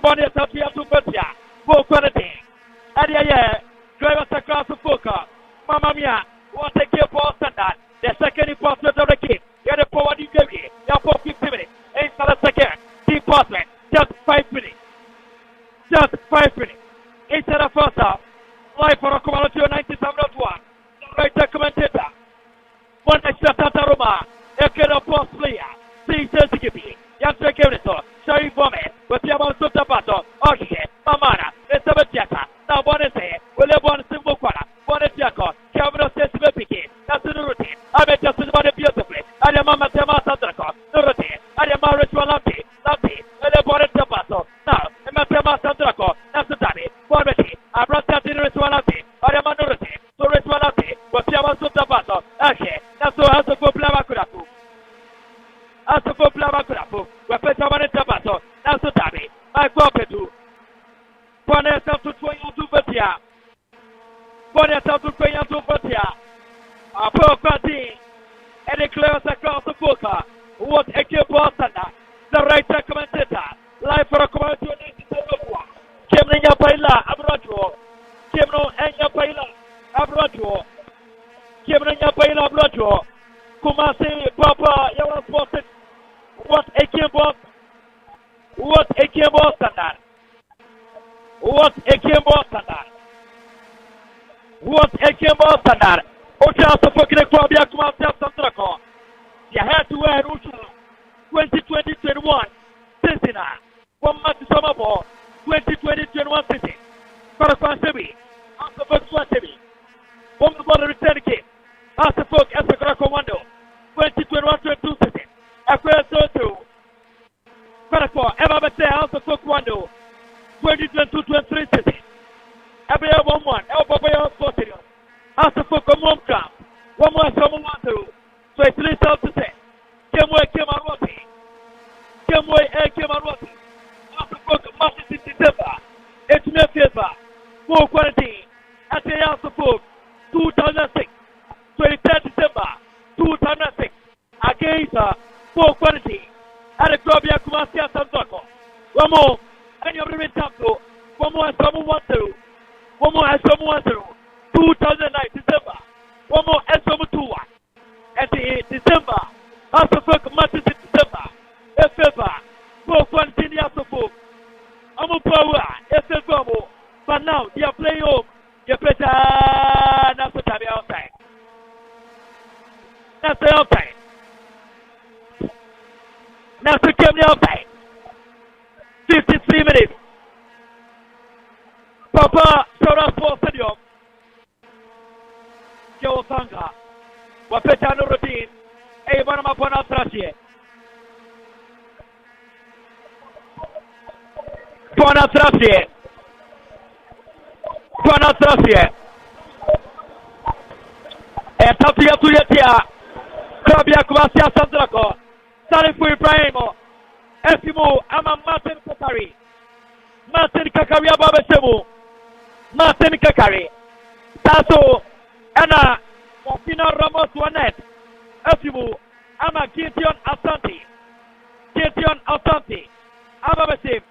to be picking. That's the routine. I met just about beautifully. I am Mama Tema Sandraco. The routine. I am a ritual lucky. Lucky. And the body to battle. Now, I'm a Tema Sandraco. That's the daddy. Formerly, I brought that in ritual lucky. I am a routine. So ritual lucky. But you have a battle. Okay. That's what has to go play Makurapu. As to go play Makurapu. We're playing a battle. That's the daddy. I go up to. Pone yourself to 22 Batia. Pone yourself to 22 Batia. A poor party. And it clears across the poker. What a kid Boston. The right commentator. Live for a commercial. Kimnia Paila, Abrajo. Kimno Enya Paila, Abrajo. Kimnia Paila, Abrajo. Kumasi, Papa, Yawa Boston. What a kid Boston. What a kid Boston. What a game standard. What a game standard. Ocha Sofokine Kwabia Kumasa Sandrako. You had to wear Russia 2020-21 season. 1 month summer ball 2020-21 season. Correspond Sebi. After Fox Sebi. From the ball return game. After Fox as a Greco Wando 2021-22 season. Across so Correspond ever say after Fox Wando 2022-23 season. Every year 1-1. Every year 40. After for one camp. 1 more someone want to. So it's 3,000%. Came on Roti. Came on Roti. After for March in December. It's May fever. More quarantine. At the after for 2006. 23rd December 2006. Against more quarantine. At the Krobia Kumasia Santoko. 1 more. And you're really tough to 1 more someone want to. 1 more someone want to. 2009 December. 1 more someone 2 at the December. After for March in December. Fever. For quarantine after for. I'm a power. Fever. But now they are playing home. You play that's the time outside. That's the outside. That's the game outside. 53 minutes. Papa, Sora Sports Stadium. Joe Sanga. Wapetano routine. Evan Mapona Trasie. Pona Trasie. Pona Trasie. And Tapia Tuyatia. Krabia Kwasia Sandrako. Salifu Ibrahimo. Esimo ama Martin Kakari. Martin Kakari ababesemu. Martin Kakari. Taso ana Wafina Ramos Wanet. Esimo ama Gideon Asante. Gideon Asante. Ababesem.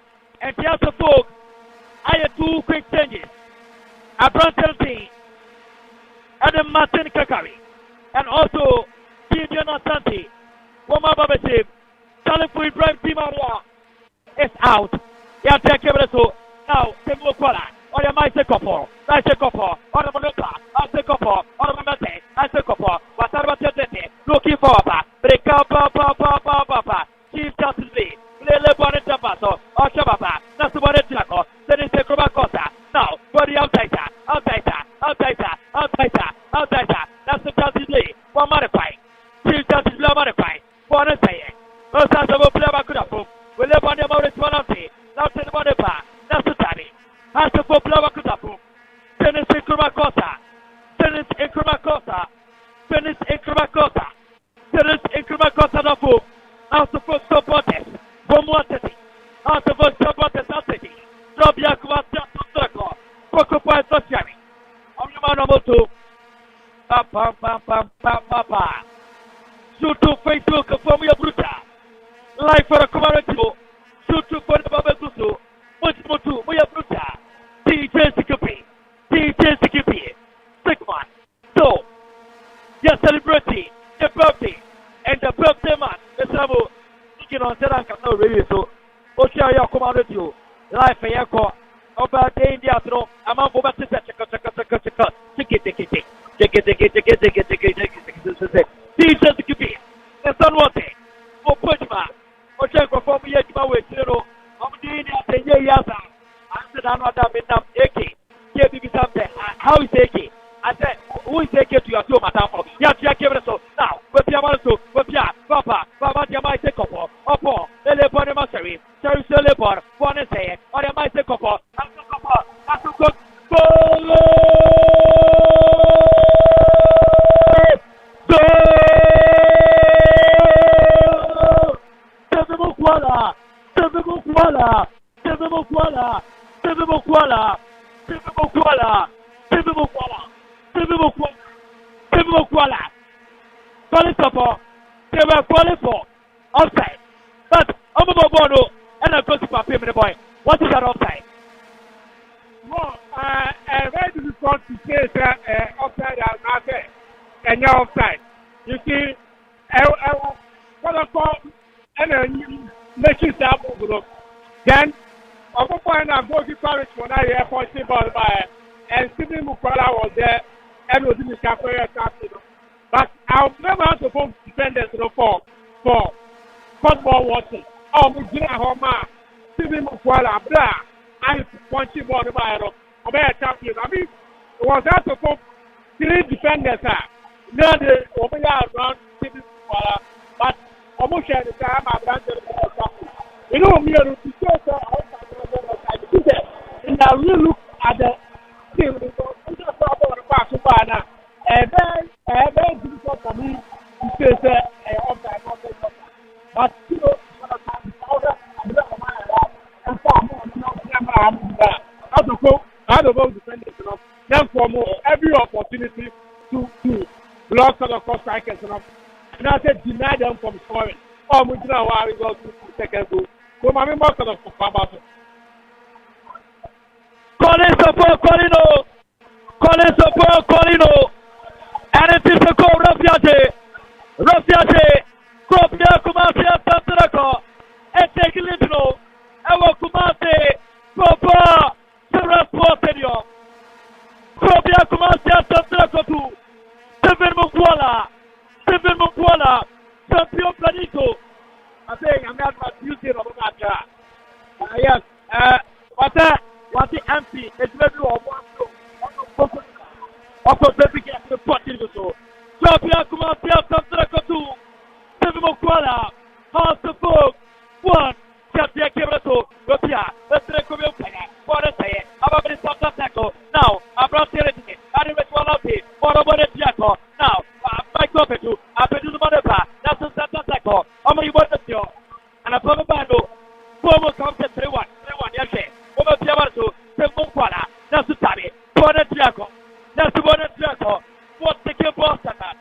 And Tiaso Folk. I had 2 quick changes. A Branton team. And then Martin Kakari. And also Gideon Asante. Wama babesem. Salifu Ibrahim Timaria is out. Yeah, take care of it. Now, Timo Kola. Or your Maise Kopo. Maise Kopo. Or the Moluka. Maise Kopo. Or the Mate. Maise Kopo. Watarba Tete. Looking for Papa. Break up, Papa. Chief Justice Lee. Lele Bonnet Tapaso. Or Shababa. Nasu Bonnet Jaco. Then it's a Krobakota. Now, for the outsider. That's the Justice Lee. One modify. Chief Justice Lee modify. One say. Osasabo Plava Kudapu, will live on the Maurice Monte, not in the Monepa, that's the Tani. As the Plava Kudapu, Tennis in Krumakota, Tennis in Krumakota, Tennis in Krumakota, Tennis in Krumakota Nafu, as the first supporters, from one city, as the first supporters of city, Drop Yakuma Drako, Pocopa Society, on your man number 2, Papa. Shoot to Facebook from your bruta. Live for a commercial. Shoot to for the Babazusu. Much more to Moya Bruta. DJ Sikipi. Sigma. So, you're celebrating the birthday and the birthday man. The Samu. You know, Seranka, no really so. Oshia commercial. Live for Yako. Over the India throw. Amanfo Batista. Check it. DJ Sikipi. The sun was it. Oh, Pujma. O check for me at my way, Zero. I'm doing it 10 years. I said, I'm not that AK. Give me something. How is AK? I said, who is AK to your tomb? Amanfo. Yes, you give it so. Now, with Yamato, with Ya, Papa, you might take up. Opo, Lele Bonema Sherry, Sherry Silibor, one is here, or you might take up. Offside. But I'm about Bono and I go to Papi, my boy. What is that offside? Well, very difficult to say that offside and market and you're offside. You see, what I call and making that move. Then, I'm going to find out what you call it when I hear for ball by and Sidney Mukwala was there and was in the cafe. But I'll never have to go defenders for football watching. Oh, Mujina Homa, Sidney Mukwala, blah. I punching ball by a champion. I mean, it was that to go 3 defenders. Now they over around Sidney Mukwala, but almost at the time I've done the you know, me and and I really look at the team. And then difficult for me to say but you know, I don't know defenders enough. Then for more every opportunity to block other cross strikers enough. And I said deny them from scoring. Oh, we do not want to go to second goal. So my member kind of Colin support, Colin support, Colino. And it is a goal, Rafiate, Kopia Kumasi, Tantarako, and take Litino, Ewa Kumasi, Papa, Sarah Sports Stadium. Kopia Kumasi, Tantarako, Seven Mukwala, Champion Planito. I think I'm not using of that. Yes, what the MP is maybe one of the big party so. Champion Kumasi, Tantarako, Seven Mukwala, House of Folk, 1, Champion Kibrato, Rupia, let's recover for a say, about the Santa Taco. Now, I'm not here. I didn't want to be for a bonnet Jaco. Now, my coffee to, I pay to the mother, that's a Santa Taco. I'm a want to and a proper bando. Former comes at 3-1, yes, over Piamato, Seven Mukwala, that's the Tabi, Bonnet Jaco, that's the bonnet Jaco. What the kill boss at that?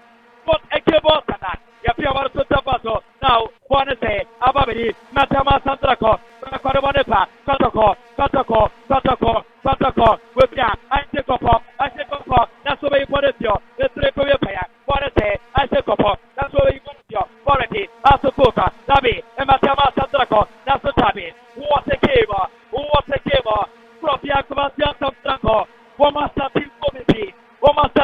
What a kill boss at that? Yapiamato Tabato, now, Bonnet, Ababidi, Matama Santraco, Kotoko, with ya, I take up, that's the way you put it, let's recover your pay. Bonnet, I take up, that's the way you put it, quality, Asuka, Tabi, and Matama Santraco, that's the Tabi. What a gamer, Propia Kumasia Santraco, Womasta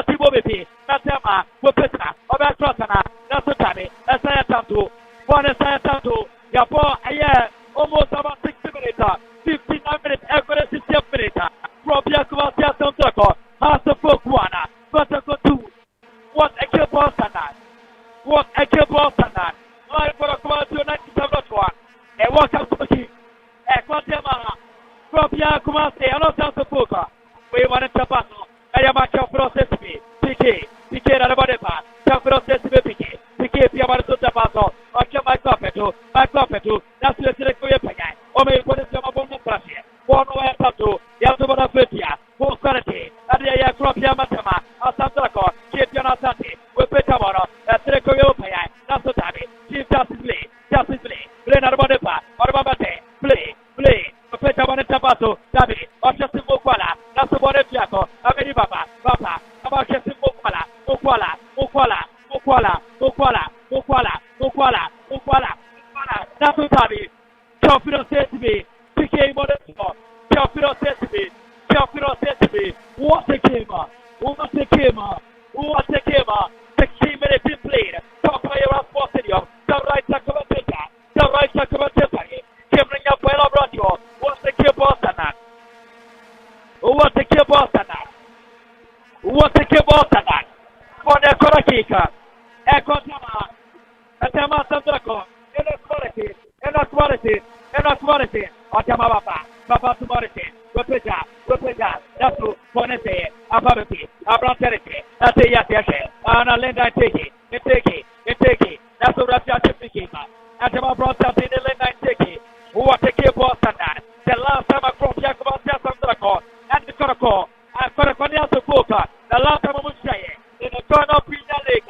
Tibobi, Matama, Wopeta, Obatrasana, that's the Tabi, that's I am to, one is I am to, Yapo, a year, almost about 60 minutes, 59 minutes, every 60 minutes, Propia Kumasia Santraco, has the folk one, Kotoko 2, what a kill boss and that. What a kill boss and that. Live for a Kumasia 97.1, and welcome to the king, and Quatemana, Propia Kumasi, and also the Fuka. We want to battle. I am a champ process me. PK, and a body part. Champ process me, PK, Piamato Tabato, or my carpet, that's the secret pay. Or may put it on a bonus brush. One way tattoo, Yatubana Fetia, full quality, and the Akropia Matama, Asantaco, Chipiana Santi, with Petamoro, a secret pay. That's the Tabi, Chief Justice Lee, Glen Arbonepa, Arbabate, play. Petamone Tabato, Tabi, or Justin Mukwala, that's the bonnet Jaco, Abedi Papa, about Justin Mukwala, that's the Tabi. Champion says to me, PK Modesto, Champion says to me, what a gamer, the key minute is played, top player of Sports Stadium, the right commentator, Cameron Yapella Bradio, what's the key boss and that? What a key boss and that? For the Dakika. Ekotama. Atama Sandrako. Inequality. Atama Papa Tumarity. Repeja. That's who Ponete. Ababati. Abranterity. That's a yes. Anna Linda Tiki. That's who Russia Tipika. Atama brought up in the Linda Tiki. Who was a key boss at that. The last time I crossed Yakubas Sandrako. And the Koroko. And Korakonia Sukuka. The last time I was saying. In the turn of Premier League.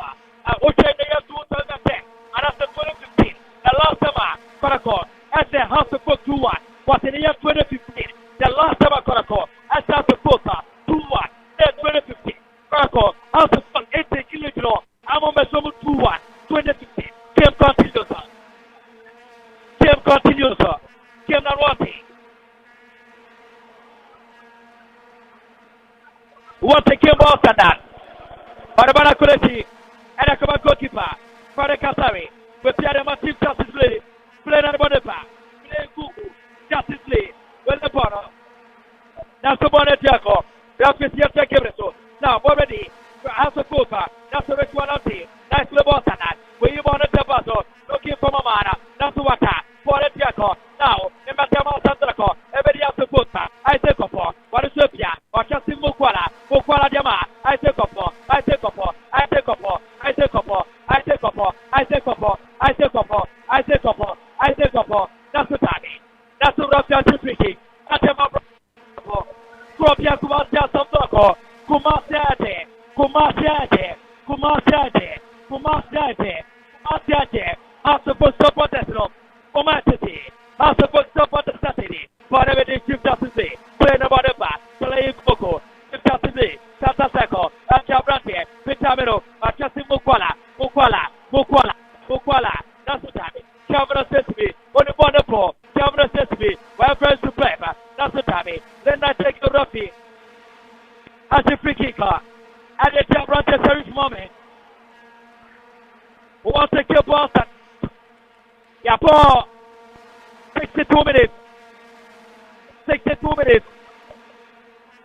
Which in the year 2010. And after 2015. The last time Korako. As the House of Cook 2-1. Was in the year 2015. The last time Korako. As the House of Cook 2-1. Then 2015. Korako. House of Cook 80 kilos. I'm on my 2-1. 2015. Game continues. Game not wanting. What a game was that? Barima Kuleti, and a command goalkeeper, Father Kasari, with Pierre Matif Justice Lee, play on the Bonepa, play Kuku, Justice Lee, with the Bono. That's the Bonnet Jaco, that's with Yeta Kibreso. Now, already, House of Copa, that's the Rituality, that's the Bosana, where you want to Basso, looking for Mamana, that's what Bonnet Jaco. Now, in Matama Sandraco, everybody has to put I take up for what is Sophia, or Justin Mukwala Diama, I take up for, that's the timing. That's the Russia speaking. That's the Kropia Kumasia Sandraco, Kumasiate, I'm supposed to support that no. Omatity, I'm supposed to support the Saturday. Whatever they give Justice Day, play about the back, play Coco, Justice Day, Santa Seco, Achabrante, Vitamino, Justin Mukwala, that's the time. Camera says to me, on the wonderful, Camera says to me, my friends to play, that's the time. Then I take the Ruffy as a free kicker, and the Chabrante service moment. Who wants to kill Boston? Yeah, for 62 minutes.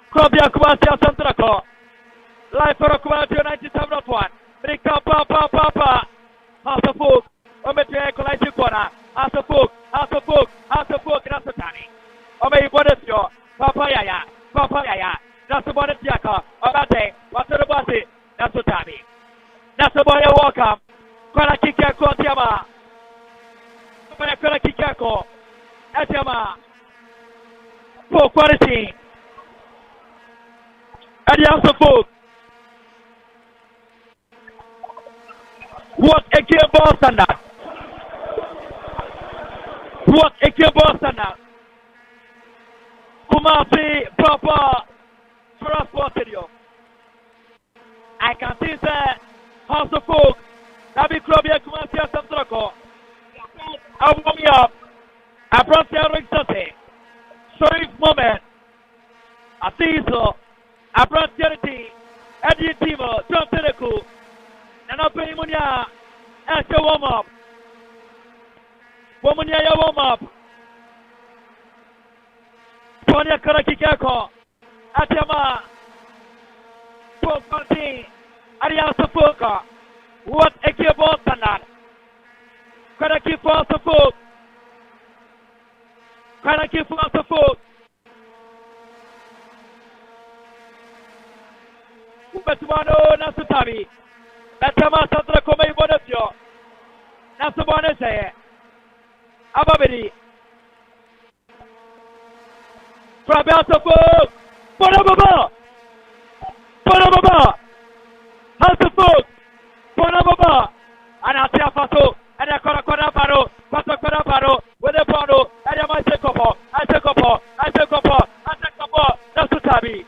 Kropia Kumasia Sandraco. Live for Kumasia 97.1. Brika Papa. House of Folk. Ometre Colite Corner. House of Folk. Nasutani. Ome Bodesio. Papa Yaya. That's the Bodesiaka. Obate. What's the Bossi? Nasutani. That's the boy welcome. Kona Kika Kotiama. Kona Kikako. Atiama. For quality. And the House of Folk. What a game ball standard. Kumasi Papa Transport Studio. I can see the House of Folk. Nabi Kropia Kumasia Sandraco. I warm me up. I brought the Eric Sate. Sorry moment. I see so. I brought charity. Eddie Timo. John Teleku. And I pay Munya. As a warm up. Womunya warm up. Tonya Karakikako. Atama. Pokanti. Ariasa Foka. What a keyboard standard. Karaki for support. Betumano Nasutami. Natama Sandra Come Bonafio. Nasubonese. Ababidi. Frabel support. Bonababa. House of Folk. Bonababa. Anatia Faso. And a Korakora Paro, with a Pano, and a Masekopo, that's the Tabi.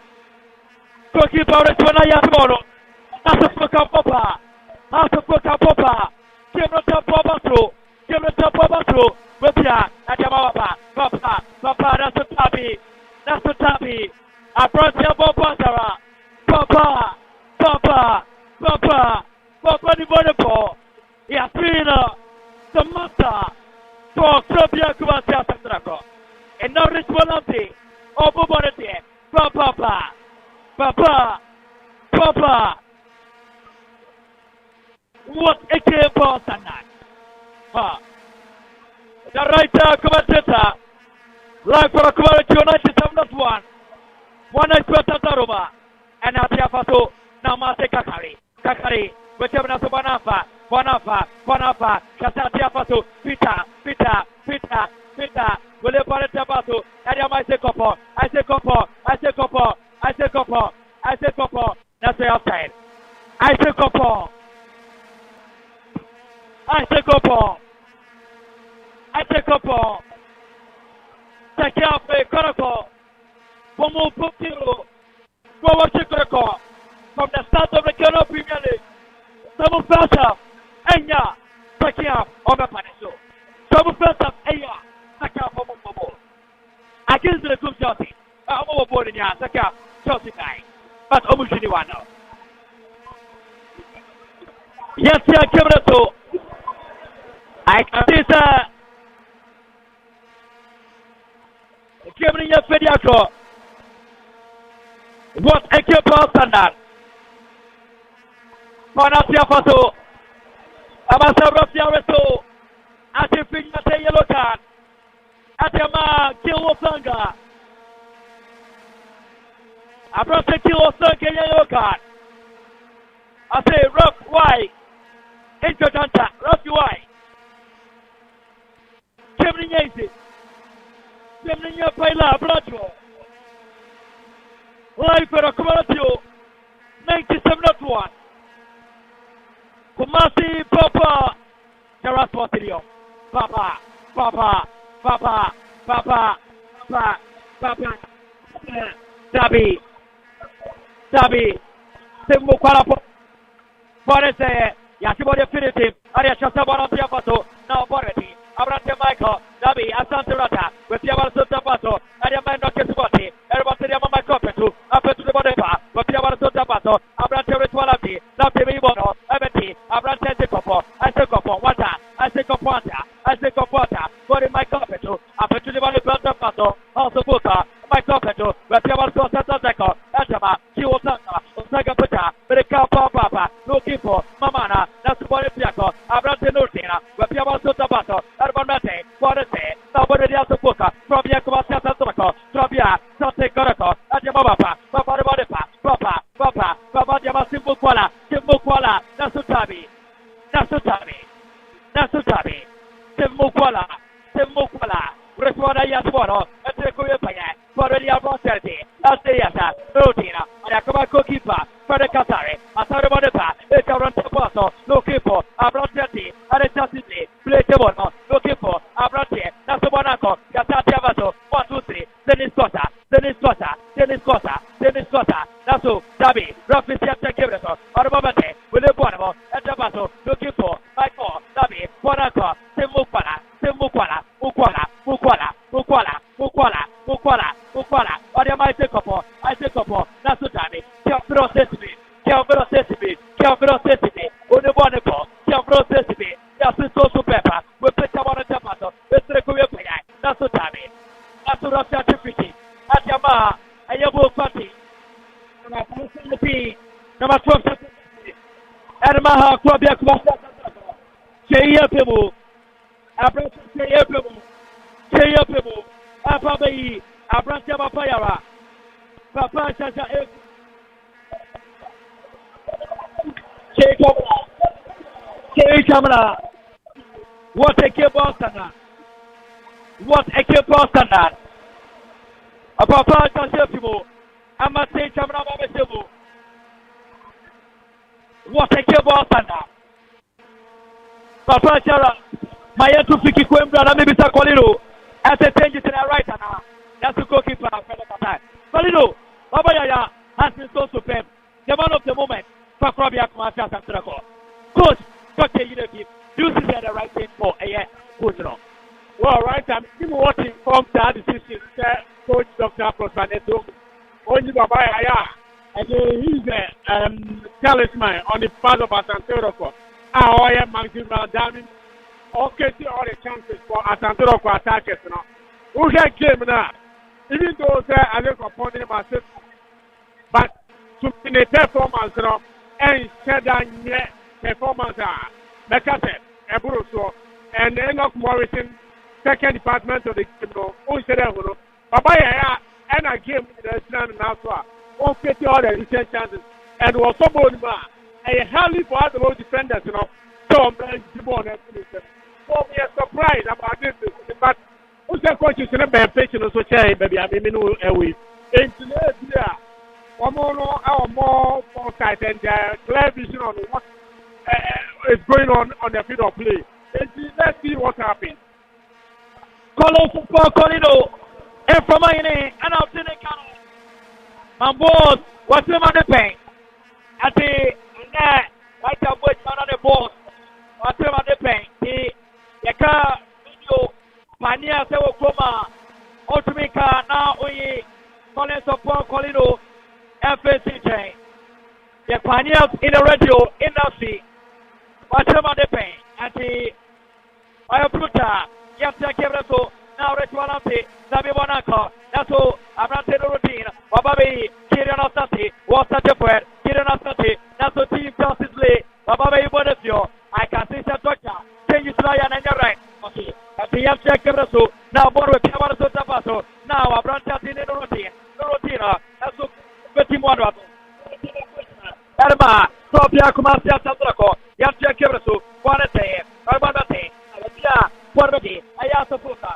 Cookie Powder to Naya tomorrow. That's a Popa. Give us a Papa through. With ya, and Papa, that's the Tabi. I brought your Papa, Papa, the Bonaparte. Yasina, the master, for Kropia Kumasia Sandraco. And now rich volunteer, or Bobonete, Papa. What a game for tonight. The right commentator, live for a quality United 7-1. One expert at Aroma, and Atiafato, Namase Kakari, whichever as Banafa, Casatiafato, Pita, will you put it about I say Copo, that's the outside. I say Copo. Take out a Kotoko. Pomo Pukiro. Forward Chikoroko. From the start of the Kano Premier League. Some first Enya. Take out on the Paniso. Some first Enya. Take out from Mobo. Against the good Chelsea. I'm overboard in your take out Chelsea guy. But Omushini Wano. Yes, I came to. I can see Germany Fediaco. What a keeper standard. Panasia Fato. Amasabra Fiareto. At the Fignate Yellow Card. At the Ma Kilo Sanga. I brought the Kilo Sanga Yellow Card. I say rough white. Introdanta, rough white. Germany Paila Bracho. Live for a Comatio 97-1. Kumasi Papa Jaraspotilio. Papa. Dabi. Simbo Qualapo. Forese. Yashibo definitive. Aria Chatabara Tiapato. Now Boreti. Abrante Michael, Dabi, Asante Rata, with Yamato Tapato, and Yamano Kesubati, everybody Yamama Copetu, up to the Bodepa, with Yamato Tapato, Abrante Ritualati, Napi Mibono, Abeti, Abrante Secopo, I take a Pota, Body my Copetu, up to the Bodepa Tapato, also Buka, my Copetu, with Yamato Tapato, Atama, Kiwosaka, Osaka Puta, Bereka Papa, no Kipo, Mamana, that's the Body Piaco, Abrante Nutina, with Yamato Tapato, Arbanate, Forese, nobody else to book from Yakuba Satoko, Trabia, Sante Koroko, Ajamapa, Papa Bodepa, Papa Yamasimbukwala, Timbukwala, Nasutabi, Timbukwala, Reswana Yaswano, and Tekoya, Forelia Bonserti, Asteyata, Rutina, Ayakaba Kokipa, Fede Katari, Asare Bodepa, Ekaran Tapaso, no Kipo, Abranti, Aretati, Playtable, no Kipo, Abranti, Nasobanako, Gatatiavato, 1, 2, 3, Dennis Costa, Nasu, Dabi, Rafisia Kibreso, Arbabate, William Bonamo, Etabato, no Kipo, Michael, Dabi, Bonako, Timbukwala, or I take up, Nasutami, Kiambro Sesame, Unibonico, Kiambro Sesame, Yasuso Superpa, we put someone at Tapato, let's recover Nasutami, Nasurafia Trifiti, Atama, Ayabu Fati, number 12, Ermaha, Kwabia Kwasa, Jaya Pibu, Jaya Pibu, Apabai, Abrantama Payara, Papa Chacha, Kamala. What a keyboard standard. A Papa Chacha, Amate Chamana Sebu. What a keyboard standard. Papa Chara, Maya to Fiki Quembra, maybe Sacolino, as a change in a right now. That's the goalkeeper of the Colino, Baba Yaya has been so superb. The man of the moment, Fakrabia Kumasa Santrako. Coach, Dr. Unity, do you see the right thing for a year? Well, right, I'm still watching from that decision, Coach Dr. Prosaneto, Only Baba Yaya, and he's the talisman on the part of Asante Kotoko. I am Maximum Damning. Okay, see all the chances for Asante Kotoko attackers now. Who can game now? Even though I look upon him as but to in a performance, and said that performance. Mekase, Eburuso, and Enoch Morrison, second department of the game. Papa, and I came to the stand now. All 50 other recent chances. And was so bold, a highly for the most defenders, So I'm going to be on. So we are surprised about this, but who's the coach is in a bad patient or so, baby? I mean, we. In today's year, our more foresight and clear vision on what is going on the field of play. Let's see what happens. Colino, and from my name, and out to the canal. My boss, what's the matter? At the right up with another boss. What's the matter? The car video, Pania Sewo Coma, Automeka, now we Collins of Colino, FSC. The pioneers in the radio industry. What's the matter? At the Ayapluta, Yamta Kevraso, now Retuanate, Nabi Wanaka, that's all. I'm not in the routine. Bababi, Kirian Asante, what's that different? Kirian Asante, that's the team Justice League. Bababi Bonifio, I can see that doctor. Can you try and you're right? Okay. At the Yamta Kevraso, now born with Cavaraso Tapaso, now I'm not in the routine. The routine, that's so pretty wonderful. Erma, Sopia Kumasia Tadraco, Yamta Kevraso, Quanate, Arbadate, Alapia, Quarbati, Ayasaputa.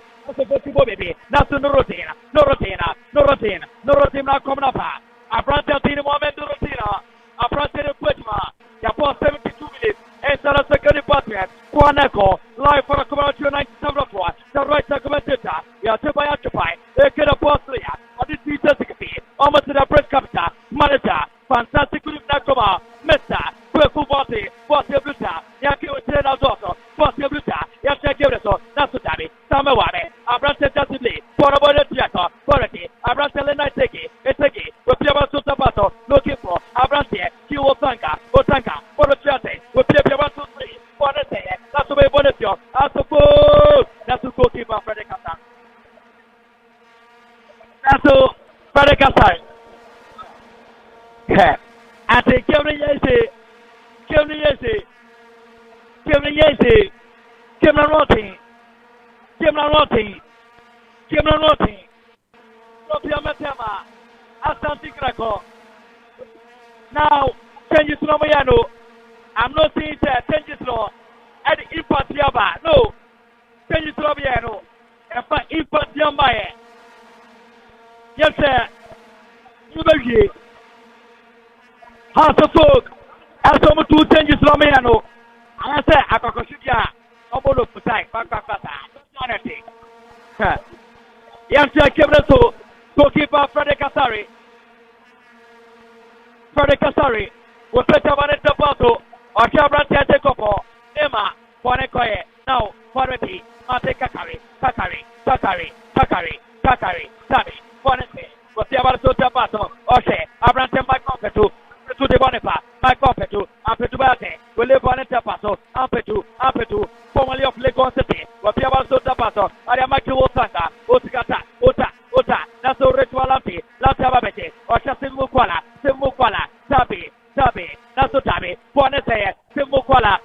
Baby, that's no routine, no routine, no routine, no routine, not coming up. I brought the team moment to routine. I brought the Putma, the post 72 minutes, and the second department, Quaneco, live for a commercial 97 the right commentator, you are to occupy, they get a post layer, on the T-Certificate, almost to the press capital, manager, fantastic group Nakoma, Mr. Kweku Boti, Boti Bluta, Yaki Utena Zoto, Boti Bluta, Yaki Givreso, Nasutami, Samawane, Abrante Jasibli, Porabo Tiato, Porati, Abrante Lenateki, Eteki, Wapiaba Sutapato, looking for Abrante, Kiwo Sanka, Otanka, Porochate, Wapiaba Sutri, Porate, Nasube Bonetio, Asuko, Nasuko Kiba Fredekasa. Nasu Fredekasa. I think Kevin Yesi, Asante Kotoko. Now, changes to Moyano. I'm not saying that changes law at the impact Yaba. No, changes to Moyano. And for impact Yamba. Yes, sir. You know, House of Folk, as some two changes to Moyano. I say, I can shoot ya. Obolo Putai, Bakakata. Yamcha Kebreso, goalkeeper Frederick Kasari. Will play Tavaneta Pato, or Cabra Tecopo, Emma, Ponecoe, now, Forety, Mate Kakari, Sabi, Ponete, will see about Tapato, Oshe, Abrante Mike to the Bonifa, Mike Competu, Ampetubate, will live on a Tapato, Ampetu, formerly of Lagos City, will see about Tapato, Ariamaki Osaka, Ota, that's a ritual Latababete, or Simukwala, Sabi, that's what Tabi, Ponete, Simukwala,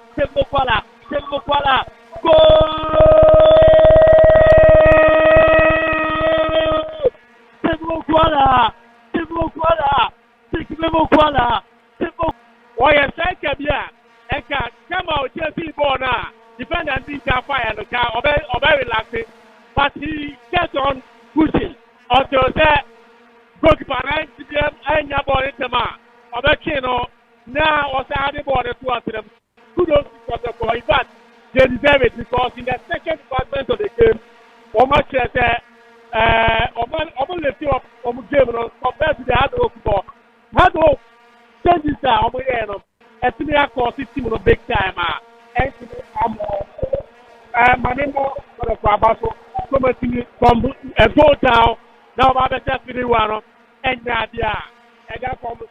goal! Simukwala, why a second year, and can come out Chelsea born now. Defendant didn't fire the car or very relaxing, but he kept on pushing until that goalkeeper ran to them and your ball into man. Or that now was added border to us. Kudos to Kotoko. In fact, they deserve it because in the second department of the game, almost compared to the hard work ball. Hard work changes are a senior course team of big time. And my name is Abaso, from a go down. Now, I'm just really one and Nadia, and that comes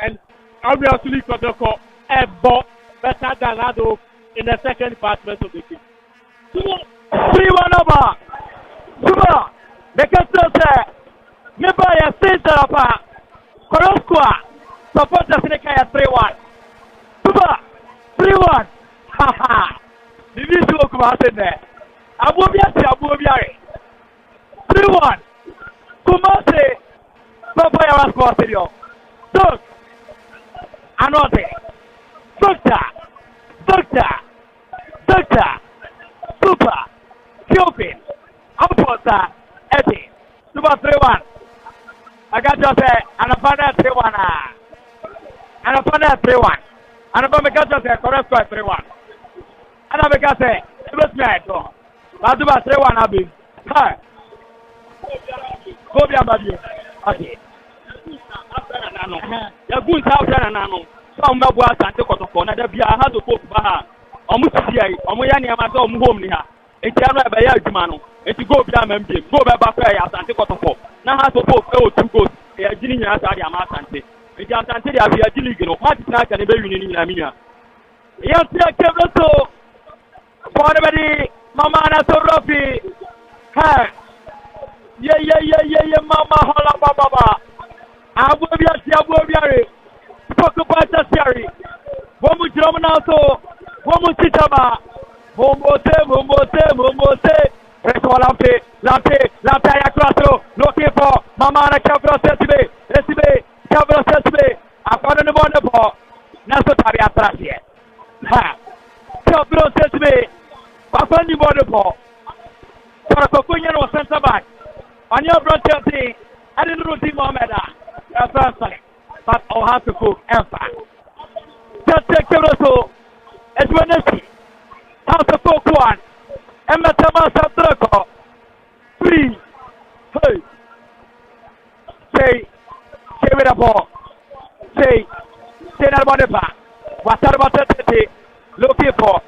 and obviously Kotoko a ball better than Ado in the second department of the game. 3-1 over. Super. The castle said, never a center apart. Koroskwa. Support the Seneca 3-1. Super. 3-1. Haha. The video come out in there. Abubiare. 3-1. Kumase. Papa Yawas Quaserio. Dog. Anote. Doctor. Super. Cupid. Amposa. Eddie. Super 3-1. I got to say, and a final 3-1. And a final 3-1. And a got to say, correct 3-1. And I got to say, it was mad. But do 3-1, I'll be. Hi. Go be a baby. Okay. The good house and Nano. Some of us Asante Kotoko, and the Bia has to put Baha. Almost here, Omoyani Amazo home near. It's a by Yajimano. It's to go down and go back to Asante Kotoko. Now has to put 2 goals. They are dealing as I am Asante. It's Asante, they are dealing. What is not going to be in Amina? Yes, so for everybody, Mama Nasorofi. Hi. Yeah, Mama Hola Baba. Abubiari. Pokopata Sari. Womu Jomanaso. Womu Chitama. Momose. Resto Lampe, Yakraso. Looking for Mama Cabra Sesibe. Cabra Sesibe. I found the wonderful. Naso Taria Trasia. Ha. Cabra Sesibe. I found the wonderful. For a Cocuyan or Santa Back. On your brother, I didn't know the moment. But I'll have to cook empire. Just take care of so. It's when it's House of Cook 1. And Matama Satrako. 3. Hey. Say with a ball. Say that about the back. What about the looking for?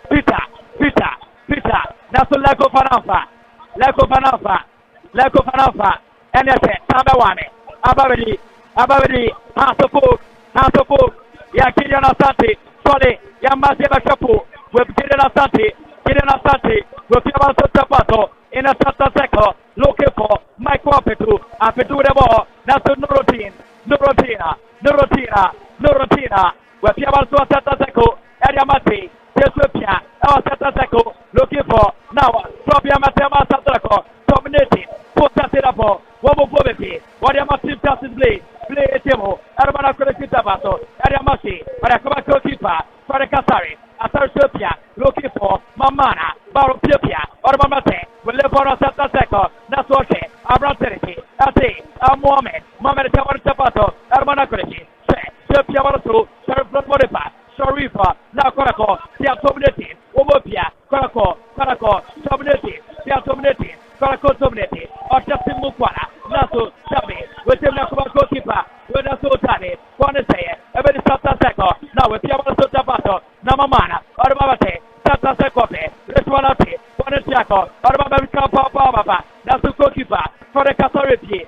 Peter. That's a lack of Analpha. And that's it. Tabawane. Ababedi. House of Cook. Yakidian Asante. Sorry. Yamasiba Chapu. With Gideon Asante. With Yabaso Tapato. In a Santa Seco. Looking for Mike Wapetu. Apetu the ball. That's no routine. No routine. With Yabaso Santa Seco. Ariamati. Tesupia. Our Santa Seco. Looking for now. Probia Matema Satraco. Dominating. Put that in a ball. One more poverty. What am I still passing play? Play a table. Armana Collectabato. Ariamasi. Paracomaco keeper. Paracasari. Asarpia. Looking for Mamana. Baro Pia. Or Mamate. Will live for a Santa Seco. That's okay. Abranterity. Ati. A Mohamed. Mohamed Tapato. Armana Collecti. Sepia Barato. Sarah Modifa. Sharifa. Now Coraco. They are dominating. Omopia. Coraco. Dominating. They are dominating. Coraco dominating. Or Justin Mukwana. Naso. Sabi. With him now Coraco keeper. With a Sultani. One say. Every Santa Seco. Now with Yamato Tapato. Namamana. Or Mamate. Santa Secope. Reswanati. One Jaco. Or Mamaka Papa. Nasu Kokipa. For the Casaripi.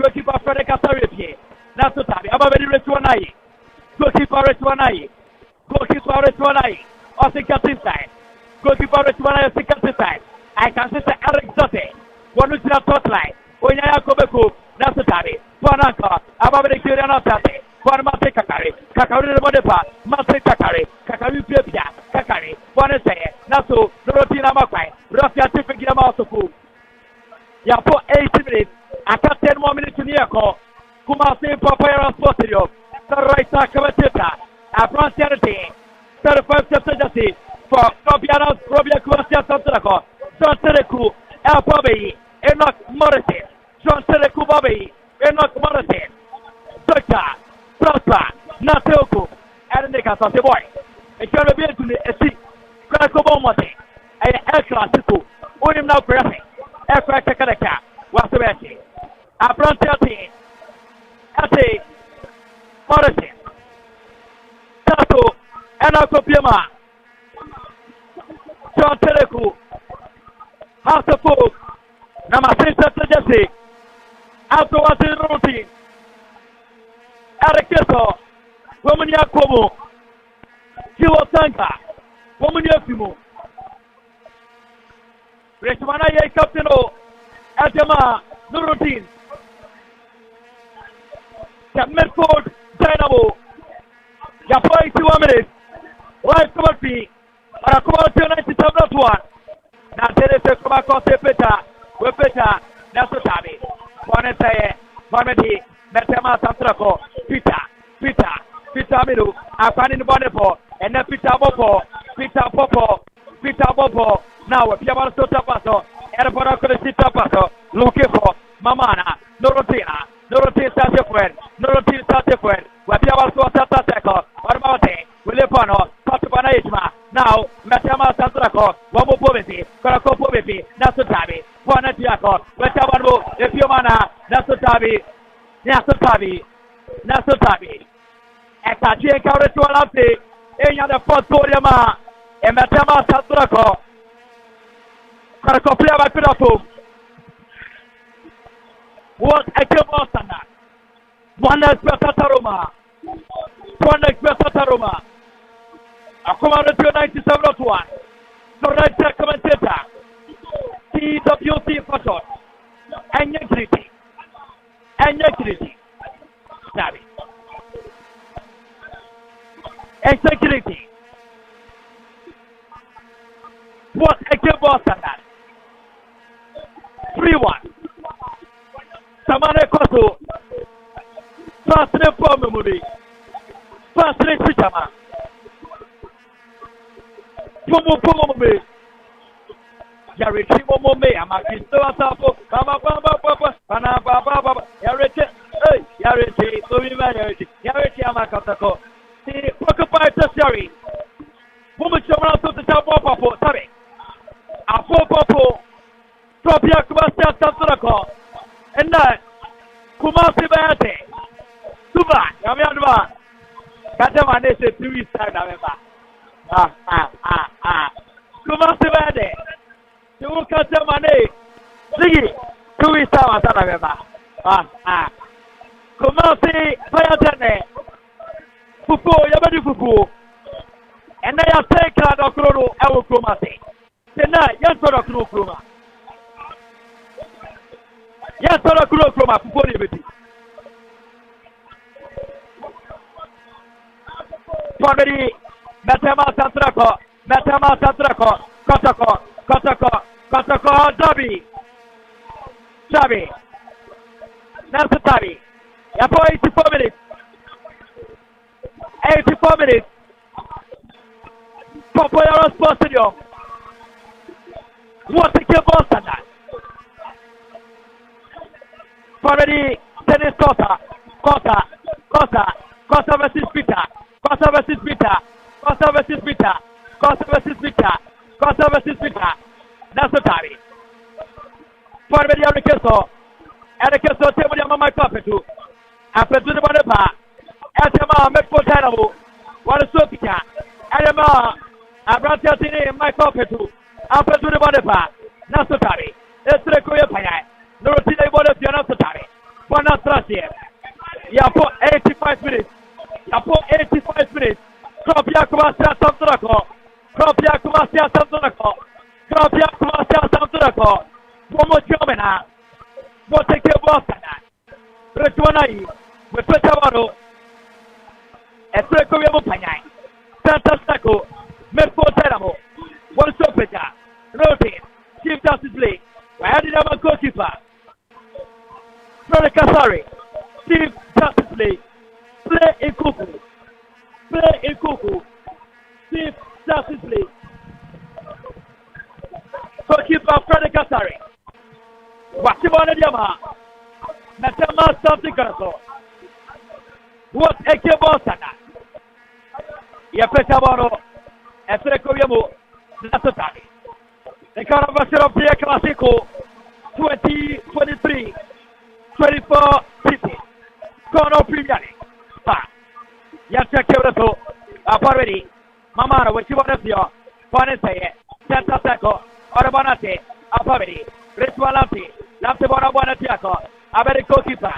Kokipa for the Casaripi. Nasu Tabi. Ababedi Reswanai. Goalkeeper Reswanai. Or the captain side. Goalkeeper Reswanai or the captain side. I can say Eric Zote. One who's not top line. When I go back, that's the Tabi. Panaka. Ababedi Kiriana Tate. One Mate Kakari. Kakari the Modepa. Mate Kakari. Kakari Pia. Kakari. One say. Nasu. Rotina Makai. Rafia Tiffin Yamasu. Yeah, for 80 minutes. I got 10 more minutes in the call. Kumasi Papa Sportio. The right side Kamatita. A bronze charity. 35 September for Robia Kuasia Santraco. John Tereku. El Bobby. Enoch Morrison. John Tereku Bobby. Enoch Morrison. Doctor. Prosper. Natoku. And the Casa boy. A Caribbean to the sea. Cracobo Monte. An aircraft to William now pressing. Aircraft Kakaraka. What's the best? A bronze charity. Ati. Morrison. Tato. And Akropong-Akuapem. John Tereku. House of Folk. Namasisa Jesse. Alto Routine. Eric Kesso. Woman Yakobo. Kiwo Sanka. Woman Yafimu. Reshmana Ye Captain O. Ajama. Nuruddin. Medford Dynamo. Ya point 1 minutes. Life come fee. Para come to 97.1. Na tere se come across Peter. We Peter. Naso Tabi. One say. Mamedi. Metema Santrako. Peter Miru. I find in the body for. And then Peter Popo. Now if you want to stop us. Airport to the city paso. Looking for Mamana. Norotina. Norotina. What you want to attack. What about it? Wilipano. Patapana Ishma. Now, Matama Santrako. Wamu Povisi. Korako Povisi. Nasutabi. Ponatiako. Wetabaru. If you mana. Nasutabi. Ekachi encourage to Alapti. In the first podium. And Matama Santrako. Korako player by Pidafu. What a kill standard. One expert Taruma. Akuma to 97.1. Correct commentator. TWC Photo. And Sabi. And security. What a kill standard. 3-1. Samane Kosu. Fast reform movie. Fast Pitama. Pomo me. Yari Chimo me. I'm a Kisto Sapo. Baba. Yari. So we married. Yari Amakatako. See, occupy tertiary. Woman Shamana to the Tapo. Sorry. A Popo. Tropia Kubasta Santurako. And that Kumasi Bate. Suba, Yamiadva. Katamane said 2 weeks time, Kumasi Bade. You will Katamane. Sigi, 2 weeks time, Kumasi Payatane. Fuku, Yabadi Fuku. And they have taken a Kuro, Ewo Kumasi. Tonight, yes, for a Kuruma. Yes, for a Kuruma, Fuku. Family, Matama Santrako, Kotoko, Dabi, Nasutabi, Yapo 84 minutes, 84 minutes, Popular Sports Stadium, what a kill Boston, Family, Tennis Costa versus Peter. Costa versus Peter. That's the time. For the Ericaso, Table Mama Coffee. After the Bonapa, Atama, Metro Tanamo, what a Sopica, Adama, Abratini, my coffee too. After the Bonapa, that's the time. Let's require Paya. No Tina Bonus, you're not the time. One not trust here. You have 85 minutes. Apo 85 minutes. Kropia Kumasia Samturako. Momo Chomena. Moteke Bosana. Retuanai. With Petavaro. Espreco Yamopanya. Santa Saco. Merpo Teramo. One Sopeta. Rotate. Chief Justice League. Where did I go keeper? Kasari. Chief Justice League. Play in Kuku. Chief Justice League. So keep up Freddy Kasari. Wakibana Yama. Natama something Garaso. What a Kibosana. Yapetabaro. Efreko Yamu. Nasotani. The Caravassar of the Classico 2023 24 City. Kono Premier. Yacha Kevrato, Aparedi, Mamara, what you want to see, Panese, Santa Saco, Orabanate, Aparedi, Ritualati, Lamtabona Bonatiaco, Aberico Kipa,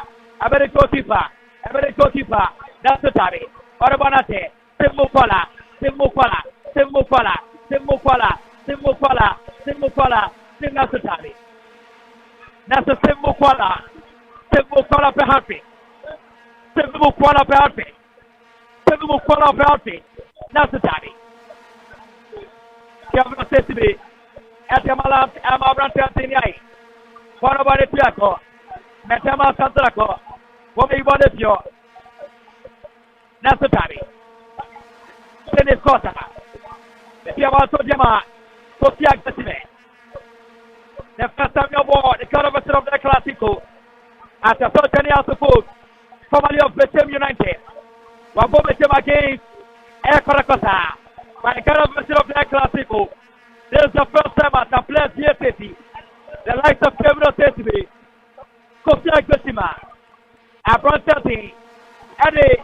that's the Tabi, Orabanate, Simufala, Simnasutabi. That's a Simufala per happy. Semu Kola Brownie. Nasatani. Kevin Sesibi. Atamala Amabrantaniai. One about it, Piaco. Metama Sandraco. What may you want if you're Nasatani. Dennis Costa. If you have also Jama, Sophia Gassime. The first time you bought the color of the Classico at the first year of the food, formerly of Betem United. One for Betem against Air Caracasa. By the color of the Classico, this is the first time at the place here city. The likes of Kevin Sesibi, Sophia Gassima, Abron 30, Eddie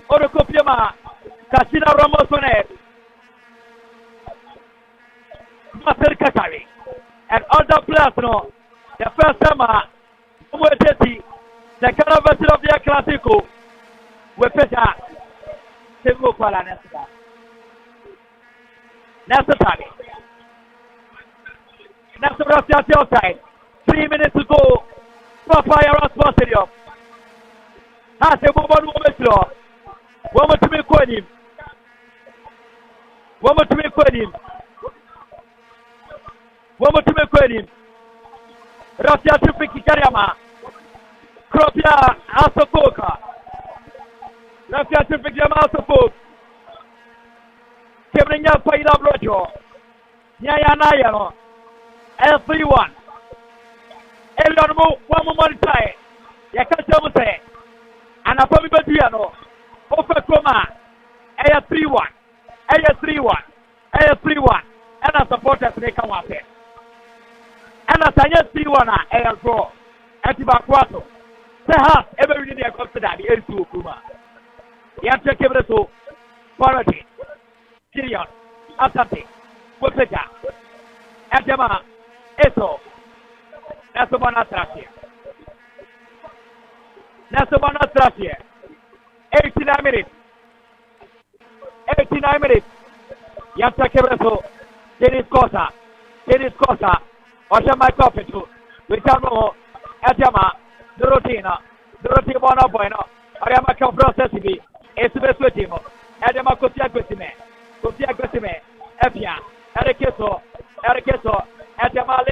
Orocopiama, Casina Ramos. Marcel Katari and other players, no, the first time, the Caravansary of the Classico with Peter Semu Kuala Nasatani. Nasatani outside. 3 minutes to go. Fire on Sports Stadium. Has a woman slow. Woman to make with him. Woman to make with him. Woman to make with him. Rafia Trifiki Kariama. Kropia Asokoka. Rafia Trifiki Amasofok. Kevin Yapaila Brojo. Nyaya Nayano. L31. Elon one more time. Yakasha say. And a probably Badiano. Ofa Koma. Aya 3-1. Aya 3-1. Aya 3-1. And a supporter to make a one. And as I just 3-1, Aya draw. Antibaquato. Perhaps every day I come to that. The L2 Kuma. Yamcha Kevreso. Quality. Kirion. Asante. Kotoko. Ajama. Eso. That's the one last year. That's the one last year. 89 minutes. 89 minutes. Yamcha Kevreso. Dennis Costa. Dennis Costa. Osha Michael Petu. Richard Ajama. Dorotina. Dorotina Bona Bueno. Ariama Process TV. Esbeso Timo. Adama Kosia Gosime. Kosia Gosime. Efia. Erekeso. Erekeso. Adama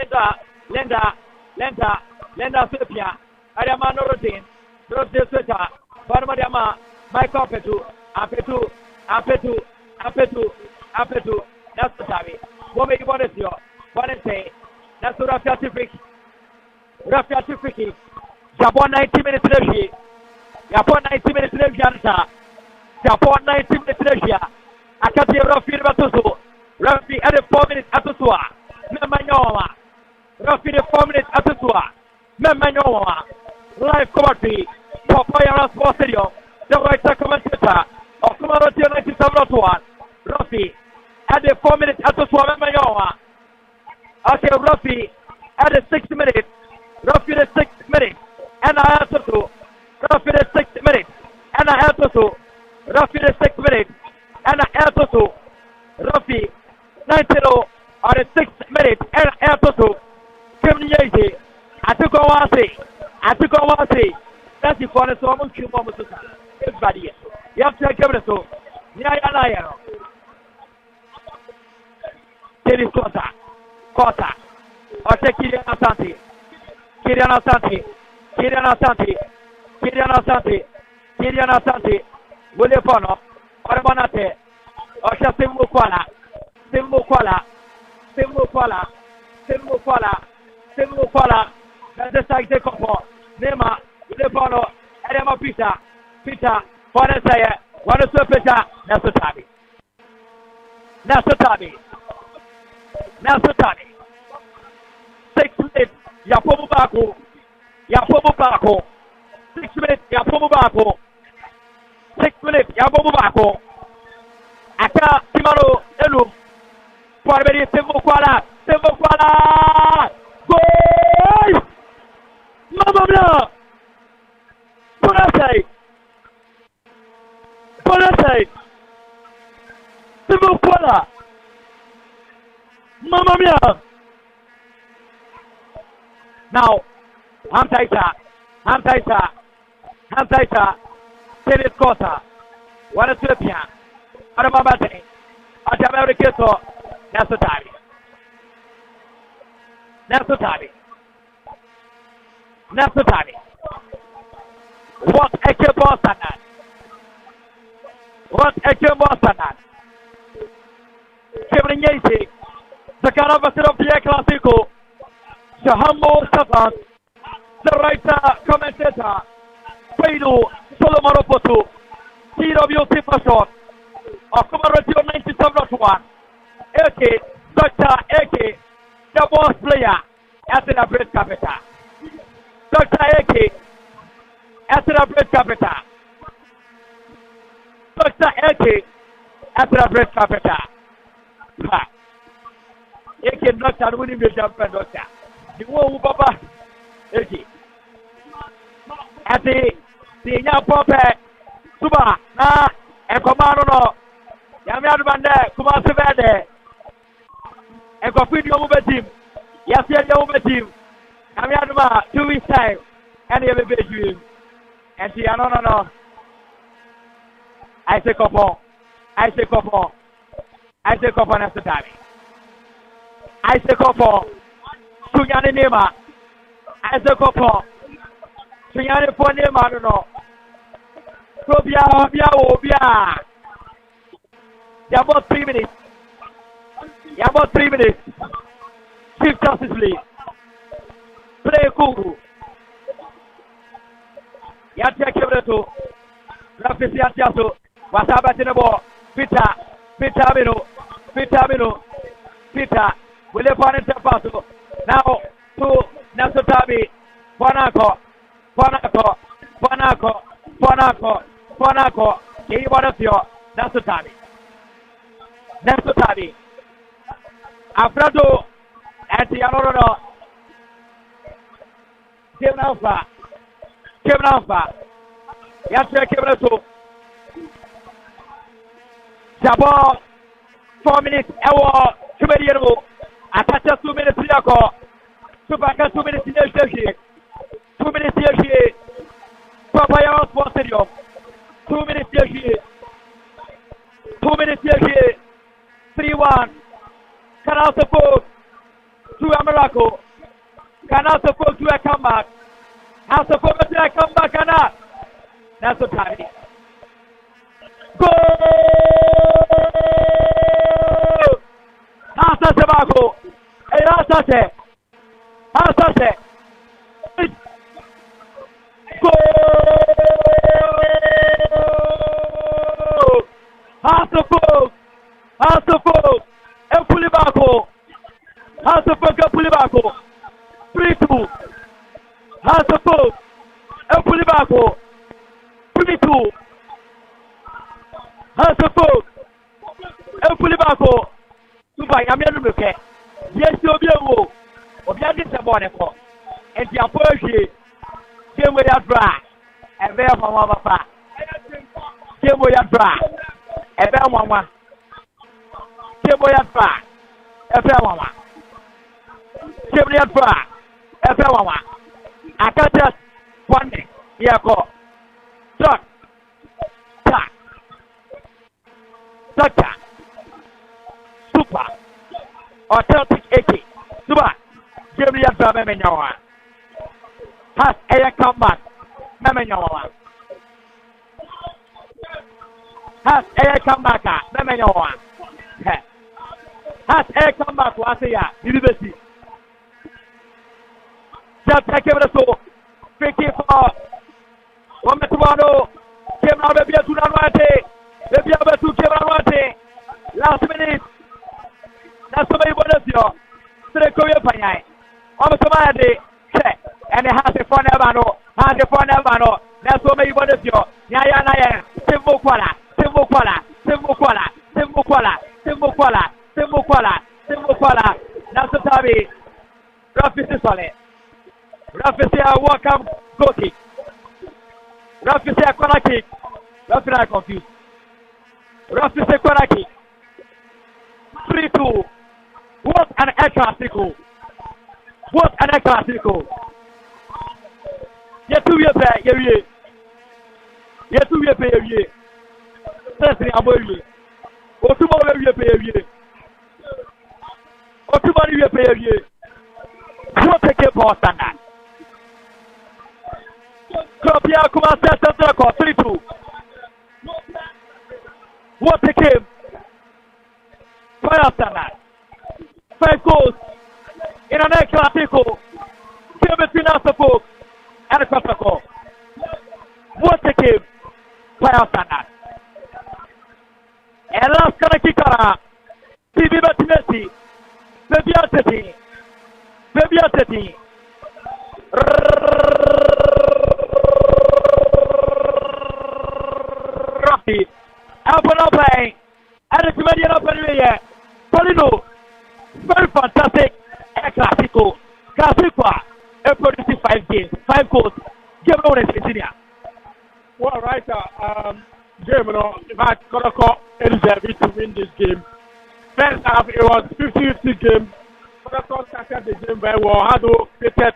Lenda Sophia. Adama Norotin. Dorotin Sweta. Barima Michael Petu. Apetu. That's the time. What make you want to see? What to say? That's what Rafia Tifiki. Japon 90 minutes left. Japon 90 minutes left. Japon 90 minutes left. I can't hear Rafi Batuso. Rafi at 4 minutes at the Sua. Memanoa. Rafi 4 minutes at the Sua. Memanoa. Live commentary. Papaya Sports Stadium. The right commentator of Commodore 97.1. Rafi at 4 minutes at the Sua. Memanoa. Okay, Rafi at the 6 minutes. Rafi the 6 minutes. And I have to. Rafi the 6 minutes. And I have to. Rafi the 6 minutes. And I have to. Rafi 90 or the 6 minutes. And I have to. Community. I took on one say. That's the corner. So I'm going to keep on with everybody. You have to give it so. Nyaya. Dennis Costa. Or take Kylian Asante. Kylian Asante. William Bono. Orbanate. Osha Semu Kuala. That's the side take up. Nema. William Bono. Adama Peter. Fonesaya. One of the Peter. Nasatani. 6 minutes. Yapomu Bako. 6 minutes. Yapomu Bako. 6 minutes. Yapomu Bako. Aka Timaro Elu. Parveri Semu Kuala. Goal! Mamma mia! Bonasai. Semu Kuala. Mamma mia! Now, Hamtaisa. Dennis Costa. What a Philippine. Adamabate. Atameriketo. Nasotari. Nasotari. What a Kibosana. What a Kibosana. Kevin Yacy. The Caravassero Pierre Classico. Shahambo Savant. The writer commentator. Pedro Solomon Poto. TW Tifa Okuma Radio 97.1. AK, Dr. AK, the boss player, at the Bread Capital. Dr. AK, at the Bread Capital. Dr. AK, at the Bread Capital. AK, Dr. William Jumper, Doctor. The war, Baba, AK. At the young Papa, Suba, and Commando. Yamiadu Bande, Kumasi Verde, and Kofi Yomuba team. Yes, Yomuba team. Yamiadu 2 weeks time, and you have a big and see, no. I say Kopo, Nasa Tami. I say Kopo, Sunyani Nema. I say Kopo, Sunyani for Nema, I don't know. Obia. You have about 3 minutes. Chief Justice League. Play cool. Yatia Kibreto. Rafis Yatiaso. Wasaba Tinabo. Peter Mino. Will find it passo. Now to Nasotabi. Ponako. He wanted your Nasotabi. Nasotabi. Afrato. Antianoro. Kim Alpha. Yatia Kibreto. Jabo 4 minutes. Ewa. Chuberiano. Atacha 2 minutes. Yako. Subaka 2 minutes. 2 minutes. Papaya Sports Stadium. 2 minutes. 2 minutes. 3-1. Canal support to a miracle. Canal support to a comeback. House support to a comeback. Canal. That's the time. Go! Asante Bako. Asante. Go! Asante. Empulibako. 3-2. Asante. Empulibako. 3-2. Asante. Empulibako. Super, I'm here to look at. Yes, you'll be a woo. Obiadi Saboneko. And the apology. Came with that bra. And there from our papa. Came with that bra. And there, Mama. Came with that bra. And there, Mama. Came with that bra. And there, Mama. I can't just one day. Yeah, go. Talk. Super. Authentic 80. Super. Jamie and Memenyawa. Has a comeback. Memenyawa. Has a comeback. Memenyawa. Has a comeback. Wasia. University. Just take it so. 54. One Metuano. Came out of the Tunawate. The Biaba to Kevanwate. Last minute. That's the way what is your. Korea Panyai. Almost and it has a phone Evano. That's what you want to do. Naya. Simple Kuala. That's the Tabi. Rafis is solid. Rafis welcome go kick. Rafis corner kick. Rafis are confused. Rafis corner kick. 3-2. What an classical. Yet 2 years back, yeah. Sesini Aboye. Otumba we pay. Otumba we pay. What take it for standard? Kopia Kumasi Asante Kotoko 3-2. What take it? Fire standard. 5 goals in an Classico. Game between Asante and Kotoko. What take it? Fire standard. And last Kanakikara. TV Batimesi. Baby Ateti. Rafi. Alpha playing. And it's Median Open. Polino. Very fantastic. Classico. Classico. Producing 5 games. 5 goals. Game on in Virginia. Well, right, game, if I Kotoko deserved to win this game. First half, it was 50-50 game. Kotoko started the game very well. Had created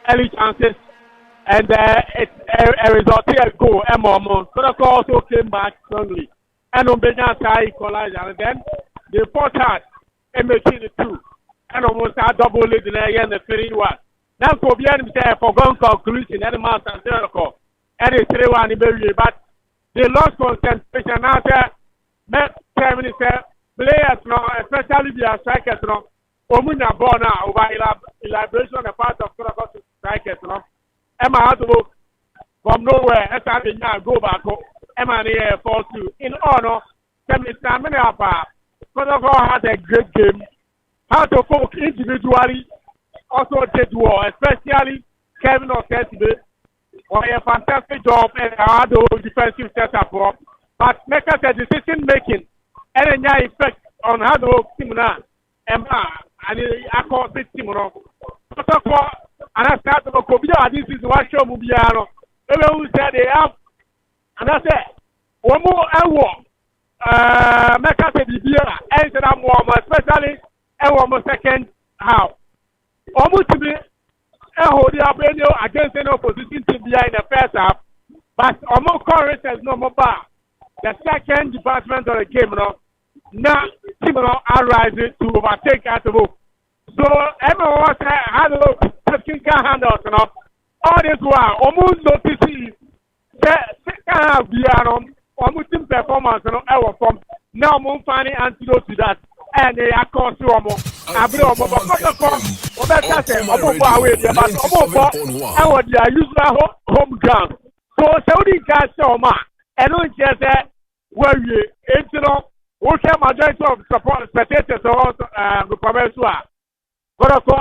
early chances, and it resulted in a goal. Kotoko also came back strongly. And Ombenya equalized, and then the fourth half, made 2. And almost had double lead in the 3-1. Now, Kobian said for going conclusion, and the master and and it's 3-1 in Belgium, but they lost concentration after players, especially the strikers, Omuna Bona over elaboration on the part of strikers. Emma had to look from nowhere, as I did not go back. Emma near 4-2. In honor, Kotoko had a great game. How to focus individually also did well, especially Kevin Oketibe. A fantastic job and had the defensive setup, but make us a decision making and any effect on how the team now. Emma and I call this team. And I start to go. This is what show Mubiano. Who said they have, and I said, one more hour. Make us a DBA and I'm warm, especially a warm second half. Almost to be. Against any opposition team behind the first half, but almost current has no more bar. The second department of the game now team arising to overtake at the book. So everyone had a look taking handles all this while almost noticing that second half almost team performance from now I'm finding antidote to that. And they are called to Omo. I believe Omo, but Omo, they are usual home ground. So, Saudi guys, Oma, and don't just say, well, we can majority of support spectators or the Pamesua. Kotoko,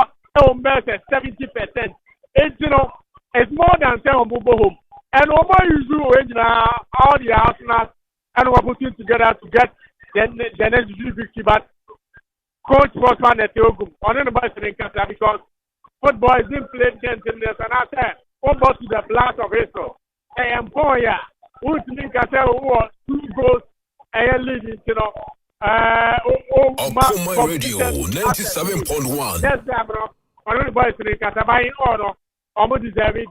70%. It's more than 10 home. And Omo usually all the Arsenal and we're putting together to get the next victory, but Coach Sportsman at Yogum on the bus in Canada because football is being played gentleness and I said, almost to the blast of history. And Poya, who's in Canada, who was 2 goals and leading, Akropong Radio 97.1. Yes, bro. On the bus in Canada, by in order, almost deserving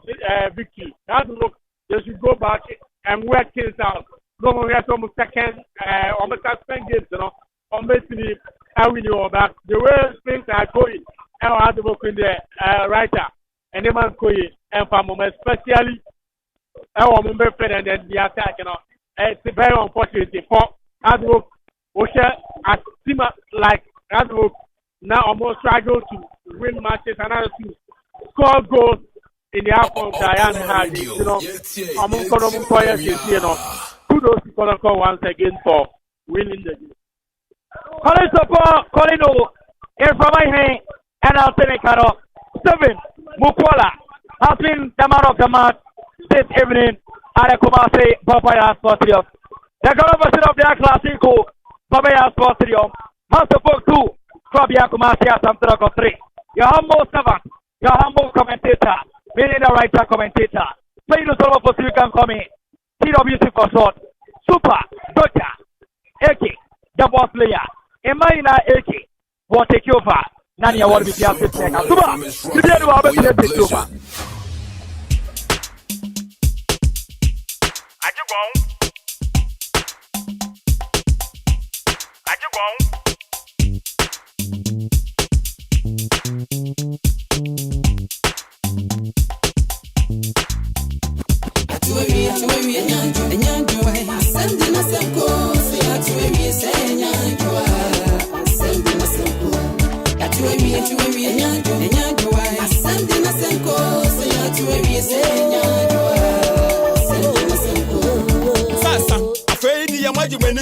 victory. That's look, they should go back and work things out. No one has almost second, almost second games, on basically how we know about the way things are going. I had to work in the writer and the man going and for moment, especially our member friend and then the attack. It's very unfortunate for hard work. A team like hard work now almost struggle to win matches and to score goals in the half of Diana Hard. Kudos to Kotoko once again for winning the game. Calling support, calling over. In from my hand, and I'll take it. 7 Mukwala has been the man of the match this evening at the Kumasi Papaya Sports Stadium. The version of their Classico Papaya Sports Stadium has to book 2 from the Kumasi Asante Kotoko 3. Your humble servant, your humble commentator, meaning the writer commentator. Play the solo for you can come in. TWC for short. Super Dota AK the boss player. Emmaina AK will take over. Nani award with the assist maker. Super. You did what I take over.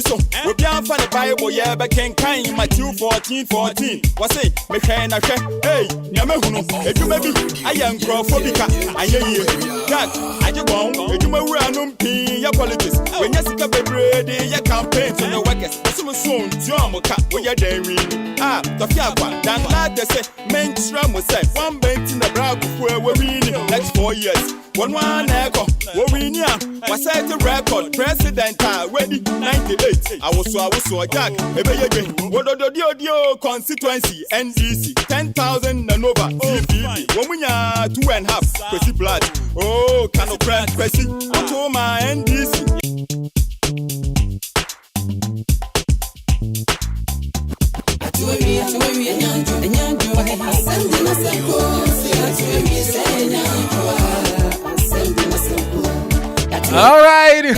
so. We be on the Bible, yeah, but can kind Matthew 14:14. What say? Me shine a share. Hey, Yamahuno, if you maybe I am Crawfordica. I hear you. Jack, I just want you may run on your politics. When you see a baby, your campaign to the workers. Some soon, Jomoka, where you're daring. Ah, the Fiapa, Dan Lad, say, men strum was said. One bench in the brow before we're winning. Next 4 years. One echo, what we knew was set the record. President, ready 98. I was so Jack. What the constituency, NDC, 10,000 and over. CPB, 2.5, Pressy blood. Oh, can of press, Pressy, to my NDC. All right,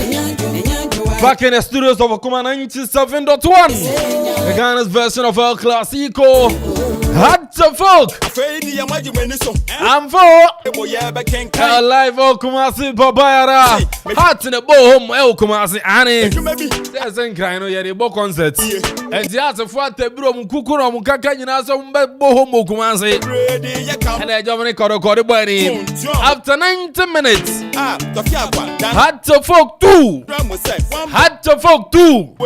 back in the studios of Akuma 97.1, the Ghana's version of El Clasico. Hot to folk. I'm for live El Kumasi Babayara. Hot in the bohom El Kumasi Annie. There's a kind of yet book concerts. And the other for the broom Kukura Mukaka, you know, some bohom Kumasi. And I don't call the body. After 90 minutes, hot to folk 2. Hot to folk 2.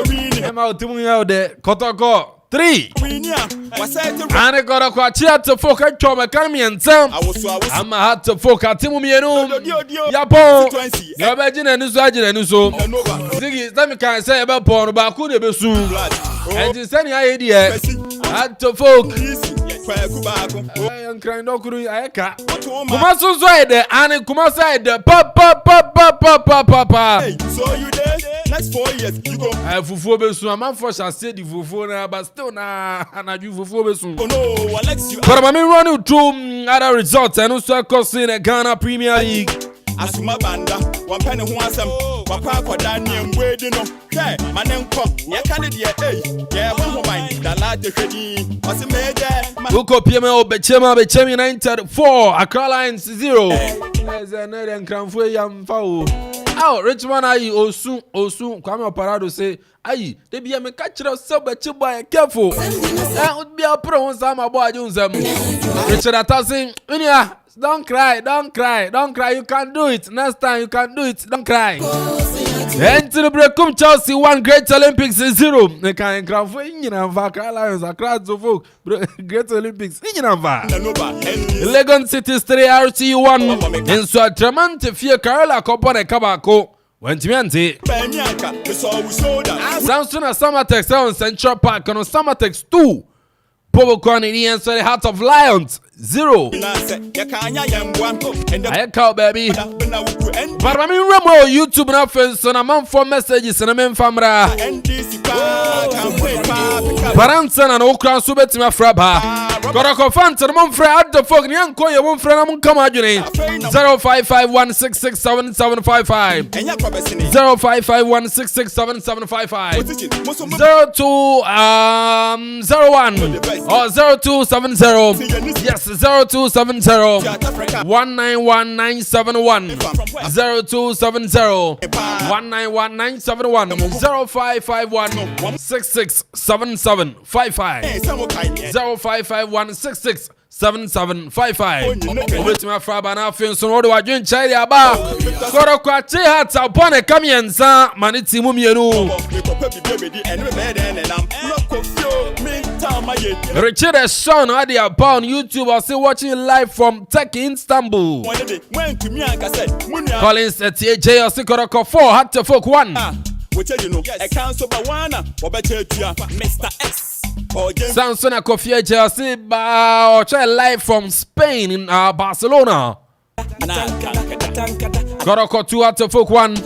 I'm out to me out there. Kotoko. 3. And I got a quachia to folk at Choma Carmian Sam. I'm a hat to folk at Timumiano. Yapo, Yabajin and Usajin and Uso. Ziggy, let me can say about Porn about Kude Besu. And you send your idea. Hat to folk. I am crying no kuru ayaka. Kumaso side and Kumasa the papa. So you there? Next 4 years you go. Fufu besu Amanfo shall say the fufu na but still na anaju fufu besu. Oh no, Alex you. But I'm running through other results and also costing the Ghana Premier League. Asuma banda, one penny who answer. Papa kwa Daniel Mbwedi no. Okay, manenko. Ya candidate yeah, one woman. The lad shedi. What's the major? Uko PMO Bechema United 4, Accra Lions 0. There's another Akropong yam foul. Oh, Richmond ayi osun Kwame Oparado say ayi they be me catch so Becheba careful. Would be a pro on some boy Junzem. Richard Atasin, Unia, don't cry, you can do it. Next time you can do it, don't cry. Enter the break, Chelsea 1, Great Olympics 0. They can Akropong Akuapem Lions across the folk. Great Olympics Legon City 3, RT 1. In so Tremante Fia Carla Copone Kabako. When Timente Samson Summertex on Central Park on Summertex 2. Pobo Kwanini the Heart of Lions 0. I call baby. But I mean, Ramo YouTube now first on Amanfo messages and a man famra. Paransan and Okra Subetima Fraba. Got a confant and Monfre at the fog. Yanko, your one friend, I'm come out. 0551667755. 0551667755. 0201 or 0270. Yes, 0270 191971. 0270 191971. 0551 667755. 0551 667755. With my father now feels so what do I drink chai aba. Koro kwa che hat upon a kamienza maniti mumienu. Richard Sean Adi on YouTube are still watching live from Turkey, Istanbul. Collins at TJ or Sikoroko 4 had to folk 1. Mr. X. Samson Akofie Chelsea or try live from Spain in Barcelona. Koroko 2 had to folk 1.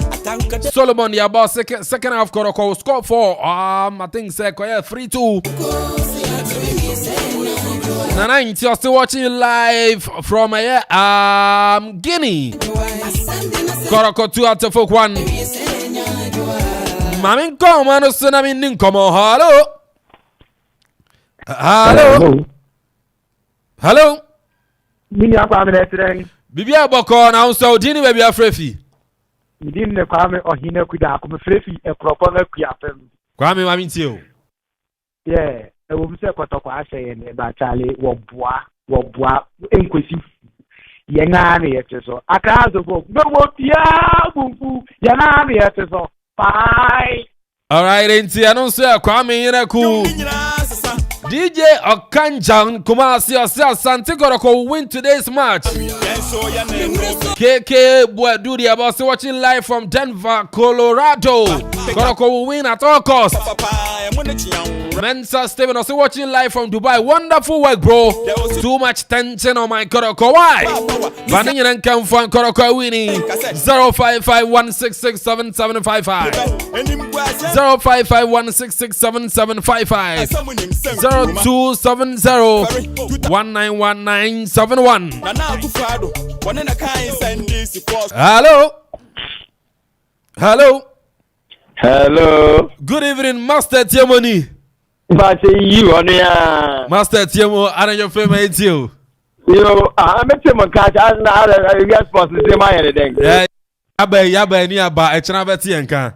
Solomon the about second half Koroko scored 4. I think say 3-2. Nana, you're still watching live from Guinea. Koroko 2 had to folk 1. Mamin come on, tsunami ninkomo. Hello. Mini Kwame today. Bibia Boko na so dini baby afrefi. Midin ne Kwame Ohine kuda ko frefi Akropong-Akuapem. Kwame Maminti. Yeah, I will say Kotoko Ashe and Bachali Wobwa Inquisitive. Yanani at so. I can't go. No, what? Yeah, Bumbu. Yanani at so. Bye. All right, Inti. I don't say Kwame Inaku. DJ Okanjan Kumasi Asante Kotoko win today's match. KK Boadudi about watching live from Denver, Colorado. Kotoko will win at all costs. Mensa Steven also watching live from Dubai. Wonderful work, bro. Too much tension on my Kotoko. Why? Vanilla and come from Kotoko winning 0551667755. 0551667755. 0270191971. Hello. Good evening, Master Tiamoni. But you on Master Tiamo, I know your favorite you. I'm a Timon catch. I'm not a guest for the same anything. Yeah, Yaba, nearby a Chanabati and can.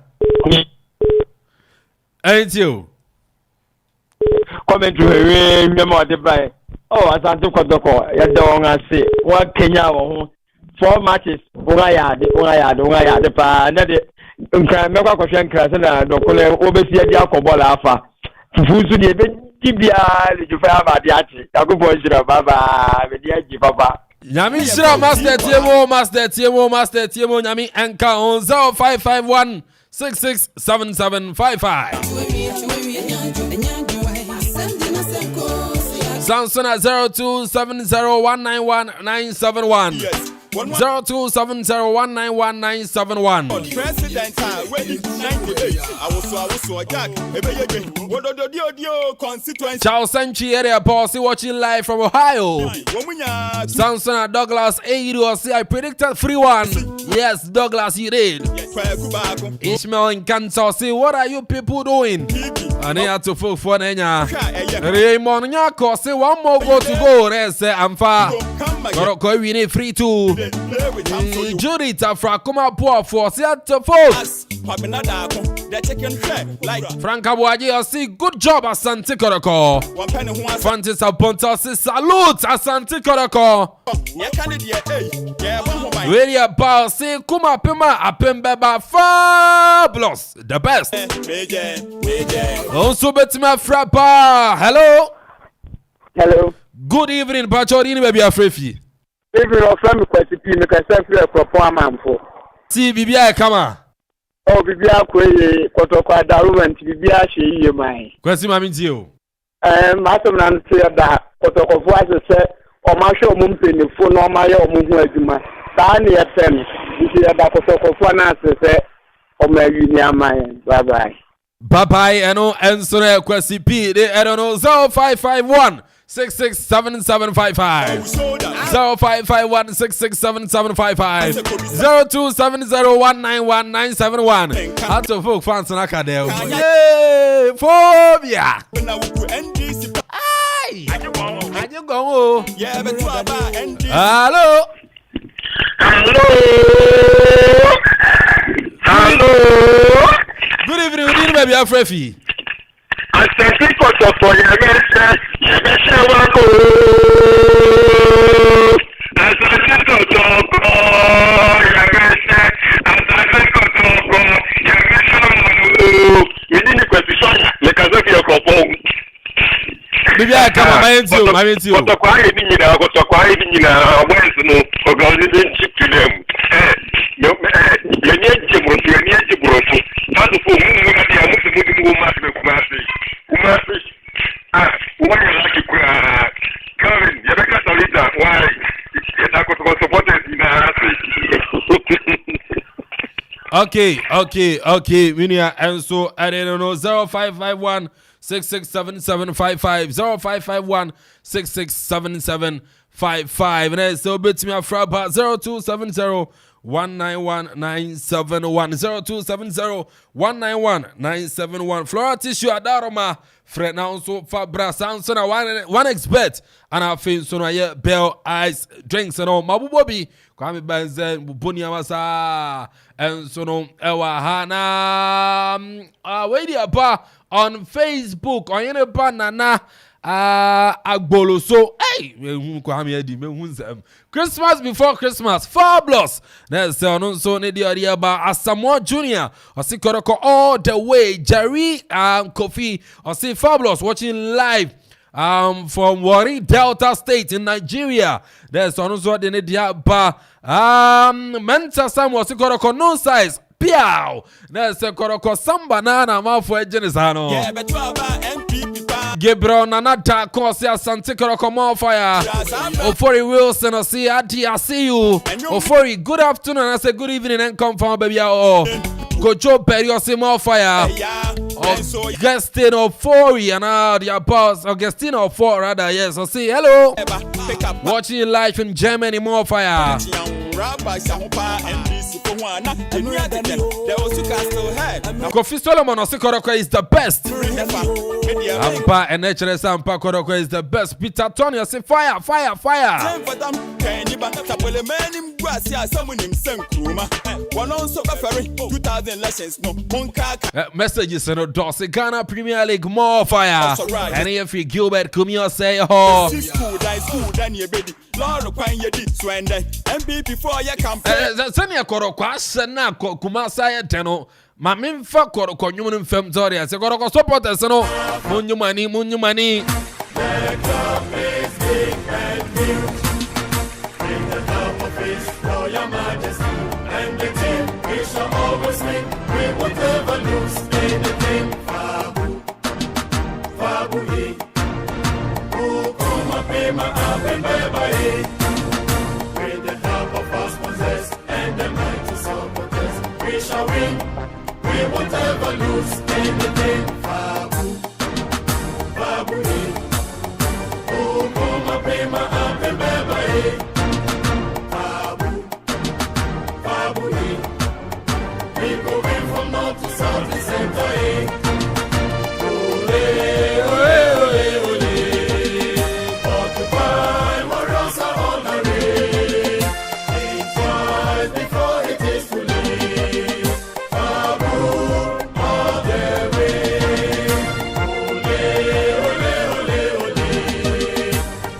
Ain't you? Coming to a memory by. Oh, Asante Kotoko, you don't see what Kenya 4 matches. Ungaya, the pa, Mekwa question Krasana, Dokole, Obesia Diakobola Alpha. Fufu de Tibia, you have a diati. Akuffo, Baba, Mediaji Baba. Yami Shira, Master Tiamo, Yami Anka on 0551 667755. Samson at 0270191971. 0270191971. President, Charles Sanchi area boss watching live from Ohio. Samson at Douglas A. I predicted 3-1. Yes, Douglas, you did. Ishmael in Kansas, see what are you people doing? And they had to full for Nenya. Raymond Nyako, say one more go to go. Rest, I'm far. Kotoko we need 3-2. Judith Frakuma poor for Seattle folks. Frank Abuaji, see good job Asante Kotoko. Francis Aponta says salute Asante Kotoko. Really about say Kuma Pema Apembeba fabulous, the best. Also Betima Frappa. Hello. Good evening, Pachorini baby Afrefi. If you are from the question, you can say Amanfo. See, Bibia, come on. Oh, Bibia, Kotoko, Daruman, Bibia, she, my. Question, I mean, you. Master Man said that Kotoko was said, or Marshall Mumpin, the phone on my own movement. Danny FM, you see about Kotoko for an answer, or maybe near mine. Bye bye. Bye bye, and no answer, question P. I don't know, 0551 667755. 0551 667755. 0270191971. How to folk fans in Acadel. Yay! Phobia! Aye! How you go? Hello! Good evening, baby Afrefi. Asante Kotoko, Asante Bibi I come my into. Kotoko I need no organization chip to them. You need to How to put why you like to Karen, you make us a leader. Why? You're not going to support it in Okay. Minia, and so I don't know 0551 667755 0551 667755 and so bit me a frap 0270 191-971 0270-191-971. Flora tissue adaroma Fred now so Fabra Samson one expert and our face so na Bell Ice drinks and all Mabubobi Kwame Benzen Bubunia Masa and so no Ewa Hana wait bar on Facebook on any banana Agbolo so hey Christmas before Christmas fabulous there's so need the idea about Asamoah Junior or see Kotoko all the way Jerry Kofi or see fabulous watching live from Warri Delta State in Nigeria. There's also the need the about Mensa Sam was Kotoko no size Piao there's a Kotoko some banana Amanfo Ejenisano yeah but Gabriel Nanata Kosi Asante Kotoko fire. Ofori Wilson I see Adi I see you. Ofori good afternoon I say good evening and come from baby oh. Kojo Periosi more fire. Augustine Ofori and the boss Augustine Ofori rather yes I see hello. Watching you live in Germany more fire. Kofi Solomon Osikotoko is the best. Ampa and HRS Ampa Kotoko is the best. Peter Tony I say fire. Messages in the Ghana Premier League more fire. And if you Gilbert Kumio say oh Sanya Kotoko Asana Kumasa Teno Mamimfa Kotoko Nyumun Fem Tori I say Kotoko supporters no Munyu money The club is big and new. Bring the top of His Royal Majesty and the team we shall always win. We won't ever lose anything. Fabu Akuffo-Akuapem with the help of our sponsors and the mighty supporters, we shall win. We won't ever lose anything. Fabu we go in from north to south and center. Occupy warriors are on the way. Think twice before it is too late. Fabu all the way.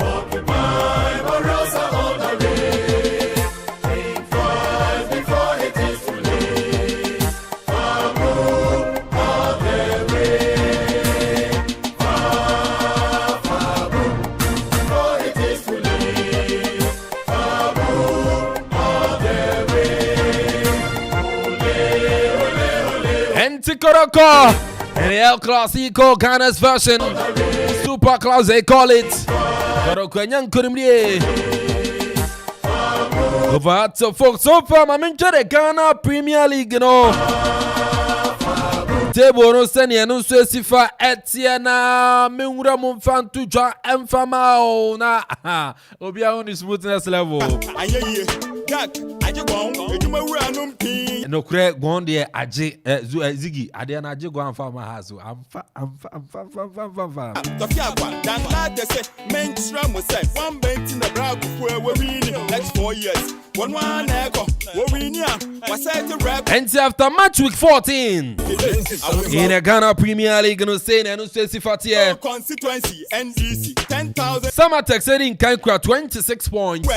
Occupy warriors are on the way. Think twice before it is too late. Fabu all the way. Fabu before it is too late. Fabu all the way. Enti Kotoko and the El Clasico Ghana's version. Super Claus they call it. Kotoko Nyang Kurimrie. Over to folks so far I'm into the Ghana Premier League you know. Table no send you no sifa Etienne Mura Mumfantu John Mfamao na Obia on the smoothness level. No crack one there Aje Ziggy Adiana Aje go and farm hazu. I'm one bent in the brag where we're winning next 4 years. One echo. And after match week 14 in the Ghana Premier League, no saying and no say constituency NDC 10,000. Samatex said in Kankra 26 points.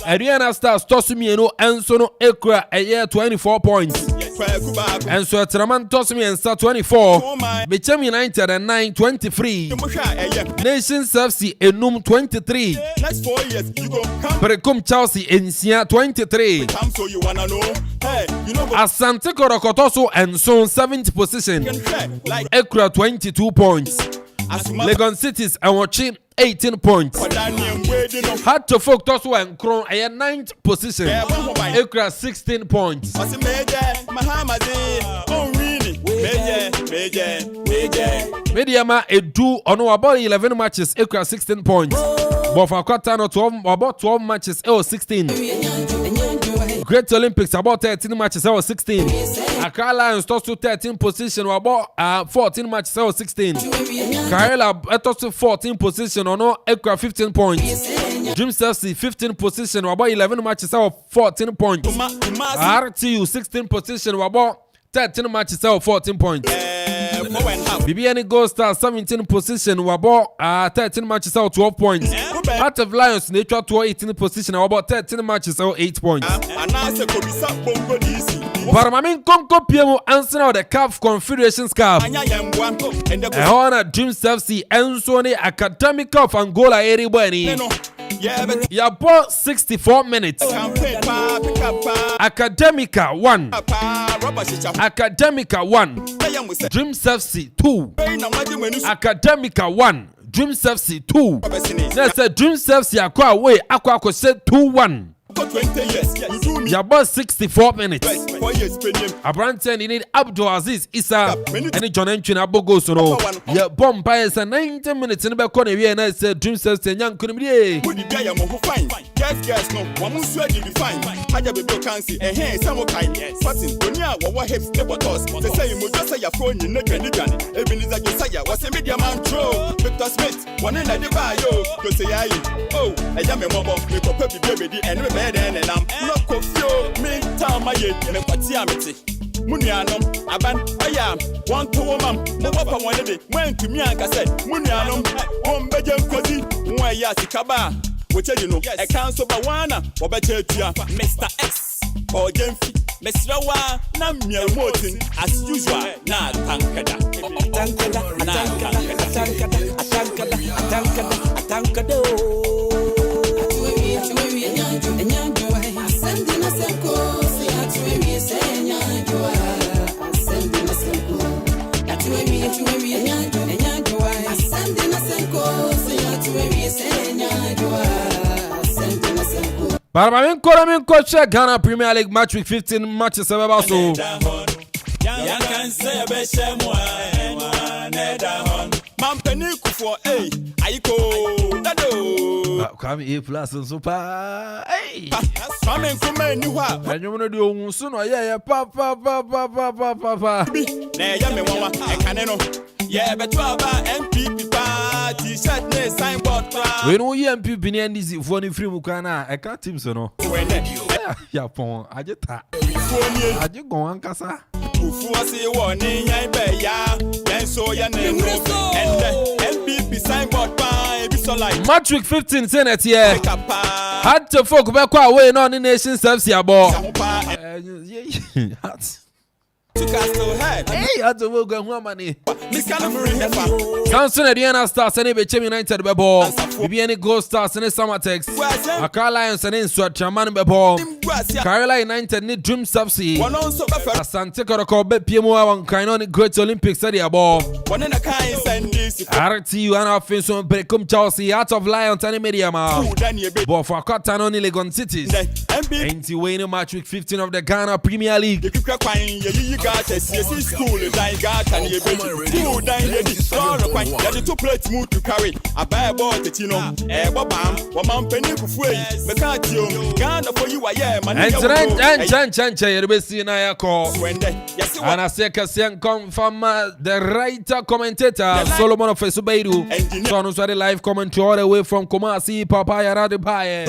Adriana Stars Tosumi no Ensono Ekra a year 24 points. And so Traman Tosumi and Star 24. Bechem United and 9 23. Nations FC Enum 23. Next 4 years you go come. Prekum Chelsea in Sia 23. So you wanna know? Hey, you know Asante Kotoko and so 7th position. Ekra 22 points. Legon Cities and watching 18 points. Had to focus and Crown a 9th position. Ekra 16 points. Mediama Edu on about 11 matches, Ekra 16 points. But for quarter no 12 about 12 matches, 16. Great Olympics about 13 matches out 16. Accra Lions toss to 13 position about 14 matches out 16. Karela toss to 14 position or no Ekra 15 points. Dreams FC 15 position about 11 matches out 14 points. RTU 16 position about 13 matches out 14 points. BBN Gold Star 17 position about 13 matches out 12 points. Out of Lions nature to 18 position about 13 matches out 8 points. Barima Conco Piemo answer now the CAF Confederations Cup. Ehona Dreams FC Ensoni Academic of Angola area boy. Ya bought 64 minutes. Academica 1. Academica 1. Dreams FC 2. Academica 1. Dreams FC 2. That's a Dreams FC Aqua way. Aqua said 2-1. 20 years. You about 64 minutes. Abranten, you need Abdul Aziz Issa and John Entry Abogo Sono. Your bomb by 90 minutes in the back corner. And I said, Dream says, and young couldn't be. Yes, no, one was ready to find. I have a vacancy, and here some kind. Passing, when you are what hips, the bottles. The same would just say your phone, you neck and gun. Even as I say, was a media man troll. Victor Smith, one in the bio. You say, oh, I am a mobile, we could put the baby and rebel, and I'm not confused. Me, time my yet, and a patiamity. Munianum, Aban, I am one to woman, no papa one day. When to me, I said, Munianum, one bedroom cozy, one yasikaba. Which you know, a council Bawana, or better, Mr. X or Jemfi, Mr. Wa, Namia Motin, as usual, na Tankada, Tankada. Barima coach Ghana Premier League match week 15 matches about so. Come here plus and super. Hey, come in from me new ha. And you wanna do soon or yeah, papa. Nay, ya me mama, I can't. Yeah, but MPP party shut ne signboard. We know MP Binian is for the free Mukana. I can't team so no. Yeah, pon. I just go on Casa. Ufuasi warning, I bet ya. Then so ya name and MPP signboard by like match week 15 Senate here. Had to folk back away on the nation service your ball. Hey, had to work on money. Samson Adiana Stars and Ebe United ball. BBN Gold Stars and Summertex. Accra Lions and Inswat Chaman ball. Karela United need Dream Subsea. Asante Kotoko bet PMO and Kainoni Great Olympics at the ball. RTU and our face on Become Chelsea out of Lions and Media. But for Cotton only Legon Cities. Ain't you winning match week 15 of the Ghana Premier League? Got a school, I got and you school, the 2 plates move to carry a bad ball, you know, a bam, one man penny for free. Because Ghana for you, I am, and Chan, you'll be seeing I call. And I say, Cassian come from the writer commentator Solomon of Fesubaidu. So, on the live commentary all the way from Kumasi, Papaya Radipaye,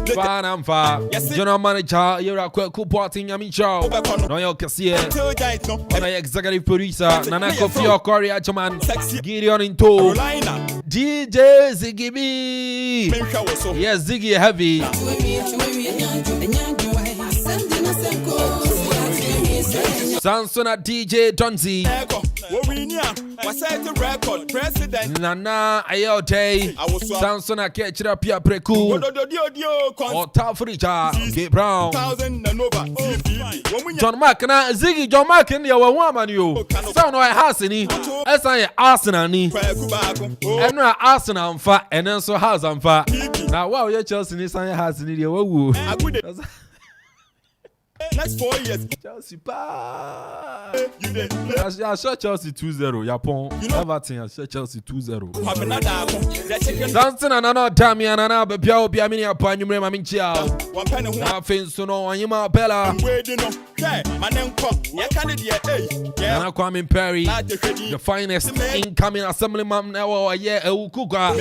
Fanamfa, General Manager, you're a quick parting Yamicho, no, you're Cassia. Executive producer Nana Kofi Okori Achaman Gideon Into DJ Ziggy B. Yes, Ziggy Heavy. Sansona DJ Donzi Nana Ayote Sansona Ketchra Pia Preku or Tafricha Gay Brown John Markna Ziggy John Markin your woman you sound like Hassini as I Arsenal ni and no Arsenal fat and then so house and fat now wow your Chelsea is Hassini your woo. Next 4 years. Chelsea I shot Chelsea 2-0. Yapon. Everton I shot Chelsea 2-0. Something another Damian and I be Pio Biamini upon you, Mamma Chia. Nothing so no on you, Bella. And I come in Perry, the finest incoming assemblyman now a year, a Ukuga.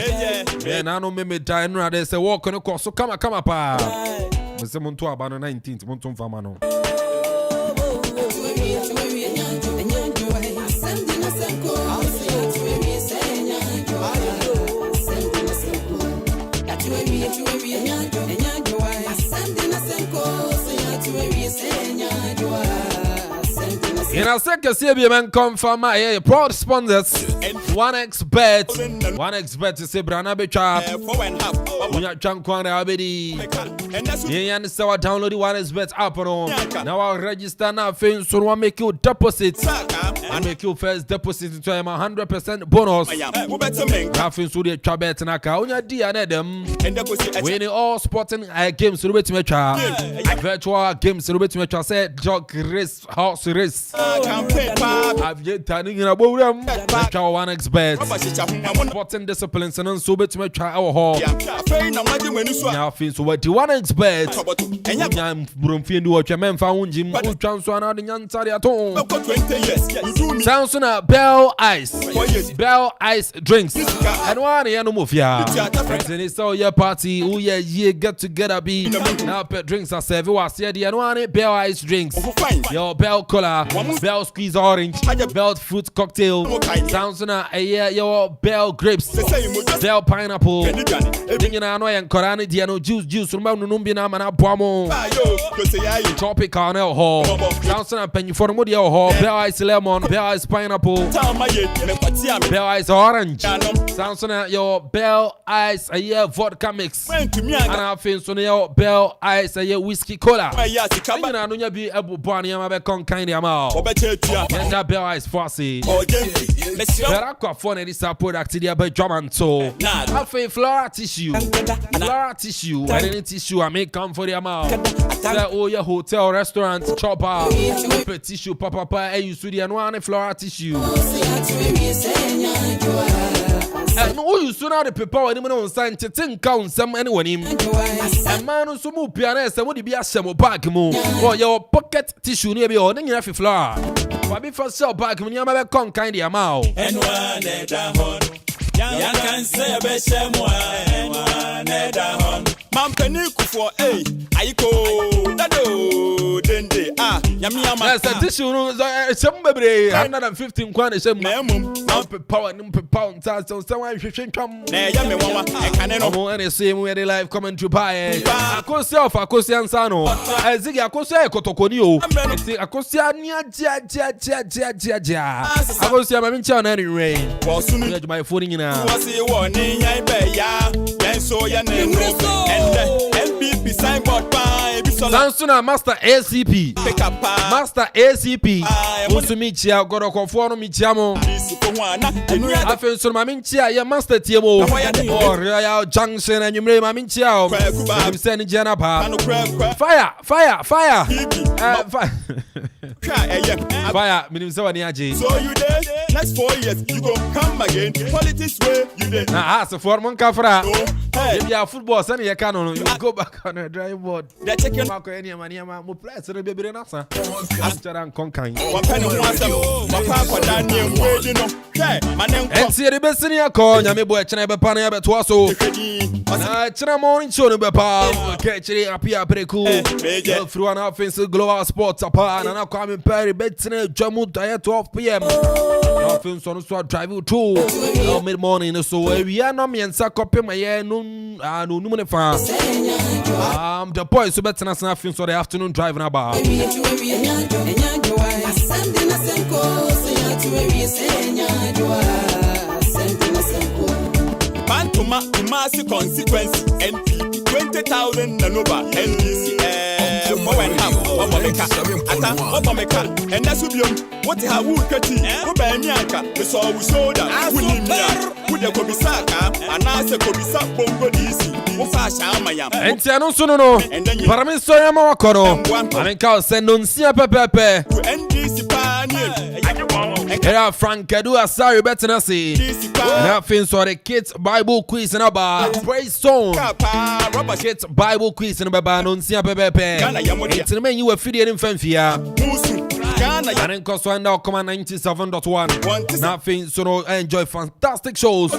And I know me dying rather say walk on the course. So come up, pa. Someone to about 19th, Monton Famano. In a second, CBM confirm my proud sponsors. 1xBet. 1xBet is a brand new chap. We are Jankwan Abedi. You understand what download the 1xBet app on. Now I'll register now. So I'll make you deposit. And make you first deposit into a 100% bonus. Nothing so the chabet and account. Your dear Nedem. Winning all sporting games to the way to make virtual games to the way to make said jog race, horse race. I've yet turning in a boom. 1xBet. Sporting disciplines and so bet to make our hall. Now feels what the 1xBet. I'm Brumfiend watch a man found Jim who transfer out the Yansari at home. Sounds on a Bell Ice. Bell Ice drinks. And one animal fia. And it's all your party. Oh yeah, get together be. Now pet drinks are served. Was here the one Bell Ice drinks. Your Bell Cola. Bell Squeeze Orange, Bell Fruit Cocktail, sounds on a your Bell Grapes, Bell Pineapple, Dingana and Korani Diano Juice, Rumbina Mana Pomo, Tropical Hall, sounds on a penny for Modio Hall, Bell Ice Lemon, Bell Ice Pineapple, Bell Ice Orange, sounds on your Bell Ice a year vodka mix, and I feel on your Bell Ice a year whiskey cola. I know you be able to buy a kind of amount. That Bell Ice Fossy. But Akuffo and this product here by Jomanto. I feel floral tissue. Floral tissue. And any tissue I make come for the amount. Oh, your hotel, restaurant, chopper, tissue, papa, and you studio and one floral tissue. And no, you soon out the paper when you sign to think count some anyone him. And man who so move pianist and would be a semo bag move. Or your pocket tissue near your name if you flower. But before sell back when you have come kind of amount. And one Yan can say a best for a Aiko Dado Dende Yami tissue somebody 115 quantity power pound so someone should come. And same way the life coming to buy. Akosself Akosian Sano. Azigi Akose Kotokonio. Akosia Nia Ja. Akosia Mamincha anyway. My phone in now. Was he warning? I bet ya. So ya name and MPP signboard by Sansuna Master ACP. Master ACP. Musumichia Godoko Michiamo. I feel so Maminchia, your master TMO. Or Royal Junction and you may Maminchia. I'm sending Janapa. Fire. Fire, Minimso Niaji. So you there? Next 4 years, you go come again. Politics way, you there. Now, as a former Kafra, if you are football, send your canon, you go back on a dry board. They're checking Marco any money, I'm place to be better. After I'm conquering. One penny once a papa Daniel, you know. And see the best in your call, Yami boy, Chanaba Pana, but was so. China morning show, Papa, catch it up here, pretty cool. Through an offense, global sports apart, and I'm coming Perry, Betson, Jamut, 12 p.m. Offense on so drive you too. Mid morning, so we are not me and Sakopim, my year noon, no fast. The boys who better not nothing so the afternoon driving about. Bantuma, Kumasi constituency, NPP, 20,000 Nanoba, NDC, and that's what how would cut it. Go by Miaka, we saw we sold that. We need with the Kobisaka, and I said Kobisa Bongo DC. And Tiano Sono, Paramiso Yamakoro, and I can send on Sia Pepe. Era Frank Kadua, sorry, better than see. Nothing so the kids Bible quiz and about praise song. Kids Bible quiz and about on Sia Pepe. It's the man you were feeding in Fenfia. And then cost one now, come on 97.1. Nothing so no enjoy fantastic shows.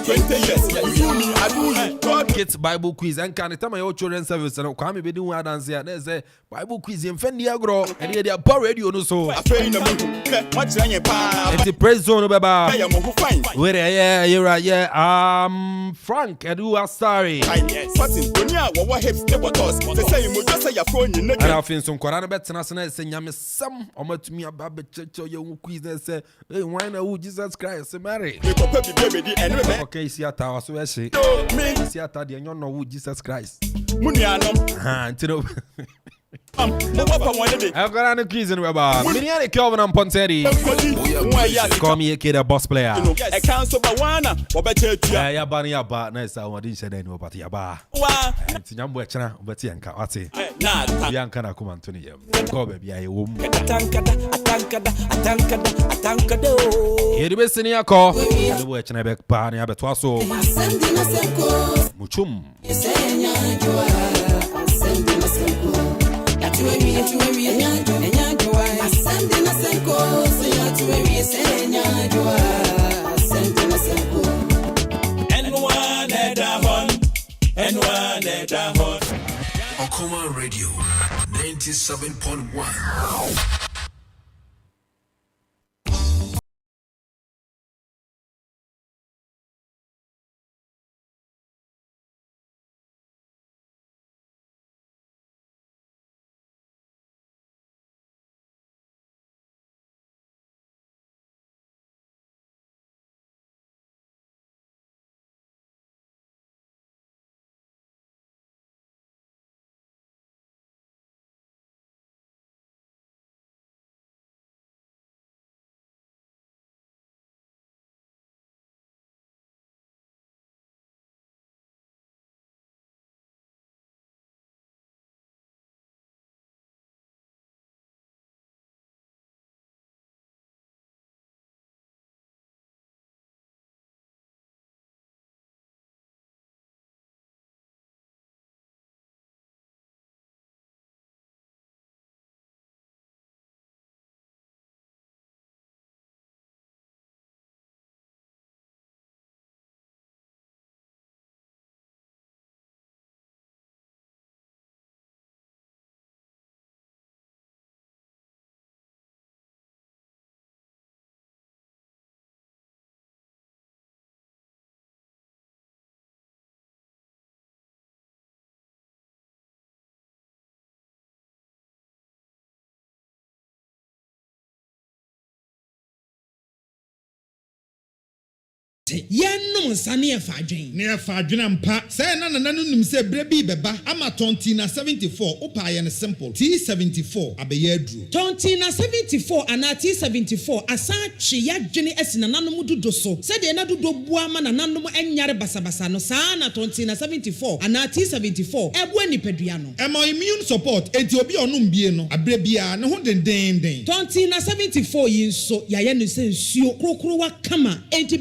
Kids Bible quiz and can tell my old children service and come be doing that dance here. There's a Bible quiz in Fendiagro and they are power radio no so. It's the praise zone baba. Where you're right, yeah. Frank Edu sorry. And I feel some Korana better than saying I'm some or to me about the young quiz that say, hey, why now Jesus Christ marry? Okay, see at our so I say, see at the young know Jesus Christ. Until I've got a quiz in Rabba. Miniani Kelvin and Ponteri. Call me a kid, a boss player. I can't so Bawana or better. Yeah, Barney, about nice. I didn't say anything about Yaba. It's in Yamwachana, but Yanka, what's it? Yankana come on to him. Go, baby, I womb. Here the best in your call. The watch and I beg Barney, but also Muchum. Akoma Radio 97.1. Yanum Sania Fadrin, near Fadrin Pa, say Nananum say Brebi Beba, Ama Tontina 74, Opay and simple T74, Abeyedru. Tontina 74 and T74, Asachi Yajini Esinanamudu doso, said the Nadu Buaman and Nanum and Yara Basabasano, Sana Tontina 74 and T74, Ebweni Pedriano. And my immune support, Ethiopia Numbiano, Abrebia, no one den. Tontina 74 years so Yayanu says, you Krokrowa Kama, Eti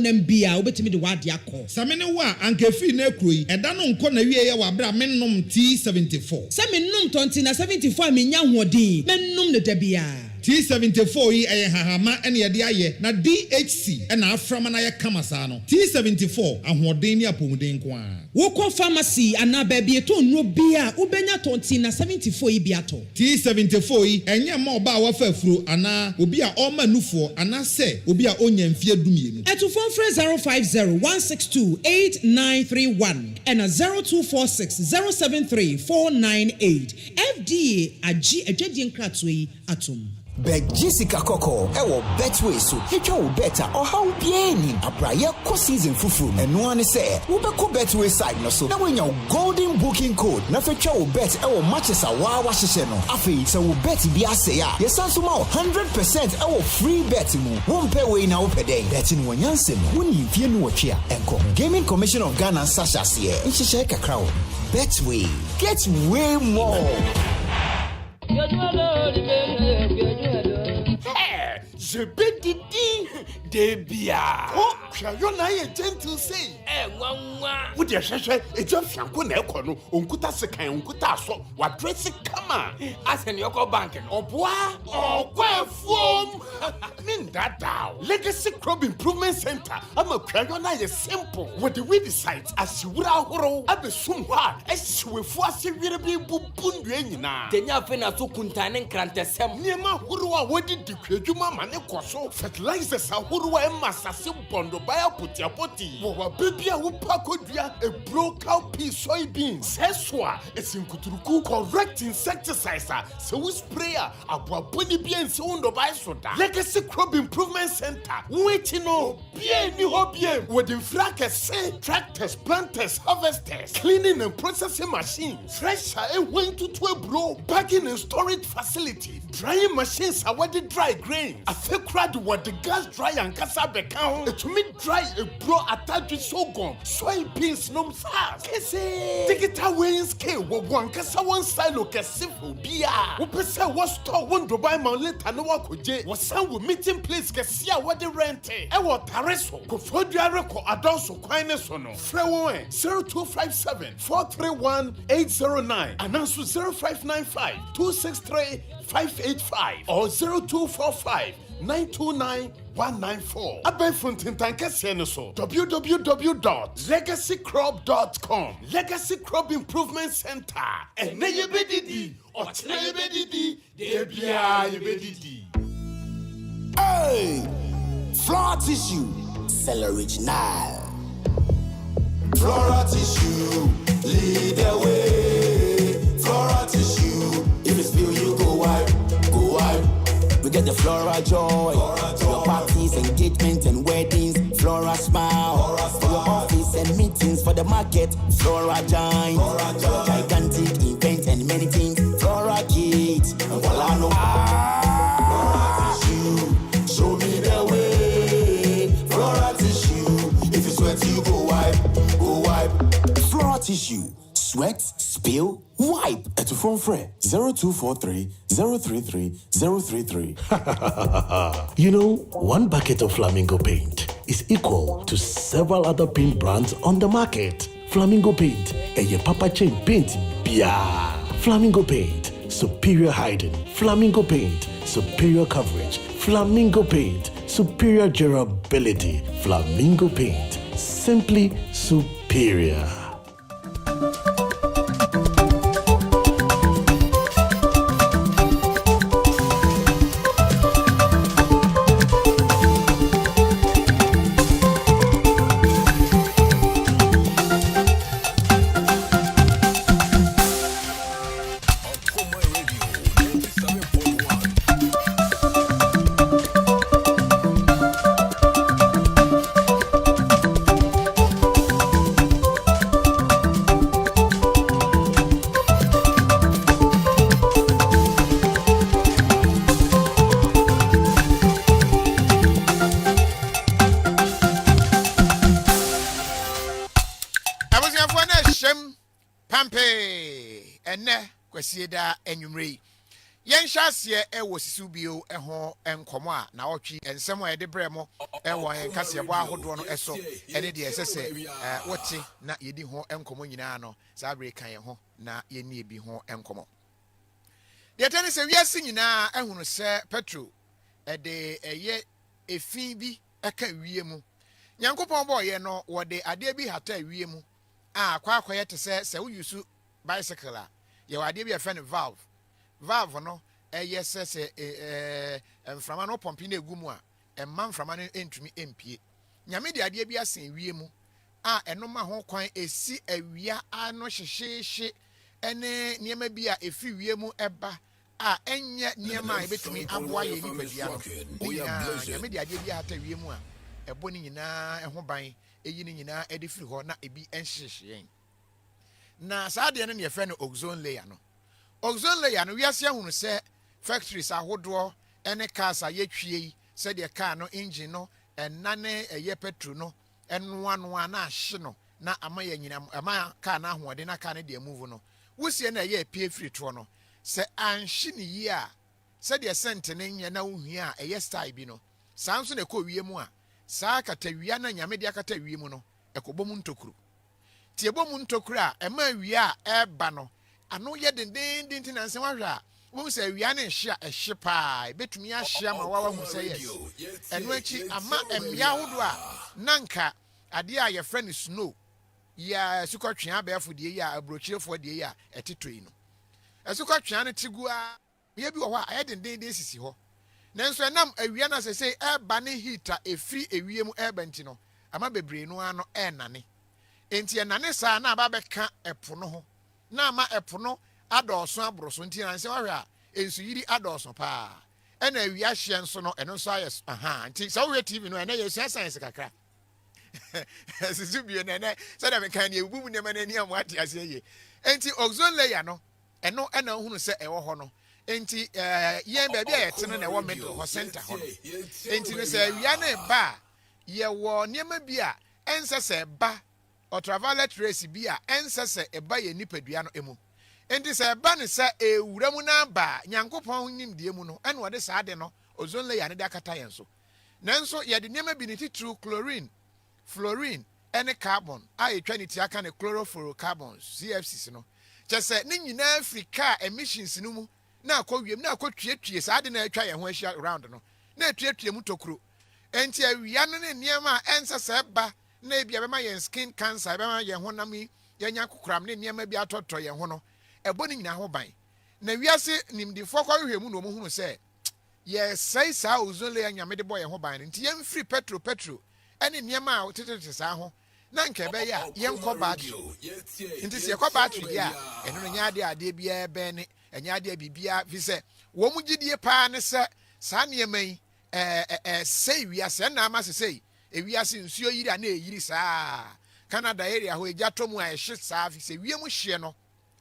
Mbia obetimi de wade akọ samene wa ankefi na kroi eda no nko na wie ye wa bra mennom T74 samennom 2074 menya hoodin mennom ne dabia T74 yi eye hahama ene ye de aye na DHC ena aframa na ye kamasa no T74 ahoden ni apomuden ko a wokọ pharmacy ana baby eto nno bia ubenya 2074 yi biato T74 yi enye ma oba wa fafuro ana obi a o manufo ana se obi a onya mfie dumienu eto phone 050-162-8931 and 0246-073-498 FDA agi adwedie nkratwe atom Bet Jessica Coco, ewo betway so. Hitwa wo beta or how bien abraye ko season fufu. And one say, wo be ko betway side no so. Na when your golden booking code, na fetwa wo bet ewo matches a wa hye no. Afi so wo bet bi ase ya. Yesanso ma 100% ewo free bet mu. Wo mpe we na wo pede. Betting wonyanse no. Woni mfie no wotwe a. Enko Gaming Commission of Ghana sashas here. Nhihye kakra wo. Betway. Get way more. Je be didi debia. Oh, you na ye gentle say. Nwanwa. Wo de hwehwe eja fianko na ekọ no, onkuta sekan, onkuta aso, wa dress kama. Asen yoko bank no. Oboa, okwafuom. Min dada. Legacy Crop Improvement Center. Ama kwayo na ye simple. With the way the site asiwura horo, abesum ha, esiwefu asewire bi bubundu enyina. Tenya fe na so kuntane nkrantesem. Niema horo a wodi dikwadwuma mane koso. Fertilizers ahoro a masase bondo baya poti. Wo baby a wo pakodua a broken pea soybeans. Seswa esinkuturuku correct insecticides. So we sprayer abwaboni bi ense wondo bai soda. Legacy Crop Improvement Center. Waiting no bien ni hobiem. With infrakese tractors, planters, harvesters, cleaning and processing machines. Fresher and went to bro. Bagging and storage facility. Drying machines are what the dry grains. A fake crowd what the gas dry and cassava count. It to me dry a bro attached sorghum. Soybeans no fast. Kese. Take it away in scale. One cassa one silo simple beer. Upesa was store one Dubai man later no wakoje. Was some with meeting place Cassia what the rent. I want Tareso. Kofodia record adonso quine sono. Freeway 0257 431 809 and also 0595 263 585 or 0245 929 194. Abai Fontin Tankasiano so www.legacycrop.com. Legacy Crop Improvement Center. And na yebedidi or tina yebedidi debia yebedidi. Hey, floor tissue, celery original. Flora tissue, lead the way. Flora tissue, if it's feel you go wipe, go wipe. We get the Flora joy. For your parties, engagements, and weddings. Flora smile. For your office and meetings, for the market. Flora giant. Gigantic events and many things. Flora kids. And Flora tissue. Show me the way. Flora tissue. If you sweat, you go wipe. Go wipe. Flora tissue. Sweat, spill, wipe. At phone frame 0243 033 033. You know, one bucket of Flamingo paint is equal to several other paint brands on the market. Flamingo paint, a Papa Chain paint, bia. Flamingo paint, superior hiding. Flamingo paint, superior coverage. Flamingo paint, superior durability. Flamingo paint, simply superior. Kwasieda enwumrei yen hyasie ewo sisubio eho enkomo a na otwi ensem a yede bremo ewo yen kase bo ahodo no eso ene de esese wote na yedi ho enkomo nyina no sa abre kan ye ho na yeni ebi ho enkomo de tane se wiase nyina ehunu se petro ede eye efi bi eka wiemu nyankopon bo ye no wode ade bi hata wiemu a kwa akoye te se wo yusu bicycle a ye wade bi afa ne valve no sese mframa no pompi na egumu a emma mframa no entumi empie nyame de ade bi asen wiemu a enoma ho kwan esi awia ano hyehyeehye ene niema bi a efi wiemu eba a enye niema e betumi aboa ye nipadua no ya me de ade bi ata wie mu a ebo ni nyina ho ban eyi ni nyina e de firi ho na ebi enhyehye na saa de no ne yefe no ozone layer no wiase ahunu se factories ahodo ene cars ayetwie se de car no engine no enane eye petrol no enoa na ahye no na amaye nyina ama car na ahoɔden na car ne de move no wusie na eye pie firi to no se anhye ne yi a se de sent ne nya na ohia a eye style bi no saa nso na ekɔ wie mu a saa katawia na nyame de akata wie mu no ekɔbɔ mu ntokuru tie bɔ mu ntokuru a ema wie a eba no ano ye den tin na nse wahwe a wo se wie na ehye a ehye paa betumi ahye ama wawa hu se yes eno achi ama emia hodo a nanka ade a ye friend snow ya sukɔtwea abɛfo de yi a abrochirefo de yi a etetoi no esukɔtwea no tigua ye bi wɔ hɔ a ayɛ den sisi hɔ nanso enam awia na sese eba ne heater efiri ewie mu eba nti no ama bebre no ano enane enti enane saa na aba bɛka ɛpo no ho na ama ɛpo no adɔɔso aboroso nti na nse wahwe a ensu yiri adɔɔso paa ɛna awia hye nso no ɛno nso ayɛ nti sɛ wo TV no ɛna yɛ science kakra sisi bi na sɛ da meka ne ebubu ne ma na ni amu ate ase ye enti ozone layer no ɛno ɛna hunu sɛ ɛwɔ hɔ no enti yɛn baabi a yɛte na ɛwɔ middle hɔ center hɔ no enti ne sɛ awia na ba yɛwɔ nneɛma bi a ɛnsɛ sɛ ba ultraviolet rays bi a ɛnsɛ sɛ ɛba yɛ nipadua no emu enti sɛ ɛba ne sɛ ewura mu na ba nyankopɔn nimdie mu no ɛna wɔde saa de no ozone layer ne de akata yɛn so nanso yɛde nneɛma bi ne titru chlorine fluorine ene carbon a etwa ne ti aka ne chlorofluorocarbons CFCs no kyese ne nyina Africa emissions no mu na akɔwiem na akɔtwetwe saa de na atwa yɛn ho ahia round no na etwetwe mu tokuro enti awia no ne nneɛma a ensa sɛ ba na ebia bɛma yɛn skin cancer bɛma yɛn ho nam yɛnya kokoram ne nneɛma bi atɔtɔ yɛn ho no ɛbɔ ne nyina ho ban na wiase nimdifo kɔhwehwɛ mu no mo hunu sɛ yɛ sai saa ozone layer nyame de bɔ yɛn ho ban nti yɛn free petrol ɛne nneɛma a tetete saa ho na nke be ya yɛnkɔ battery nti sɛ yɛkɔ battery ya ɛno no nya ade bia bɛne ɛnya ade bibia fi sɛ wo mu gidie paa ne sɛ saa nneɛma yi sei wiase na ama sei ewiase nsuo yiri a na eyiri saa Canada area ho egyato mu a ɛhye saa fi sɛ wiem hye no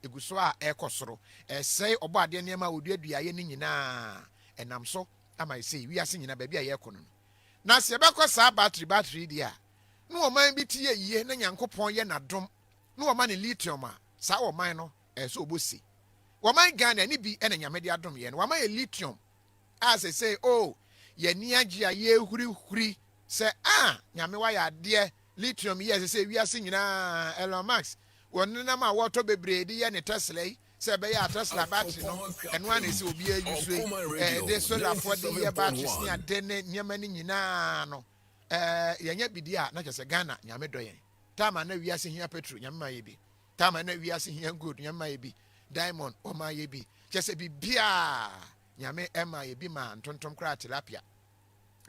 eguso a ɛkɔ soro sei ɔbɔ ade nneɛma oduadua ye ne nyinaa ɛnam so ama sei wiase nyina ba bia yɛkɔ no na se bɛkɔ saa battery dia no ɔman bi tie yie na nyankopɔn yɛ nadom no ɔman ne lithium a saa ɔman no ɛso obosi ɔman Ghana ne bi ɛna nyame de adom yɛ no ɔman yɛ lithium a say yɛ ni agye a yɛ huri sɛ nyame wa yɛ ade lithium yɛ say wiase nyinaa Elon Musk wɔnenam a wɔtɔ bebree de yɛ ne Tesla yi sɛ bɛyɛ Tesla battery no ɛno ana sɛ obi ayusu de solar for de yɛ batteries ne ade ne nyama ne nyinaa no yɛnya bidi a na kyerɛ Ghana nyame dɔ yɛn tama na wiase hia petrol nyame ma yɛ bi tama na wiase hia gold nyame ma yɛ bi diamond o ma yɛ bi kyerɛ bibia nyame ema yɛ bi ma ntontom kra tilapia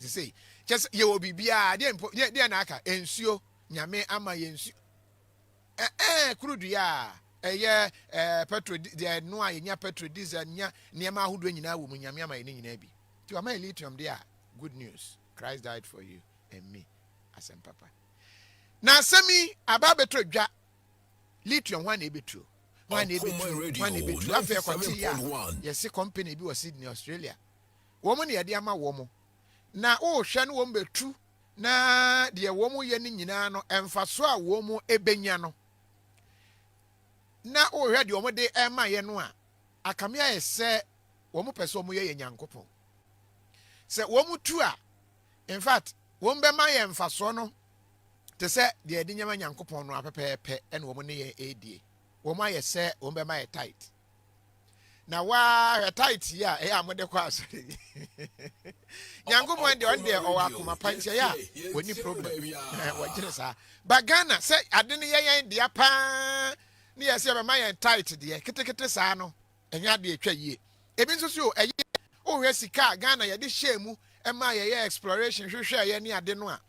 sɛ kyerɛ yɛ wo bibia de na aka ensuo nyame ama yɛ ensuo crude ya petrol de no a yenya petrol diesel nya niema ahodo nyina wo mu nyame ama yɛ nyina bi ti wa ma lithium there good news Christ died for you and me asem papa na semi aba betro dwa lithium one e betro afẹ kwati ya yesi company bi wɔ Sydney Australia wo mu ne yɛde ama wo mu na o hwɛ no wo betu na de wo mu yɛ ne nyina no emfaso a wo mu ebenya no na o hwɛ de wo mu de ema yɛ no a akame ayɛ sɛ wo mu pɛ sɛ wo mu yɛ Nyankopɔn sɛ wo mu tu a in fact wo mbɛma yɛ mfaso no te sɛ de ade nyama Nyankopɔn no apɛpɛpɛ ɛna wo mu ne yɛ edie wo mu ayɛ sɛ wo mbɛma yɛ tight na wa yɛ tight ya ɛyɛ amode kɔ asɔre Nyankopɔn de on de ɔwɔ akoma panche ya woni problem wɔgyere saa ba Ghana sɛ ade ne yɛn de apa ne yɛ sɛ bɛma yɛ tight de ketekete saa no ɛnya de atwa yie ebi nso so ɛyɛ o hwɛ sika Ghana yɛ de hyɛ mu ɛma yɛ exploration hwehwɛ yɛ ne ade no a